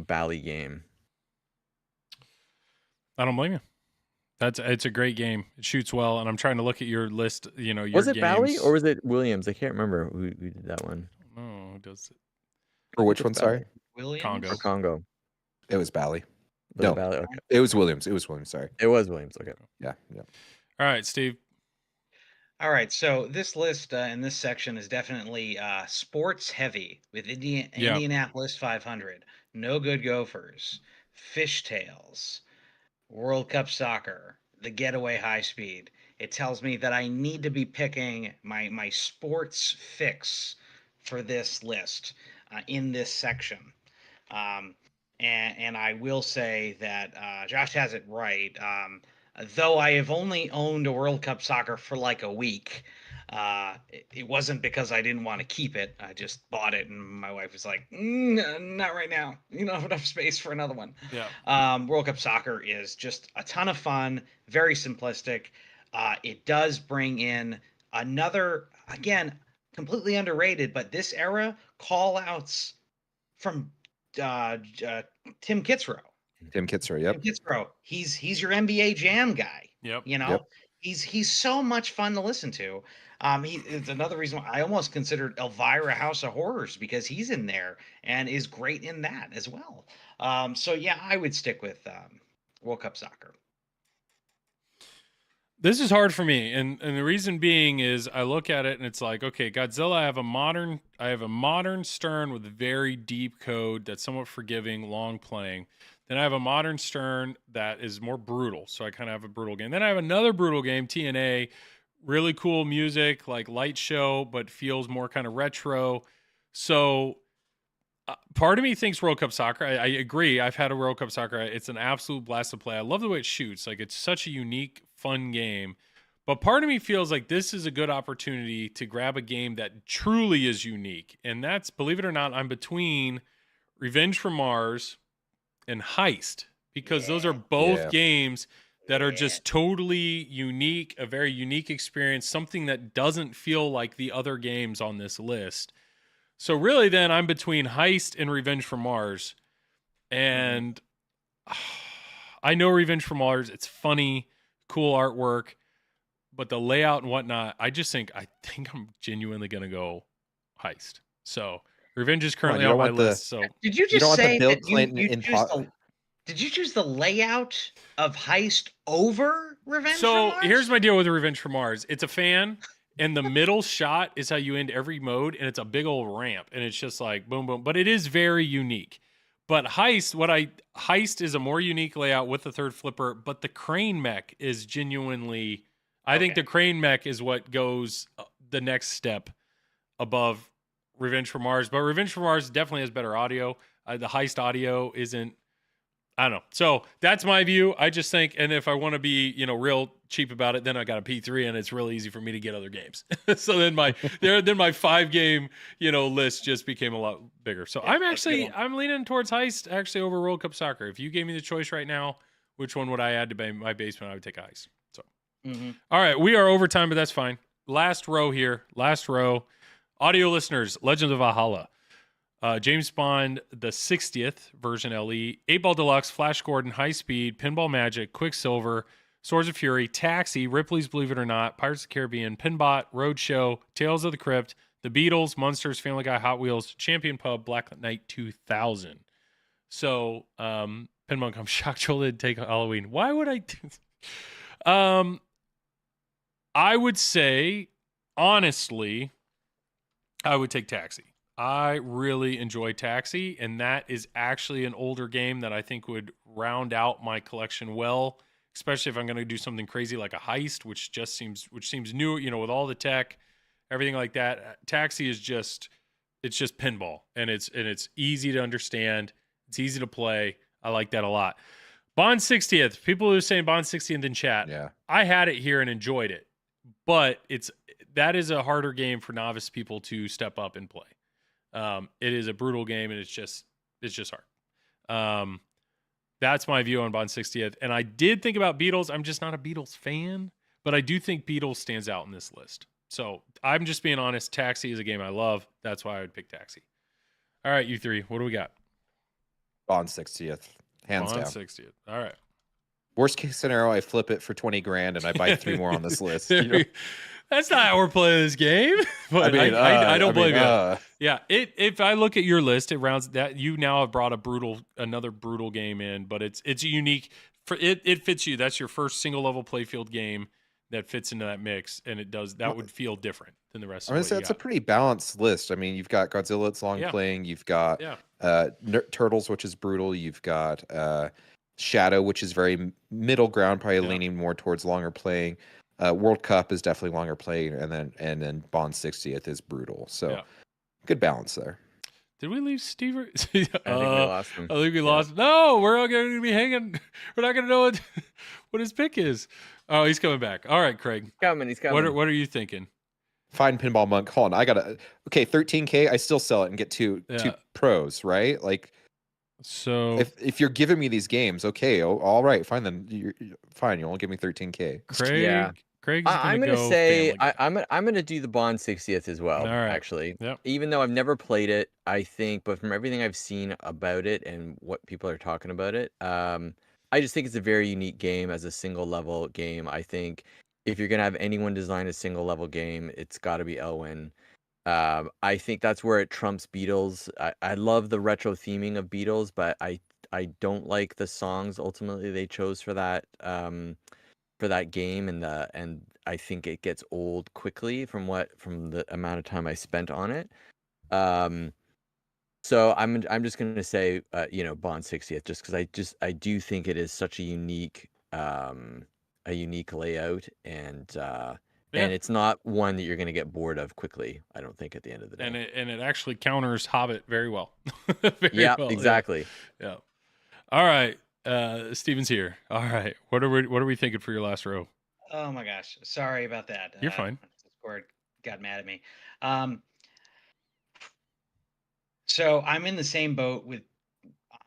Bally game. I don't blame you. It's a great game. It shoots well, and I'm trying to look at your list. Your Was it games. Bally or was it Williams? I can't remember who did that one. Oh, who does it? For which one? Sorry, Williams. Congo. Or Congo. it was Bally. Was No. it Bally? Okay. It was Williams. It was Williams. Sorry. It was Williams. Okay. Yeah. All right, Steve. All right, so this list in this section is definitely sports heavy with Yeah. Indianapolis 500, No Good Gophers, Fishtails, World Cup Soccer, The Getaway High Speed. It tells me that I need to be picking my sports fix for this list in this section. And I will say that Josh has it right. Though I have only owned a World Cup Soccer for like a week, it wasn't because I didn't want to keep it. I just bought it, and my wife was like, "Not right now. You don't have enough space for another one." Yeah. World Cup Soccer is just a ton of fun, very simplistic. It does bring in another, again, completely underrated, but this era call outs from Tim Kitzrow. Tim Kitzer. Yep. Kitzrow, he's your NBA Jam guy. Yep. Yep. He's so much fun to listen to. It's another reason why I almost considered Elvira House of Horrors, because he's in there and is great in that as well. So yeah, I would stick with World Cup Soccer. This is hard for me, and the reason being is I look at it and it's like, okay, Godzilla. I have a modern Stern with very deep code that's somewhat forgiving, long playing. Then I have a modern Stern that is more brutal, so I kind of have a brutal game. Then I have another brutal game, TNA, really cool music, like light show, but feels more kind of retro. So part of me thinks World Cup Soccer. I agree. I've had a World Cup Soccer. It's an absolute blast to play. I love the way it shoots. Like, it's such a unique, fun game. But part of me feels like this is a good opportunity to grab a game that truly is unique. And that's, believe it or not, I'm between Revenge from Mars and Heist, because those are both games that are just totally unique, a very unique experience, something that doesn't feel like the other games on this list. So really then I'm between Heist and Revenge from Mars. And I know Revenge from Mars, it's funny, cool artwork, but the layout and whatnot, I think I'm genuinely going to go Heist. So Revenge is currently on my list. So did you don't just want the say Bill that Clinton you in choose did you choose the layout of Heist over Revenge from So Mars? here's my deal with Revenge from Mars. It's a fan, and the middle shot is how you end every mode, and it's a big old ramp, and it's just like boom, boom. But it is very unique. But Heist is a more unique layout with the third flipper, but the crane mech is genuinely. I think the crane mech is what goes the next step above Revenge from Mars. But Revenge from Mars definitely has better audio. The Heist audio isn't. I don't know. So that's my view. I just think, and if I want to be, real cheap about it, then I got a P3, and it's really easy for me to get other games. So then my 5-game, list just became a lot bigger. So I'm leaning towards Heist actually over World Cup Soccer. If you gave me the choice right now, which one would I add to my basement? I would take Heist. So, All right, we are over time, but that's fine. Last row here. Audio listeners, Legends of Valhalla. James Bond, the 60th version LE, 8-Ball Deluxe, Flash Gordon, High Speed, Pinball Magic, Quicksilver, Swords of Fury, Taxi, Ripley's Believe It or Not, Pirates of the Caribbean, Pinbot, Roadshow, Tales of the Crypt, The Beatles, Munsters, Family Guy, Hot Wheels, Champion Pub, Black Knight 2000. So Pinmonk, I'm shocked Joel didn't take Halloween. Why would I do I would say, honestly, I would take Taxi. I really enjoy Taxi, and that is actually an older game that I think would round out my collection well, especially if I'm going to do something crazy like a heist, which seems new, with all the tech, everything like that. Taxi is just pinball, and it's easy to understand. It's easy to play. I like that a lot. Bond 60th. People who are saying Bond 60th in chat. Yeah. I had it here and enjoyed it, but that is a harder game for novice people to step up and play. It is a brutal game, and it's just hard. That's my view on Bond 60th. And I did think about Beatles. I'm just not a Beatles fan, but I do think Beatles stands out in this list. So I'm just being honest. Taxi is a game I love. That's why I would pick Taxi. All right, you three. What do we got? Bond 60th, hands Bond down. 60th. All right. Worst case scenario, I flip it for 20 grand and I buy 3 more on this list. That's not how we're playing this game. But I don't blame you. Yeah, if I look at your list, it rounds that you now have brought another brutal game in, but it's unique. It fits you. That's your first single level playfield game that fits into that mix, and it does that would feel different than the rest of it. It's a pretty balanced list. I mean, you've got Godzilla, it's long playing. You've got Turtles, which is brutal. You've got Shadow, which is very middle ground, probably leaning more towards longer playing. World Cup is definitely longer playing, and then Bond 60th is brutal. So good balance there. Did we leave Steve? I think we lost him. I think we lost. No, we're all going to be hanging. We're not going to know what his pick is. Oh, he's coming back. All right, Craig. He's coming. What are you thinking? Fine, Pinball Monk. Hold on, I gotta. Okay, 13K. I still sell it and get two pros, right? Like, so if you're giving me these games, okay, all right, fine. Then you're fine. You won't give me 13K. Craig. Yeah. Craig's I'm gonna say I'm gonna do the Bond 60th as well. All right. Actually, Yep. Even though I've never played it, I think, but from everything I've seen about it and what people are talking about it, I just think it's a very unique game as a single level game. I think if you're gonna have anyone design a single level game, it's got to be Elwin. I think that's where it trumps Beatles. I love the retro theming of Beatles, but I don't like the songs ultimately they chose for that game, and I think it gets old quickly from the amount of time I spent on it. So I'm just gonna say Bond 60th just because I do think it is such a unique layout, and it's not one that you're gonna get bored of quickly. I don't think at the end of the day. And it actually counters Hobbit very well. Exactly. Yeah. All right. Steven's here. All right. What are we thinking for your last row? Oh my gosh. Sorry about that. You're fine. Discord got mad at me. So I'm in the same boat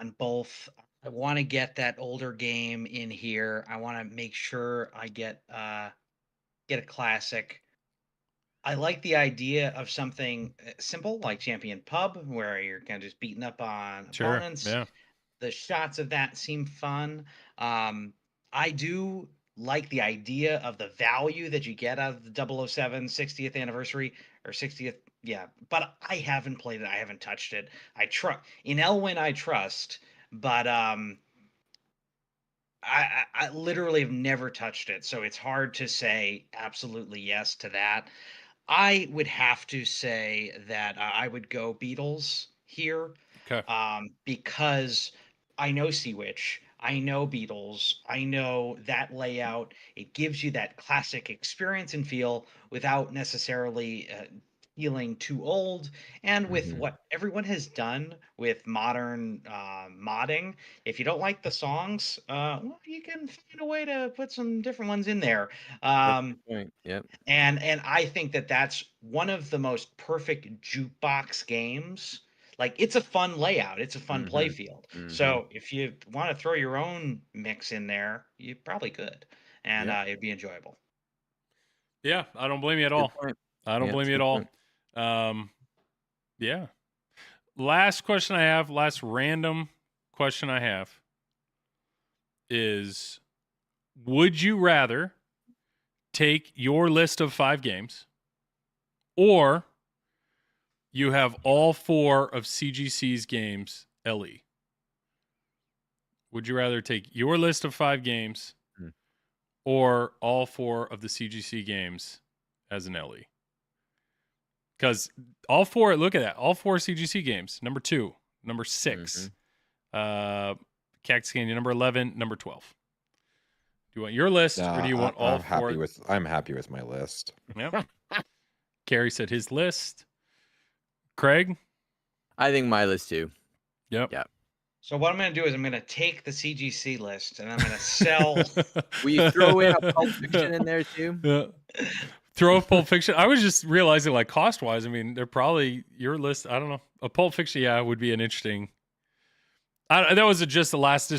on both. I want to get that older game in here. I want to make sure I get a classic. I like the idea of something simple like Champion Pub, where you're kind of just beating up on opponents. Yeah. The shots of that seem fun. I do like the idea of the value that you get out of the 007 60th anniversary or 60th. Yeah, but I haven't played it. I haven't touched it. In Elwin, I trust, but I literally have never touched it. So it's hard to say absolutely yes to that. I would have to say that I would go Beatles here. Okay. Because I know Sea Witch, I know Beatles, I know that layout. It gives you that classic experience and feel without necessarily feeling too old. And with what everyone has done with modern modding, if you don't like the songs, well, you can find a way to put some different ones in there. Yep. And I think that's one of the most perfect jukebox games. Like, it's a fun layout. It's a fun play field. So if you want to throw your own mix in there, you probably could. And it'd be enjoyable. Yeah, I don't blame you at all. I don't blame you at all. Yeah. Last random question I have is, would you rather take your list of 5 games, or you have all 4 of CGC's games LE? would you rather take your list of 5 games or all 4 of the CGC games as an LE? Because all 4, look at that, all 4 CGC games, number 2, number 6, Cactus Canyon, number 11, number 12. Do you want your list or do you want all 4? I'm happy with my list. Yep. Carrie said his list. Craig? I think my list too. Yep. Yeah. So what I'm going to do is I'm going to take the CGC list and I'm going to sell. Will you throw in a Pulp Fiction in there too? Yeah. Throw a Pulp Fiction. I was just realizing, like, cost-wise, I mean, they're probably your list. I don't know. A Pulp Fiction, yeah, would be an interesting. That was just the last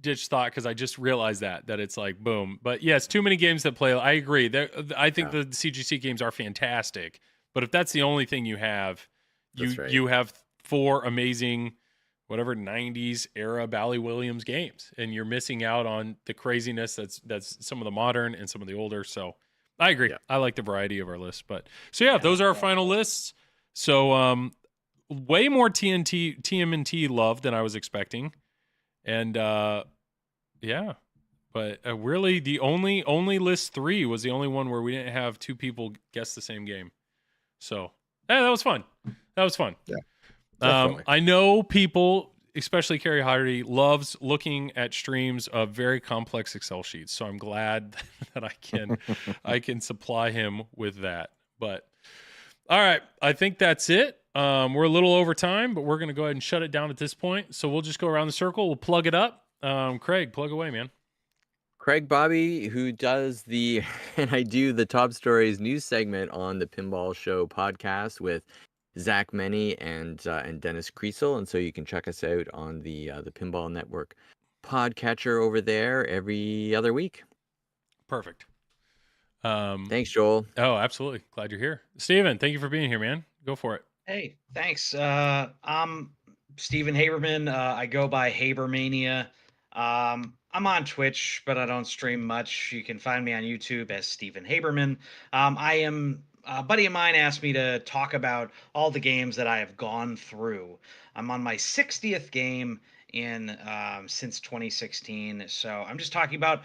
ditch thought because I just realized that it's like boom. But yes, too many games that play. I agree. I think the CGC games are fantastic. But if that's the only thing you have, you have 4 amazing, whatever 90s era Bally Williams games, and you're missing out on the craziness that's some of the modern and some of the older. So I agree. I like the variety of our list. But so those are our final lists. So way more TMNT love than I was expecting. And but really the only list 3 was the only one where we didn't have 2 people guess the same game. So that was fun. Yeah. I know people, especially Carrie Hardy, loves looking at streams of very complex Excel sheets. So I'm glad that I can supply him with that. But all right, I think that's it. We're a little over time, but we're going to go ahead and shut it down at this point. So we'll just go around the circle. We'll plug it up. Craig, plug away, man. Craig Bobby, who does and I do the Top Stories news segment on the Pinball Show podcast with Zach Meny and Dennis Kriesel. And so you can check us out on the Pinball Network podcatcher over there every other week. Perfect. Thanks, Joel. Oh, absolutely. Glad you're here. Steven, thank you for being here, man. Go for it. Hey, thanks. I'm Steven Haberman. I go by Habermania. I'm on Twitch, but I don't stream much. You can find me on YouTube as Steven Haberman. A buddy of mine asked me to talk about all the games that I have gone through. I'm on my 60th game since 2016. So I'm just talking about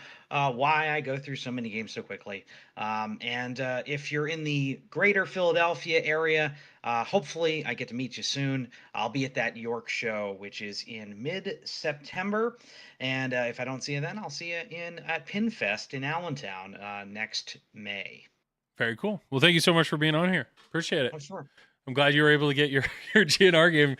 why I go through so many games so quickly. And if you're in the greater Philadelphia area, hopefully I get to meet you soon. I'll be at that York show, which is in mid-September. And if I don't see you then, I'll see you at PinFest in Allentown next May. Very cool. Well, thank you so much for being on here. Appreciate it. Oh, sure. I'm glad you were able to get your GNR game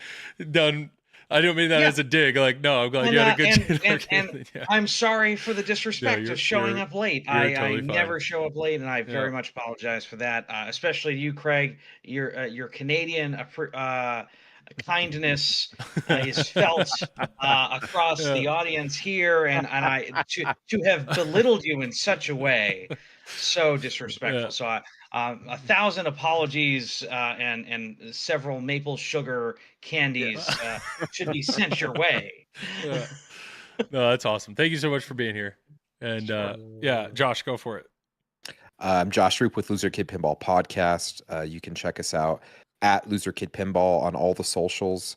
done. I don't mean that as a dig. Like, no, I'm glad you had a good GNR game. And I'm sorry for the disrespect of showing up late. I totally never show up late, and I very much apologize for that. Especially you, Craig. Your Canadian kindness is felt across the audience here, and I to have belittled you in such a way, so disrespectful. So 1,000 apologies and several maple sugar candies should be sent your way. No, that's awesome. Thank you so much for being here. And Josh, go for it. I'm Josh Roop with Loser Kid Pinball Podcast. You can check us out at Loser Kid Pinball on all the socials.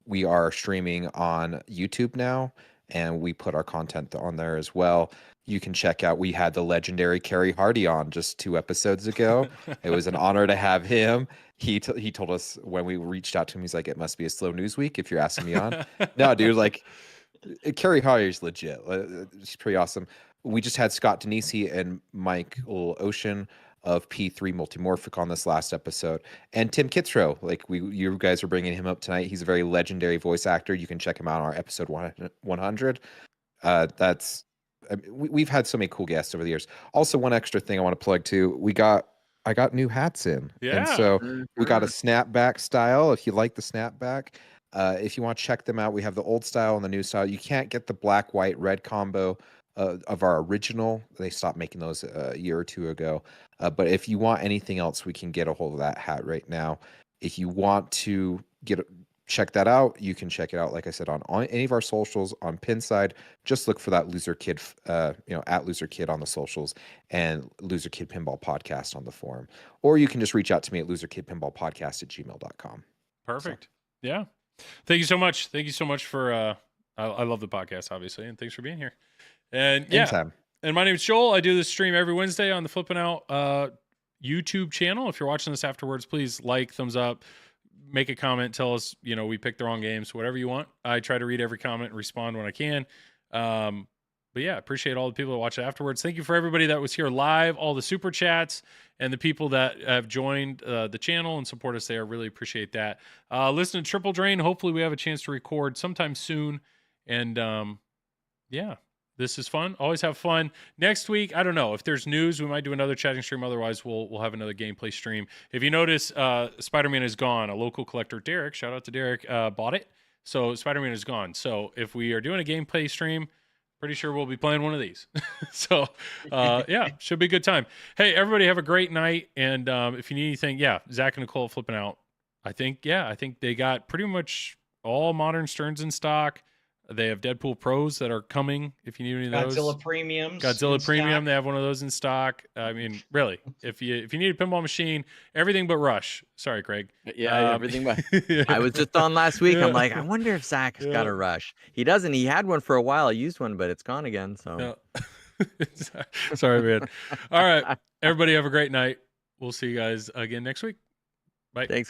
We are streaming on YouTube now, and we put our content on there as well. You can check out, we had the legendary Carrie Hardy on just 2 episodes ago. It was an honor to have him. He told us when we reached out to him, he's like, it must be a slow news week if you're asking me on. No, dude, like, Carrie Hardy's legit. She's pretty awesome. We just had Scott Denisi and Michael Ocean of P3 Multimorphic on this last episode, and Tim Kitzrow. Like, you guys are bringing him up tonight. He's a very legendary voice actor. You can check him out on our episode 100. We've had so many cool guests over the years. Also, one extra thing I want to plug too. I got new hats in. Yeah. And so we got a snapback style. If you like the snapback, if you want to check them out, we have the old style and the new style. You can't get the black, white, red combo of our original. They stopped making those a year or 2 ago. But if you want anything else, we can get a hold of that hat right now. If you want to check that out, you can check it out, like I said, on any of our socials on Pinside. Just look for that Loser Kid, at Loser Kid on the socials, and Loser Kid Pinball Podcast on the forum. Or you can just reach out to me at loserkidpinballpodcast@gmail.com. Perfect. So. Yeah. Thank you so much. Thank you so much for I love the podcast, obviously, and thanks for being here. And yeah, Anytime. and my name is Joel. I do this stream every Wednesday on the Flipping Out YouTube channel. If you're watching this afterwards, please like, thumbs up, make a comment, tell us, we picked the wrong games, whatever you want. I try to read every comment and respond when I can. But yeah, appreciate all the people that watch it afterwards. Thank you for everybody that was here live, all the super chats, and the people that have joined the channel and support us there. Really appreciate that. Listen to Triple Drain. Hopefully we have a chance to record sometime soon. And yeah, this is fun. Always have fun. Next week, I don't know. If there's news, we might do another chatting stream. Otherwise, we'll have another gameplay stream. If you notice, Spider-Man is gone. A local collector, Derek, shout out to Derek, bought it. So Spider-Man is gone. So if we are doing a gameplay stream, pretty sure we'll be playing one of these. So yeah, should be a good time. Hey, everybody have a great night. And if you need anything, yeah, Zach and Nicole Flipping Out. I think they got pretty much all modern Sterns in stock. They have Deadpool Pros that are coming. If you need any of those, Godzilla Premiums. Godzilla Premium, they have one of those in stock. I mean, really, if you need a pinball machine, everything but Rush. Sorry, Craig. Yeah, everything but. I was just on last week. I'm like, I wonder if Zach's got a Rush. He doesn't. He had one for a while. I used one, but it's gone again. So. Sorry, man. All right, everybody have a great night. We'll see you guys again next week. Bye. Thanks.